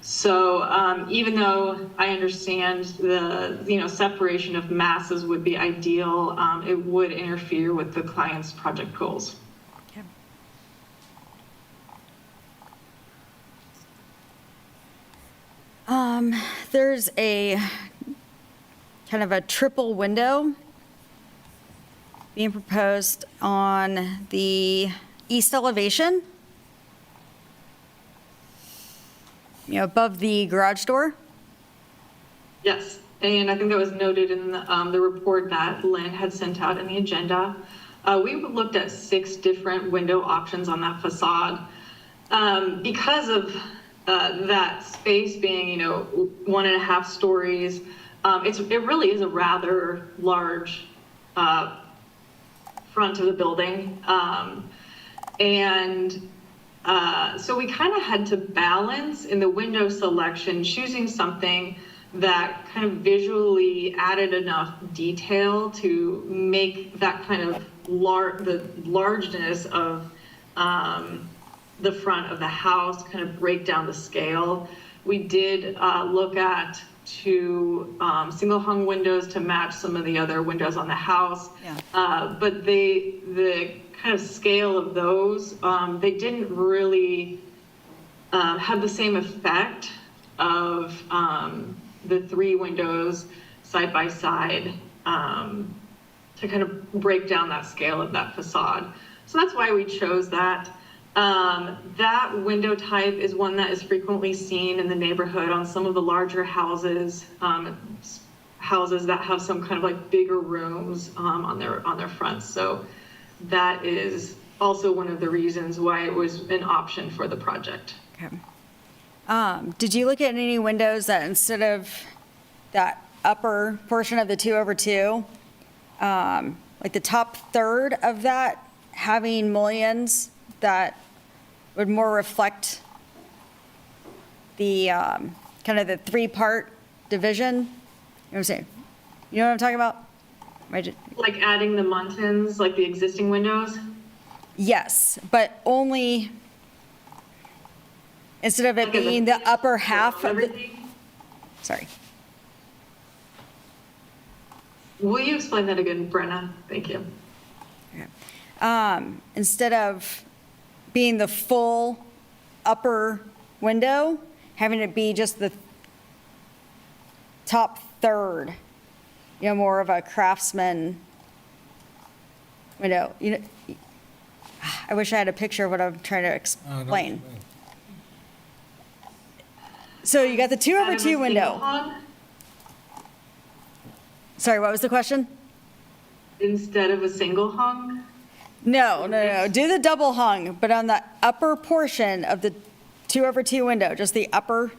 So even though I understand the separation of masses would be ideal, it would interfere with the client's project goals. There's a kind of a triple window being proposed on the east elevation. Above the garage door? Yes, and I think that was noted in the report that Lynn had sent out in the agenda. We looked at 6 different window options on that facade. Because of that space being, 1.5 stories, it really is a rather large front of the building. So we kind of had to balance in the window selection, choosing something that kind of visually added enough detail to make that kind of the largeness of the front of the house kind of break down the scale. We did look at 2 single hung windows to match some of the other windows on the house, but the kind of scale of those, they didn't really have the same effect of the 3 windows side by side to kind of break down that scale of that facade. So that's why we chose that. That window type is one that is frequently seen in the neighborhood on some of the larger houses, houses that have some kind of like bigger rooms on their fronts. So that is also one of the reasons why it was an option for the project. Okay. Did you look at any windows that instead of that upper portion of the 2/2, like the top third of that, having mullions that would more reflect the kind of the 3-part division? You know what I'm saying? You know what I'm talking about? Like adding the muntins, like the existing windows? Yes, but only, instead of it being the upper half of the, sorry. Will you explain that again, Brenna? Thank you. Okay. Instead of being the full upper window, having it be just the top third, more of a craftsman window. I wish I had a picture of what I'm trying to explain. So you got the 2/2 window. Sorry, what was the question? Instead of a single hung? No. Do the double hung, but on the upper portion of the 2/2 window, just the upper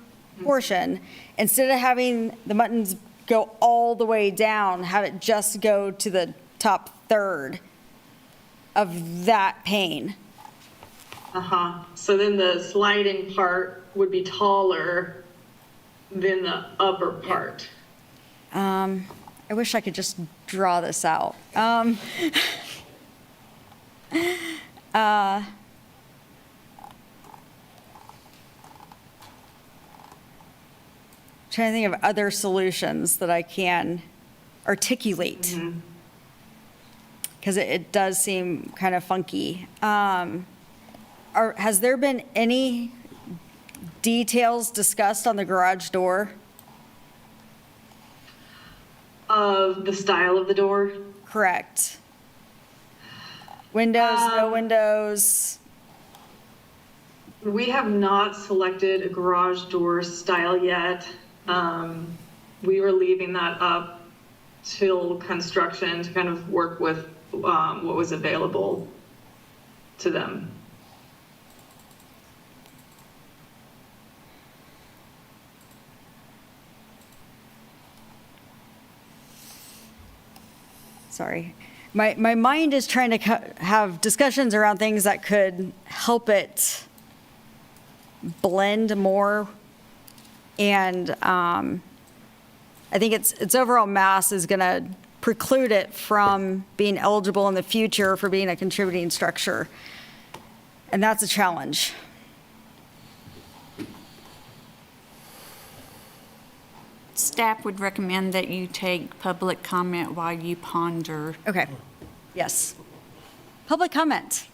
portion, instead of having the muntins go all the way down, have it just go to the top third of that pane. So then the sliding part would be taller than the upper part. I wish I could just draw this out. Trying to think of other solutions that I can articulate. Because it does seem kind of funky. Has there been any details discussed on the garage door? Of the style of the door? Correct. Windows, no windows? We have not selected a garage door style yet. We were leaving that up till construction to kind of work with what was available to them. Sorry. My mind is trying to have discussions around things that could help it blend more. And I think its overall mass is going to preclude it from being eligible in the future for being a contributing structure. And that's a challenge. Staff would recommend that you take public comment while you ponder. Okay. Yes. Public comment.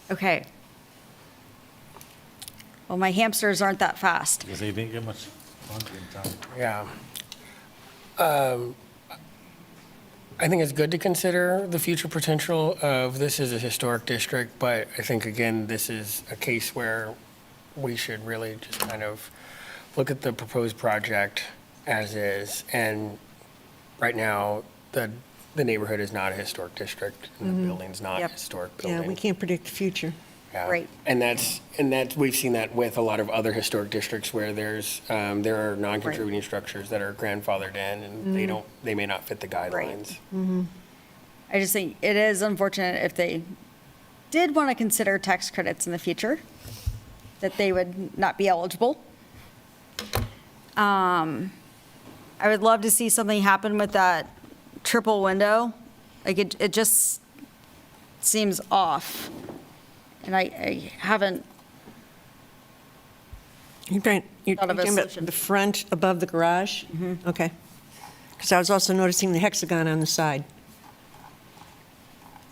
Okay. Well, my hamsters aren't that fast. Because they didn't get much laundry time. Yeah. I think it's good to consider the future potential of this as a historic district, but I think, again, this is a case where we should really just kind of look at the proposed project as is. And right now, the neighborhood is not a historic district, and the building's not a historic building. Yeah, we can't predict the future. Yeah. Right. And that's we've seen that with a lot of other historic districts where there are non-contributing structures that are grandfathered in, and they may not fit the guidelines. I just think it is unfortunate if they did want to consider tax credits in the future, that they would not be eligible. I would love to see something happen with that triple window. Like it just seems off. And I haven't You're talking about the front above the garage? Okay. Because I was also noticing the hexagon on the side.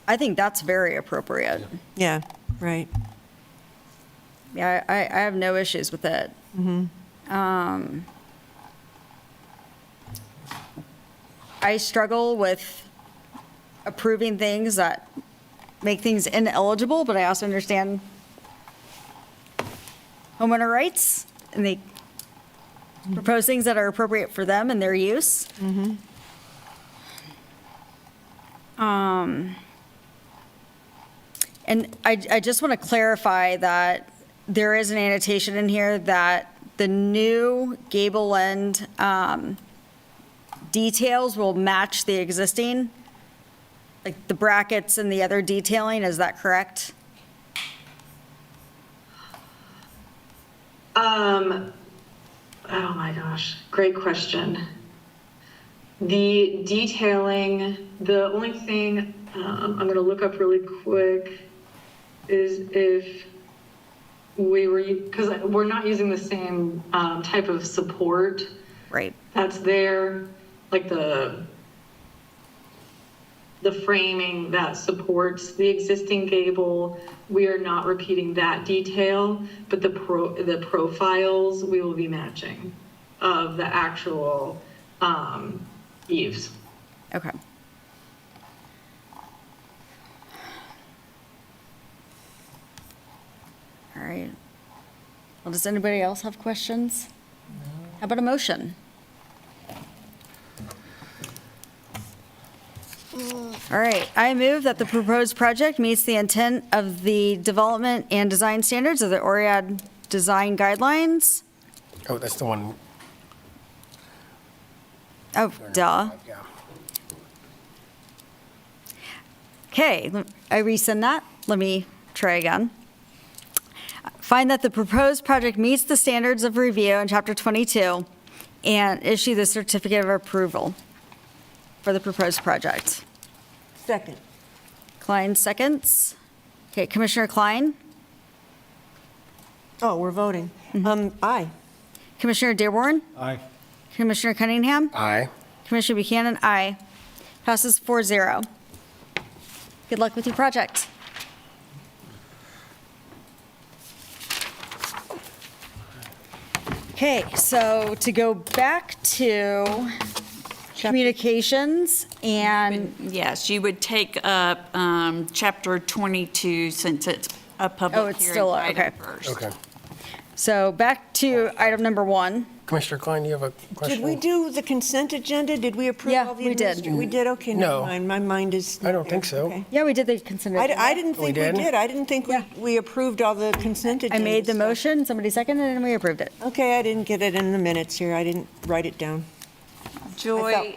I think that's very appropriate. Yeah, right. Yeah, I have no issues with it. I struggle with approving things that make things ineligible, but I also understand homeowner rights, and they propose things that are appropriate for them and their use. And I just want to clarify that there is an annotation in here that the new gable end details will match the existing, like the brackets and the other detailing, is that correct? Oh my gosh, great question. The detailing, the only thing I'm going to look up really quick is if we were, because we're not using the same type of support. Right. That's there, like the framing that supports the existing gable. We are not repeating that detail, but the profiles we will be matching of the actual eaves. Okay. All right. Well, does anybody else have questions? How about a motion? All right, I move that the proposed project meets the intent of the development and design standards of the ORIAD design guidelines. Oh, that's the one. Oh, duh. Yeah. Okay, I rescind that. Let me try again. find that the proposed project meets the standards of review in Chapter 22 and issue the certificate of approval for the proposed project. Second. Klein seconds. Okay, Commissioner Klein? Oh, we're voting. Aye. Commissioner Dearborn? Aye. Commissioner Cunningham? Aye. Commissioner Buchanan? Aye. Passes 4-0. Good luck with your project. Okay, so to go back to communications and, Yes, you would take up Chapter 22 since it's a Oh, public it's hearing still, item okay. first. Okay. so back to item number 1. Commissioner Klein, do you have a question? Did we do the consent agenda? Did we approve Yeah, all the we did. We did? Okay, No. never mind. My mind is. I don't think so. Okay. Yeah, we did the consent agenda. I didn't think we did? did. I didn't think we approved all the consent I agenda. made the stuff. motion, somebody seconded, and we approved it. Okay, I didn't get it in the minutes here. I didn't write it down. Joy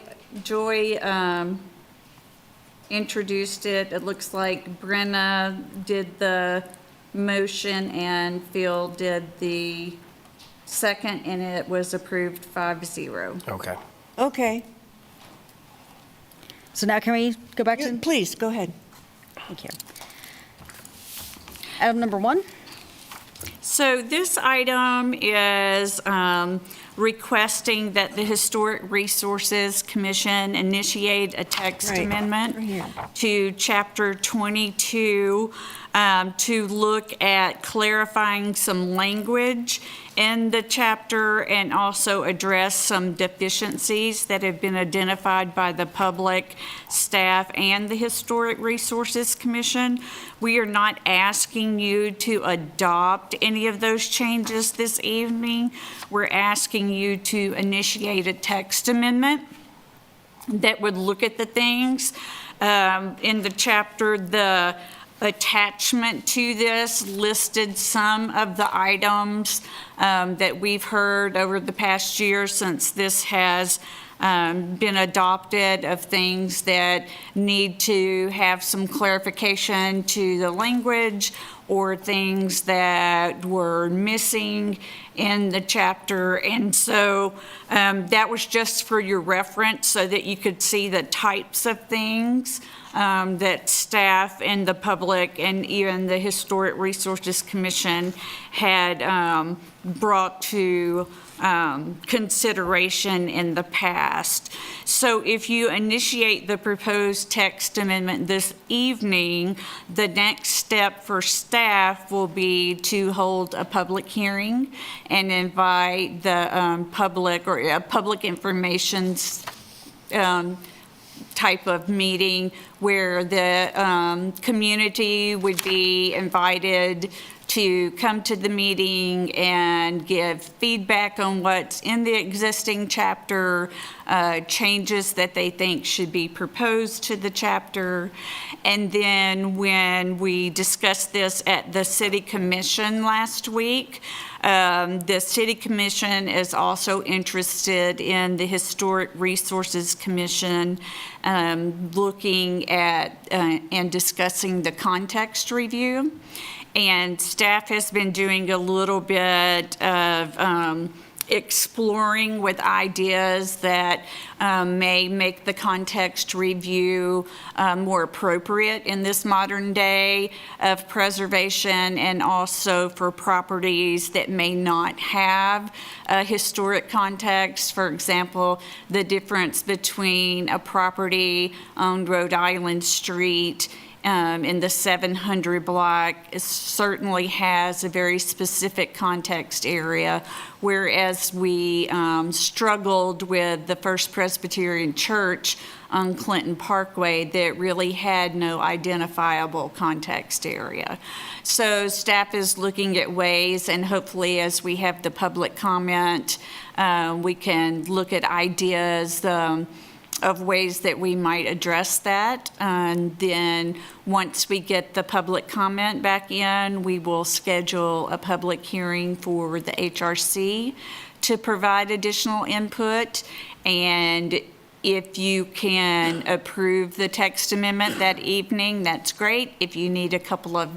introduced it. It looks like Brenna did the motion and Phil did the second, and it was approved 5-0. Okay. Okay. So now can we go back to? Please, go ahead. Thank you. Item number 1? So this item is requesting that the Historic Resources Commission initiate a text Right. amendment Right here. to Chapter 22 to look at clarifying some language in the chapter and also address some deficiencies that have been identified by the public, staff, and the Historic Resources Commission. We are not asking you to adopt any of those changes this evening. We're asking you to initiate a text amendment that would look at the things in the chapter. The attachment to this listed some of the items that we've heard over the past year since this has been adopted, of things that need to have some clarification to the language or things that were missing in the chapter. And so that was just for your reference so that you could see the types of things that staff and the public and even the Historic Resources Commission had brought to consideration in the past. So if you initiate the proposed text amendment this evening, the next step for staff will be to hold a public hearing and invite the public or public information type of meeting where the community would be invited to come to the meeting and give feedback on what's in the existing chapter, changes that they think should be proposed to the chapter. And then when we discussed this at the City Commission last week, the City Commission is also interested in the Historic Resources Commission looking at and discussing the context review. And staff has been doing a little bit of exploring with ideas that may make the context review more appropriate in this modern day of preservation, and also for properties that may not have a historic context. For example, the difference between a property on Rhode Island Street in the 700 block certainly has a very specific context area, whereas we struggled with the First Presbyterian Church on Clinton Parkway that really had no identifiable context area. So staff is looking at ways, and hopefully as we have the public comment, we can look at ideas of ways that we might address that. And then once we get the public comment back in, we will schedule a public hearing for the HRC to provide additional input. And If you can approve the text amendment that evening, that's great. If you need a couple of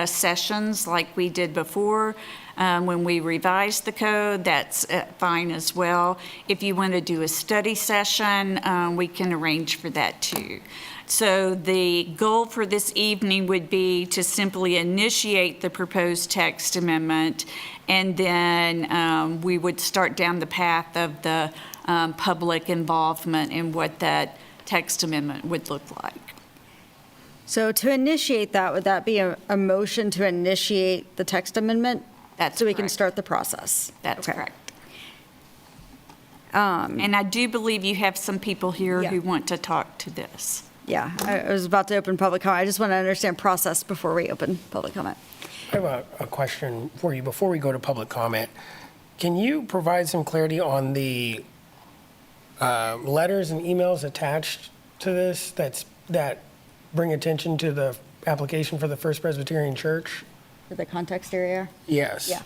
sessions like we did before, when we revised the code, that's fine as well. If you want to do a study session, we can arrange for that too. So the goal for this evening would be to simply initiate the proposed text amendment, and then we would start down the path of the public involvement in what that text amendment would look like. So to initiate that, would that be a motion to initiate the text amendment? That's so we can correct. start the process? That's Okay. correct. And I do believe you have some people here who want to talk to this. Yeah, I was about to open public comment. I just want to understand process before we open public comment. I have a question for you before we go to public comment. Can you provide some clarity on the letters and emails attached to this that bring attention to the application for the First Presbyterian Church? For the context area? Yes. Yeah.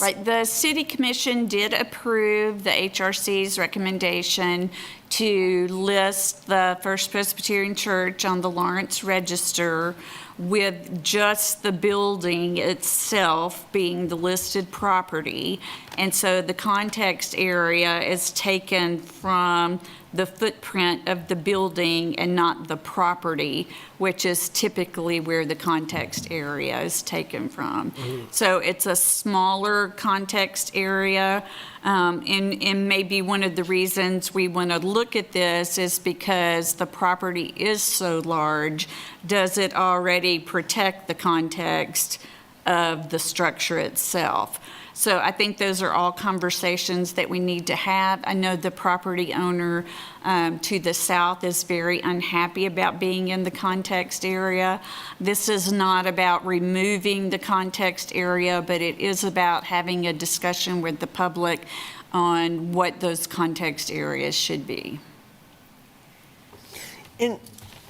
Right, the city commission did approve the HRC's recommendation to list the First Presbyterian Church on the Lawrence Register with just the building itself being the listed property. And so the context area is taken from the footprint of the building and not the property, which is typically where the context area is taken from. So it's a smaller context area. And maybe one of the reasons we want to look at this is because the property is so large. Does it already protect the context of the structure itself? So I think those are all conversations that we need to have. I know the property owner to the south is very unhappy about being in the context area. This is not about removing the context area, but it is about having a discussion with the public on what those context areas should be. And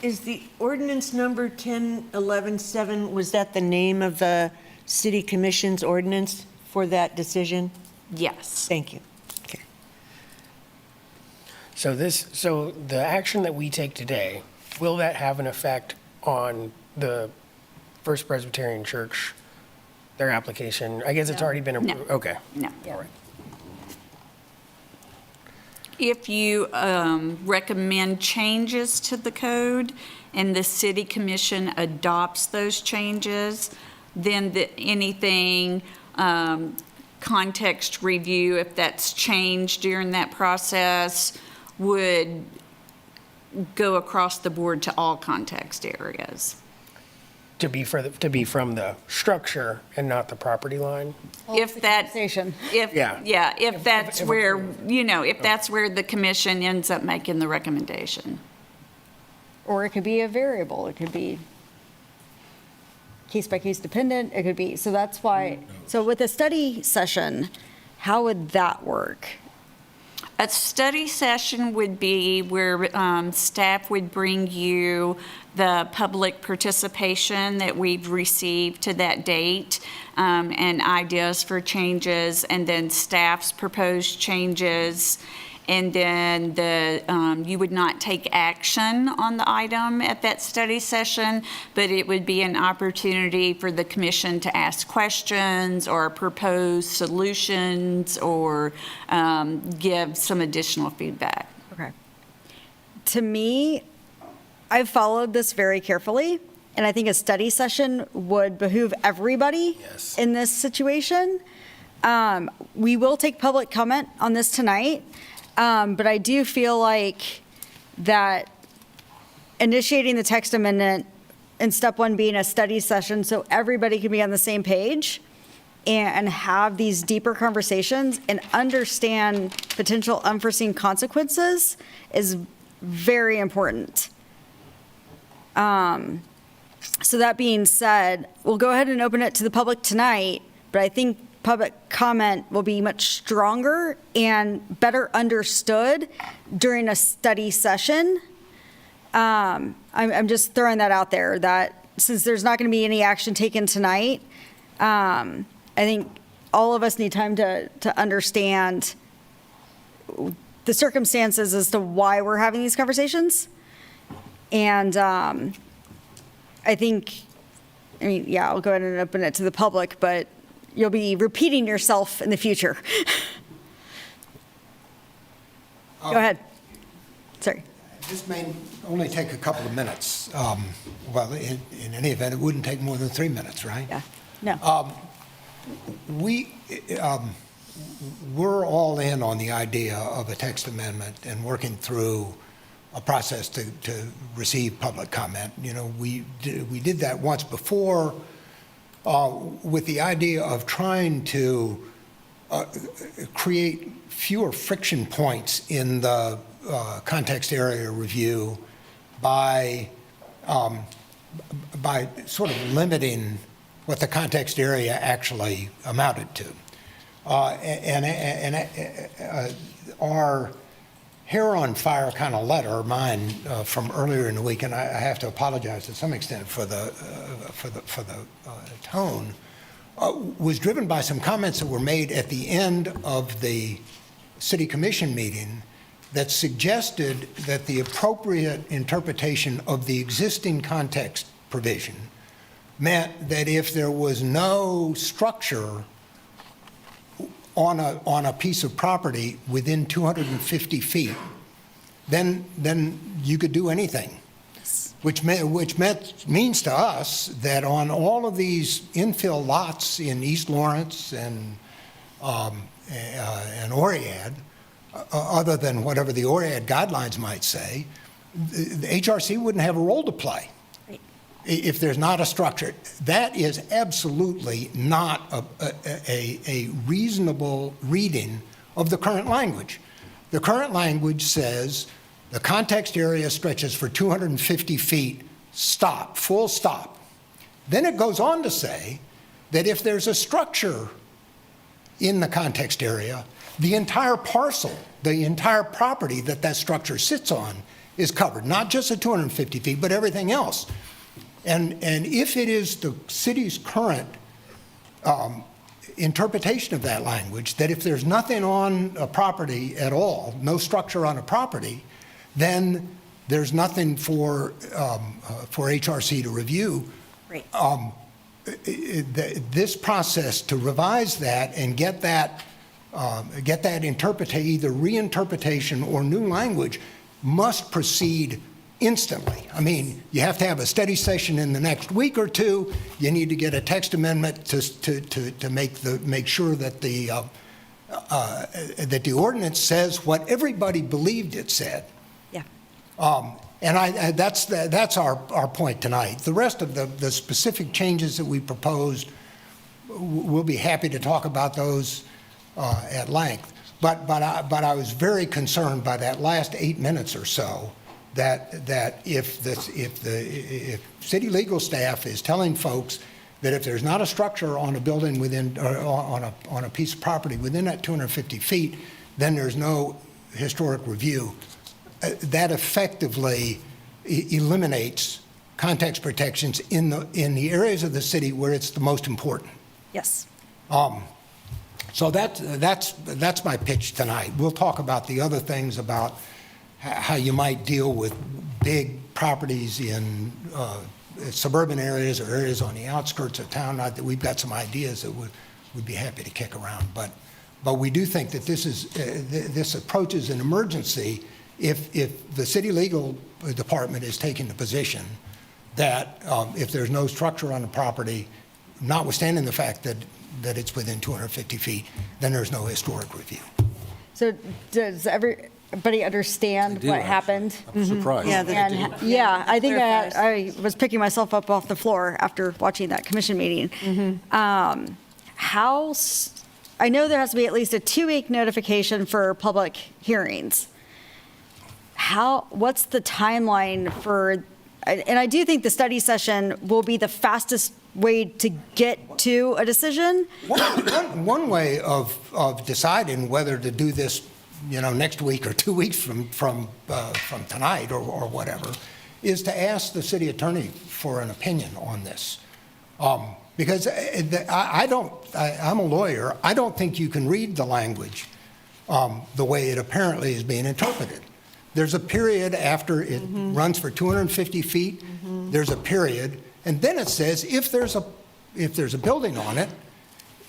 is the ordinance number 10.11.7, was that the name of the city commission's ordinance for that decision? Yes. Thank you. Okay. So the action that we take today, will that have an effect on the First Presbyterian Church, their application? I guess it's already been approved. No. Okay. No. All right. If you recommend changes to the code and the city commission adopts those changes, then anything context review, if that's changed during that process, would go across the board to all context areas. To be from the structure and not the property line? If that, if that's where, if that's where the commission ends up making the recommendation. Or it could be a variable. It could be case-by-case dependent. It could be, so that's why, so with a study session, how would that work? A study session would be where staff would bring you the public participation that we've received to that date and ideas for changes, and then staff's proposed changes. And then you would not take action on the item at that study session, but it would be an opportunity for the commission to ask questions or propose solutions or give some additional feedback. Okay. To me, I've followed this very carefully, and I think a study session would behoove everybody in this situation. We will take public comment on this tonight. But I do feel like that initiating the text amendment and step one being a study session so everybody can be on the same page and have these deeper conversations and understand potential unforeseen consequences is very important. So that being said, we'll go ahead and open it to the public tonight, but I think public comment will be much stronger and better understood during a study session. I'm just throwing that out there, that since there's not going to be any action taken tonight, I think all of us need time to understand the circumstances as to why we're having these conversations. And I think, I'll go ahead and open it to the public, but you'll be repeating yourself in the future. Go ahead. Sorry. This may only take a couple of minutes. Well, in any event, it wouldn't take more than 3 minutes, right? Yeah. No. We're all in on the idea of a text amendment and working through a process to receive public comment. You know, we did that once before with the idea of trying to create fewer friction points in the context area review by sort of limiting what the context area actually amounted to. Our hair on fire kind of letter, mine from earlier in the week, and I have to apologize to some extent for the tone, was driven by some comments that were made at the end of the City Commission meeting that suggested that the appropriate interpretation of the existing context provision meant that if there was no structure on a piece of property within 250 feet, then you could do anything. Which means to us that on all of these infill lots in East Lawrence and Oread, other than whatever the Oread guidelines might say, the HRC wouldn't have a role to play if there's not a structure. That is absolutely not a reasonable reading of the current language. The current language says the context area stretches for 250 feet, stop, full stop. Then it goes on to say that if there's a structure in the context area, the entire parcel, the entire property that structure sits on is covered, not just at 250 feet, but everything else. And if it is the city's current interpretation of that language, that if there's nothing on a property at all, no structure on a property, then there's nothing for HRC to review. Right. This process to revise that and get that either reinterpretation or new language must proceed instantly. I mean, you have to have a study session in the next week or two. You need to get a text amendment to make sure that the ordinance says what everybody believed it said. Yeah. And that's our point tonight. The rest of the specific changes that we proposed, we'll be happy to talk about those at length. But I was very concerned by that last 8 minutes or so that if city legal staff is telling folks that if there's not a structure on a building within or on a piece of property within that 250 feet, then there's no historic review. That effectively eliminates context protections in the areas of the city where it's the most important. Yes. So that's my pitch tonight. We'll talk about the other things about how you might deal with big properties in suburban areas or areas on the outskirts of town. Not that we've got some ideas that we'd be happy to kick around, but we do think that this approaches an emergency if the city legal department is taking the position that if there's no structure on the property, notwithstanding the fact that it's within 250 feet, then there's no historic review. So does everybody understand what happened? I'm surprised. Yeah, I think I was picking myself up off the floor after watching that commission meeting. I know there has to be at least a 2-week notification for public hearings. What's the timeline for, and I do think the study session will be the fastest way to get to a decision. One way of deciding whether to do this, next week or 2 weeks from tonight or whatever, is to ask the city attorney for an opinion on this. Because I'm a lawyer. I don't think you can read the language the way it apparently is being interpreted. There's a period after it runs for 250 feet, there's a period, and then it says if there's a building on it,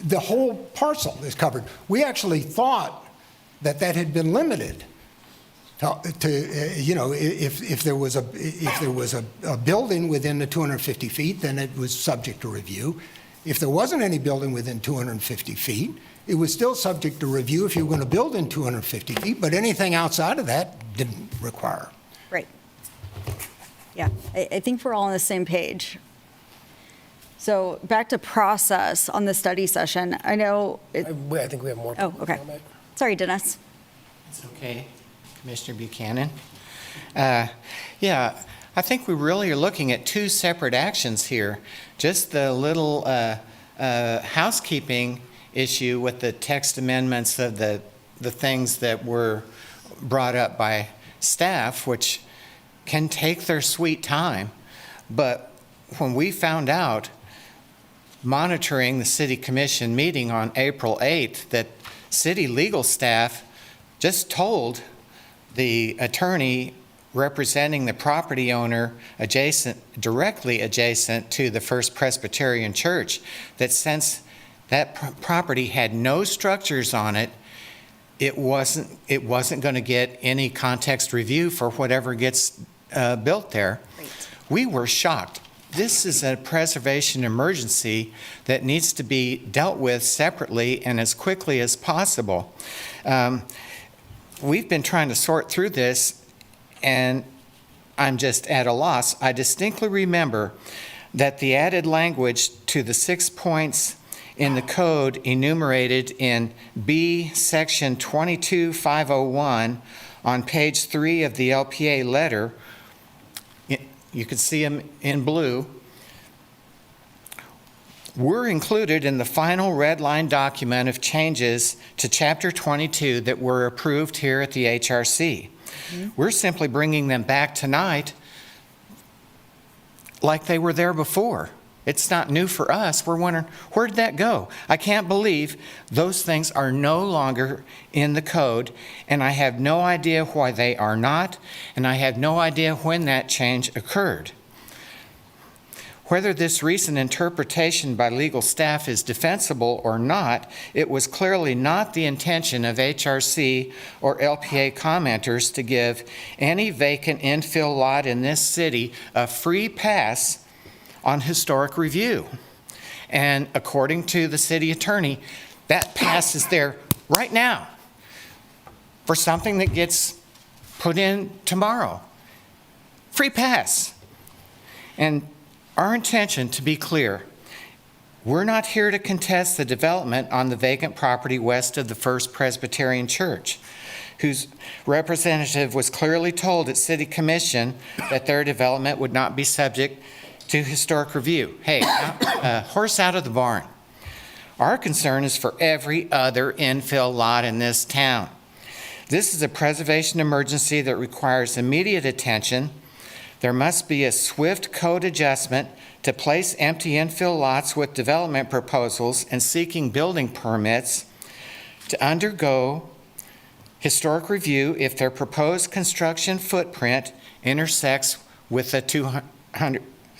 the whole parcel is covered. We actually thought that had been limited to you know, if there was a building within the 250 feet, then it was subject to review. If there wasn't any building within 250 feet, it was still subject to review if you were going to build in 250 feet, but anything outside of that didn't require. Right. Yeah, I think we're all on the same page. So back to process on the study session. I know. I think we have more. Oh, okay. Sorry, Dennis. It's okay, Commissioner Buchanan. Yeah, I think we really are looking at two separate actions here. Just the little housekeeping issue with the text amendments of the things that were brought up by staff, which can take their sweet time. But when we found out, monitoring the City Commission meeting on April 8th, that city legal staff just told the attorney representing the property owner directly adjacent to the First Presbyterian Church, that since that property had no structures on it, it wasn't going to get any context review for whatever gets built there. Right. We were shocked. This is a preservation emergency that needs to be dealt with separately and as quickly as possible. We've been trying to sort through this, and I'm just at a loss. I distinctly remember that the added language to the 6 points in the code enumerated in B section 22501 on page 3 of the LPA letter, you can see them in blue, were included in the final red line document of changes to Chapter 22 that were approved here at the HRC. Mm-hmm. We're simply bringing them back tonight like they were there before. It's not new for us. We're wondering, where did that go? I can't believe those things are no longer in the code, and I have no idea why they are not, and I have no idea when that change occurred. Whether this recent interpretation by legal staff is defensible or not, it was clearly not the intention of HRC or LPA commenters to give any vacant infill lot in this city a free pass on historic review. And according to the city attorney, that pass is there right now for something that gets put in tomorrow. Free pass. And our intention, to be clear, we're not here to contest the development on the vacant property west of the First Presbyterian Church, whose representative was clearly told at City Commission that their development would not be subject to historic review. Hey, horse out of the barn. Our concern is for every other infill lot in this town. This is a preservation emergency that requires immediate attention. There must be a swift code adjustment to place empty infill lots with development proposals and seeking building permits to undergo historic review if their proposed construction footprint intersects with a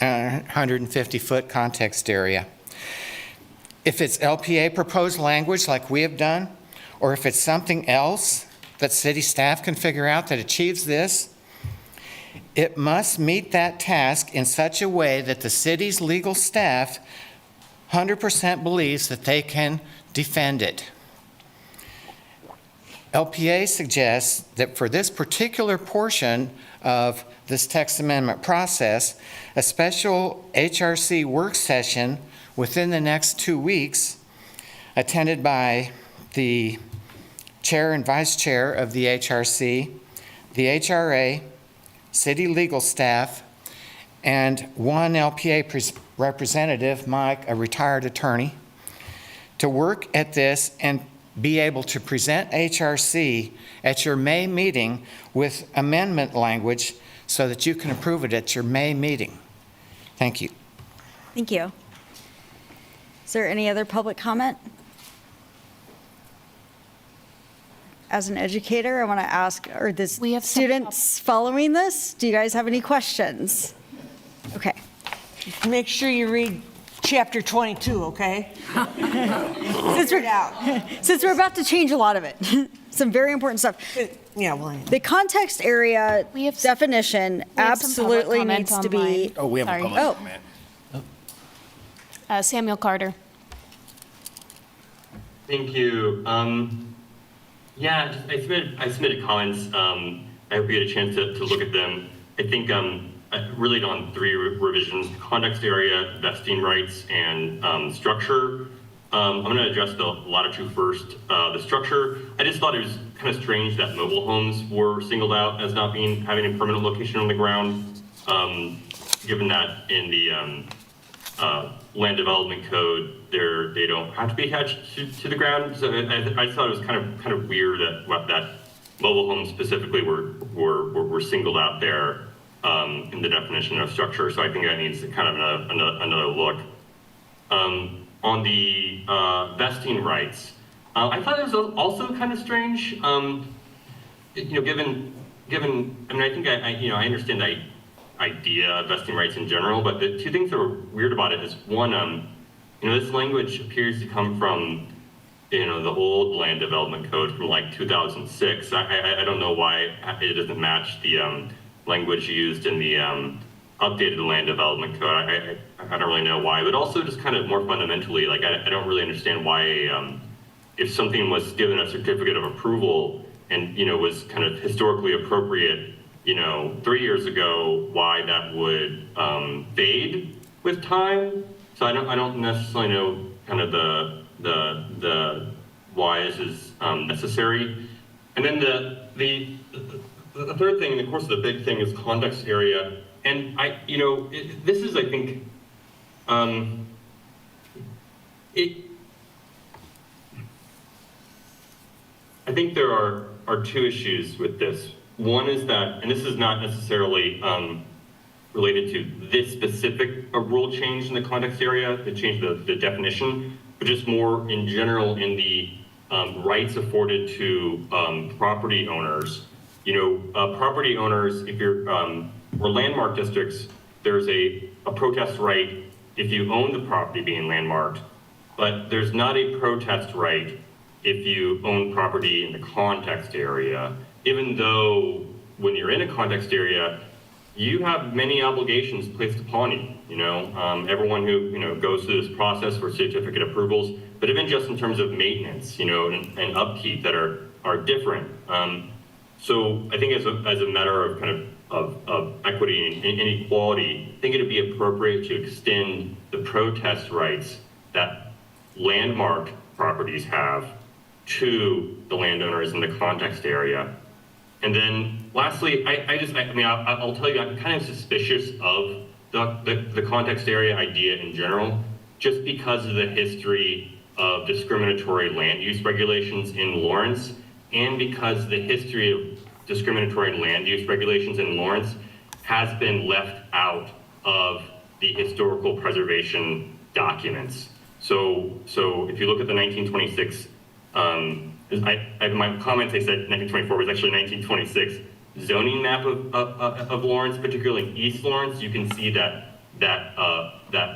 150-foot context area. If it's LPA proposed language like we have done, or if it's something else that city staff can figure out that achieves this, it must meet that task in such a way that the city's legal staff 100% believes that they can defend it. LPA suggests that for this particular portion of this text amendment process, a special HRC work session within the next 2 weeks, attended by the chair and vice chair of the HRC, the HRA, city legal staff, and one LPA representative, Mike, a retired attorney, to work at this and be able to present HRC at your May meeting with amendment language so that you can approve it at your May meeting. Thank you. Thank you. Is there any other public comment? as an educator, I want to ask, are the students following this? Do you guys have any questions? Okay. Make sure you read chapter 22, okay? Since we're about to change a lot of it, some very important stuff. Yeah, well, the context area definition absolutely needs to be. Oh, we have a public comment. Samuel Carter. Thank you. Yeah, I submitted comments. I hope you get a chance to look at them. I think really on 3 revisions: context area, vesting rights, and structure. I'm going to address the latter 2 first. The structure, I just thought it was kind of strange that mobile homes were singled out as not having a permanent location on the ground, given that in the land development code, they don't have to be attached to the ground. So I just thought it was kind of weird that mobile homes specifically were singled out there in the definition of structure. So I think that needs kind of another look. On the vesting rights, I thought it was also kind of strange. Given I mean, I think I understand the idea of vesting rights in general, but the 2 things that were weird about it is one, this language appears to come from the old land development code from like 2006. I don't know why it doesn't match the language used in the updated land development code. I don't really know why, but also just kind of more fundamentally, like I don't really understand why if something was given a certificate of approval and was kind of historically appropriate 3 years ago, why that would fade with time. So I don't necessarily know kind of the why this is necessary. And then the third thing, and of course the big thing, is context area. And this is, I think, I think there are 2 issues with this. One is that, and this is not necessarily related to this specific rule change in the context area, to change the definition, but just more in general in the rights afforded to property owners. Property owners, if you're, or landmark districts, there's a protest right if you own the property being landmarked, but there's not a protest right if you own property in the context area, even though when you're in a context area, you have many obligations placed upon you. Everyone who goes through this process for certificate approvals, but even just in terms of maintenance, and upkeep that are different. So I think as a matter of kind of equity and inequality, I think it'd be appropriate to extend the protest rights that landmarked properties have to the landowners in the context area. And then lastly, I'll tell you, I'm kind of suspicious of the context area idea in general, just because of the history of discriminatory land use regulations in Lawrence, and because the history of discriminatory land use regulations in Lawrence has been left out of the historical preservation documents. So if you look at the 1926, my comments, I said 1924 was actually 1926 zoning map of Lawrence, particularly in East Lawrence. You can see that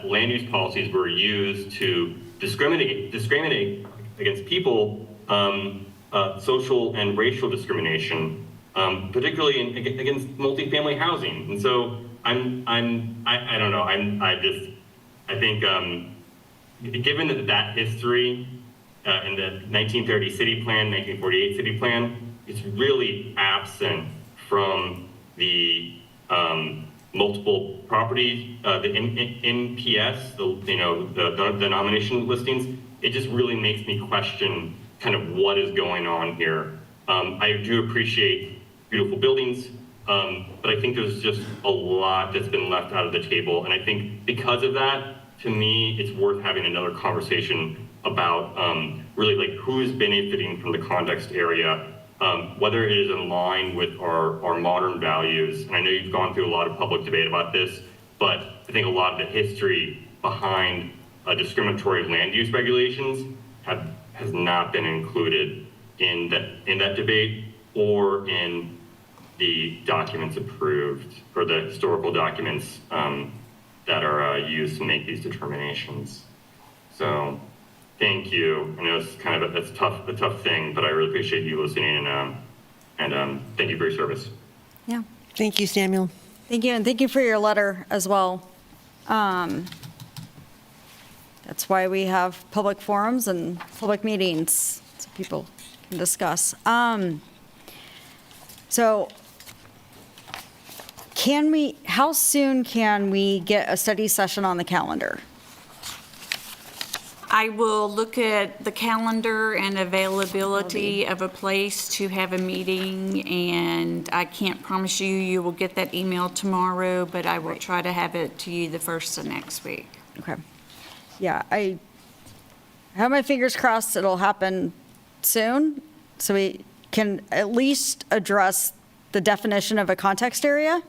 land use policies were used to discriminate against people, social and racial discrimination, particularly against multifamily housing. And so I don't know. I think given that history in the 1930 city plan, 1948 city plan, it's really absent from the multiple property, the NPS, the nomination listings. It just really makes me question kind of what is going on here. I do appreciate beautiful buildings, but I think there's just a lot that's been left out of the table. And I think because of that, to me, it's worth having another conversation about really like who is benefiting from the context area, whether it is in line with our modern values. And I know you've gone through a lot of public debate about this, but I think a lot of the history behind discriminatory land use regulations has not been included in that debate or in the documents approved, or the historical documents that are used to make these determinations. So thank you. I know it's kind of a tough thing, but I really appreciate you listening, and thank you for your service. Yeah. Thank you, Samuel. Thank you, and thank you for your letter as well. That's why we have public forums and public meetings, so people can discuss. So how soon can we get a study session on the calendar? I will look at the calendar and availability of a place to have a meeting, and I can't promise you will get that email tomorrow, but I will try to have it to you the first of next week. Okay. Yeah, I have my fingers crossed it'll happen soon, so we can at least address the definition of a context area.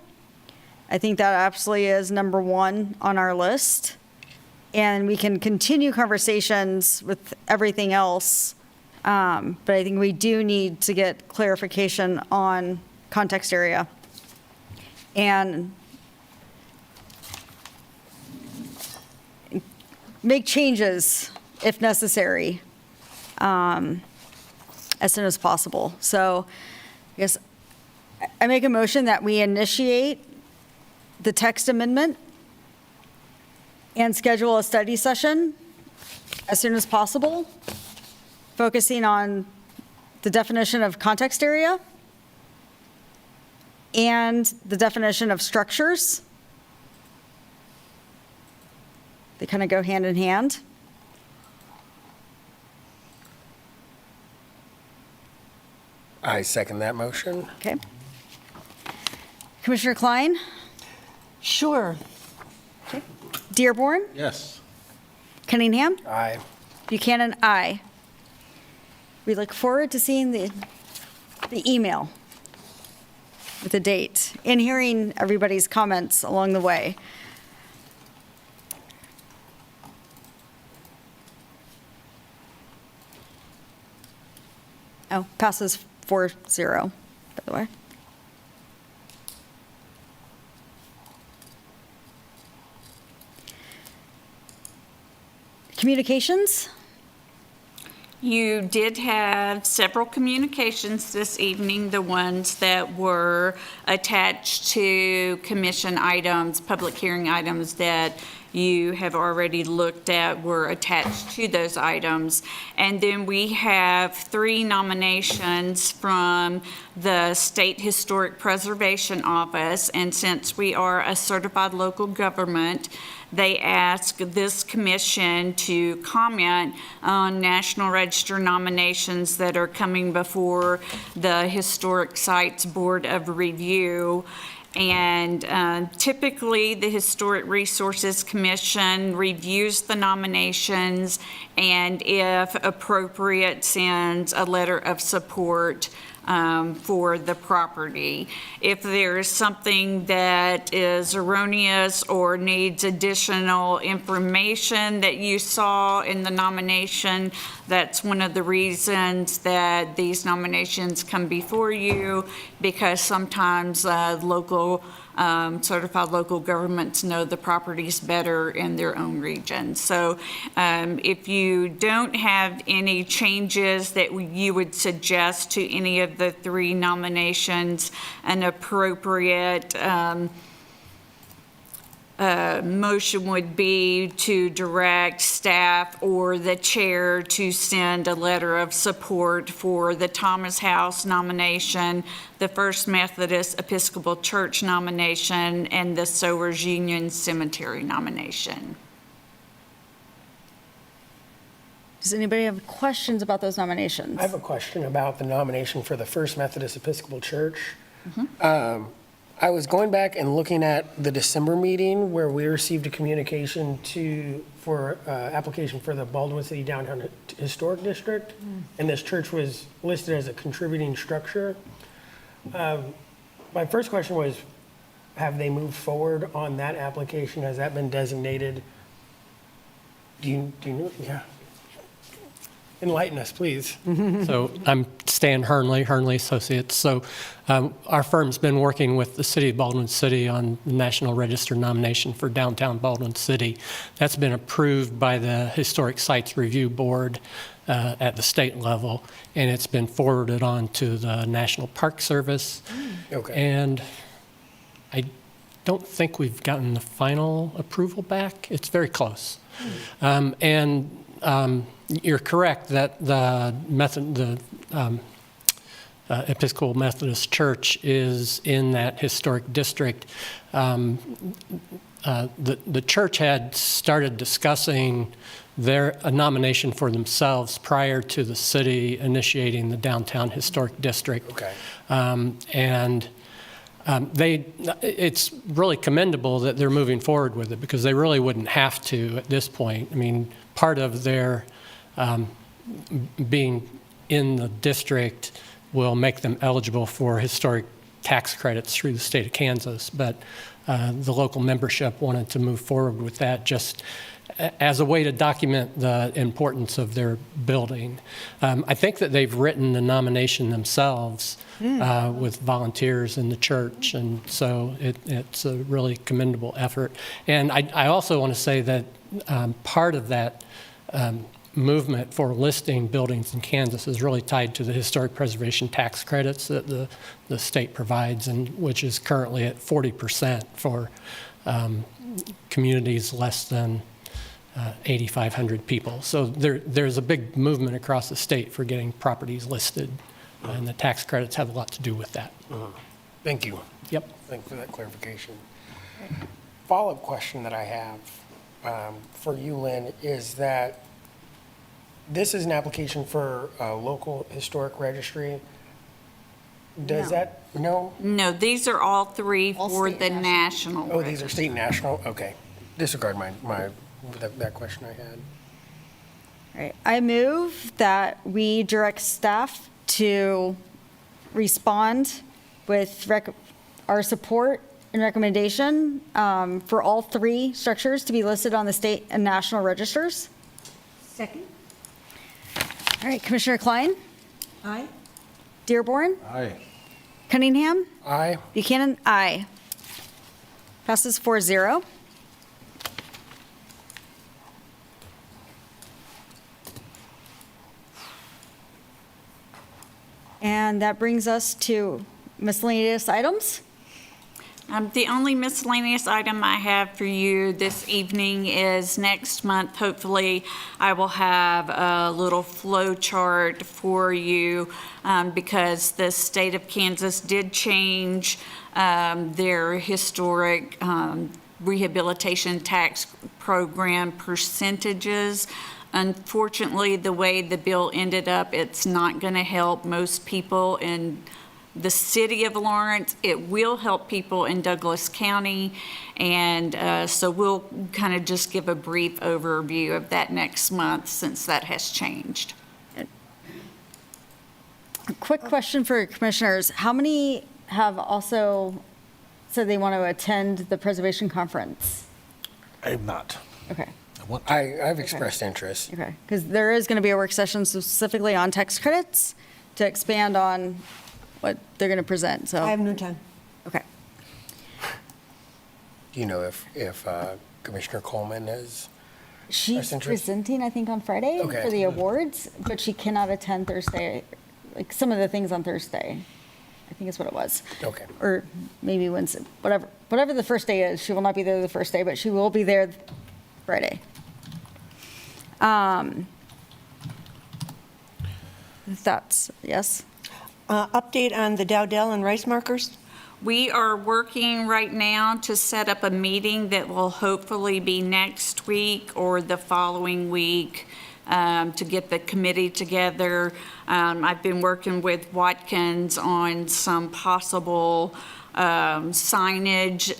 I think that absolutely is number one on our list. And we can continue conversations with everything else. But I think we do need to get clarification on context area. And make changes if necessary as soon as possible. So I guess I make a motion that we initiate the text amendment and schedule a study session as soon as possible, focusing on the definition of context area and the definition of structures. They kind of go hand in hand. I second that motion. Okay. Commissioner Klein? Sure. Okay. Dearborn? Yes. Cunningham? Aye. Buchanan, aye. We look forward to seeing the email with the date and hearing everybody's comments along the way. Oh, passes 4-0, by the way. Communications? You did have several communications this evening, the ones that were attached to commission items, public hearing items that you have already looked at were attached to those items. And then we have 3 nominations from the State Historic Preservation Office. And since we are a certified local government, they ask this commission to comment on National Register nominations that are coming before the Historic Sites Board of Review. And typically, the Historic Resources Commission reviews the nominations and, if appropriate, sends a letter of support for the property. If there is something that is erroneous or needs additional information that you saw in the nomination, that's one of the reasons that these nominations come before you, because sometimes local certified local governments know the properties better in their own region. So if you don't have any changes that you would suggest to any of the 3 nominations, an appropriate motion would be to direct staff or the chair to send a letter of support for the Thomas House nomination, the First Methodist Episcopal Church nomination, and the Sowers Union Cemetery nomination. Does anybody have questions about those nominations? I have a question about the nomination for the First Methodist Episcopal Church. I was going back and looking at the December meeting where we received a communication for application for the Baldwin City Downtown Historic District, and this church was listed as a contributing structure. My first question was, have they moved forward on that application? Has that been designated? Do you know? Yeah. Enlighten us, please. So I'm Stan Hernley Associates. So our firm's been working with the City of Baldwin City on the National Register nomination for downtown Baldwin City. That's been approved by the Historic Sites Review Board at the state level, and it's been forwarded on to the National Park Service. Okay. And I don't think we've gotten the final approval back. It's very close. You're correct that the Episcopal Methodist Church is in that historic district. The church had started discussing a nomination for themselves prior to the city initiating the downtown historic district. Okay. It's really commendable that they're moving forward with it because they really wouldn't have to at this point. I mean, part of their being in the district will make them eligible for historic tax credits through the state of Kansas, but the local membership wanted to move forward with that just as a way to document the importance of their building. I think that they've written the nomination themselves with volunteers in the church, and so it's a really commendable effort. And I also want to say that part of that movement for listing buildings in Kansas is really tied to the historic preservation tax credits that the state provides, and which is currently at 40% for communities less than 8,500 people. So there's a big movement across the state for getting properties listed, and the tax credits have a lot to do with that. Thank you. Yep. Thank you for that clarification. Follow-up question that I have for you, Lynn, is that this is an application for a local historic registry. Does that, no? No, these are all three for the national. Oh, these are state and national? Okay. Disregard that question I had. All right, I move that we direct staff to respond with our support and recommendation for all three structures to be listed on the state and national registers. Second. All right, Commissioner Klein? Aye. Dearborn? Aye. Cunningham? Aye. Buchanan? Aye. Passes 4-0. And that brings us to miscellaneous items. The only miscellaneous item I have for you this evening is next month, hopefully, I will have a little flow chart for you because the state of Kansas did change their historic rehabilitation tax program percentages. Unfortunately, the way the bill ended up, it's not going to help most people in the city of Lawrence. It will help people in Douglas County, and so we'll kind of just give a brief overview of that next month since that has changed. A quick question for commissioners. How many have also said they want to attend the preservation conference? I have not. Okay. I've expressed interest. Okay, because there is going to be a work session specifically on tax credits to expand on what they're going to present, so. I have no time. Okay. Do you know if Commissioner Coleman is? She's presenting, I think, on Friday Okay. for the awards, but she cannot attend Thursday, like some of the things on Thursday. I think is what it was. Okay. Or maybe Wednesday, whatever the first day is. She will not be there the first day, but she will be there Friday. That's, yes? Update on the Dowdell and Rice markers? We are working right now to set up a meeting that will hopefully be next week or the following week to get the committee together. I've been working with Watkins on some possible signage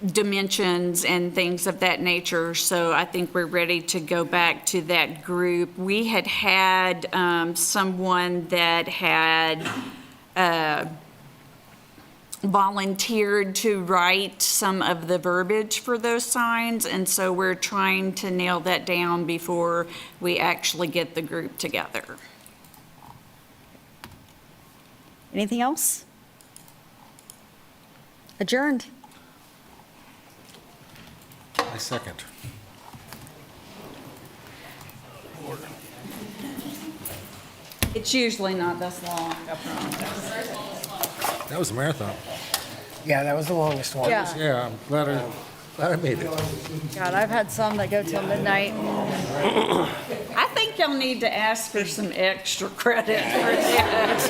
dimensions and things of that nature. So I think we're ready to go back to that group. We had someone that had volunteered to write some of the verbiage for those signs, and so we're trying to nail that down before we actually get the group together. Anything else? Adjourned. I second. It's usually not this long, I promise. That was a marathon. Yeah, that was the longest one. Yeah. Yeah, I'm glad I made it. God, I've had some that go till midnight. I think y'all need to ask for some extra credit for that.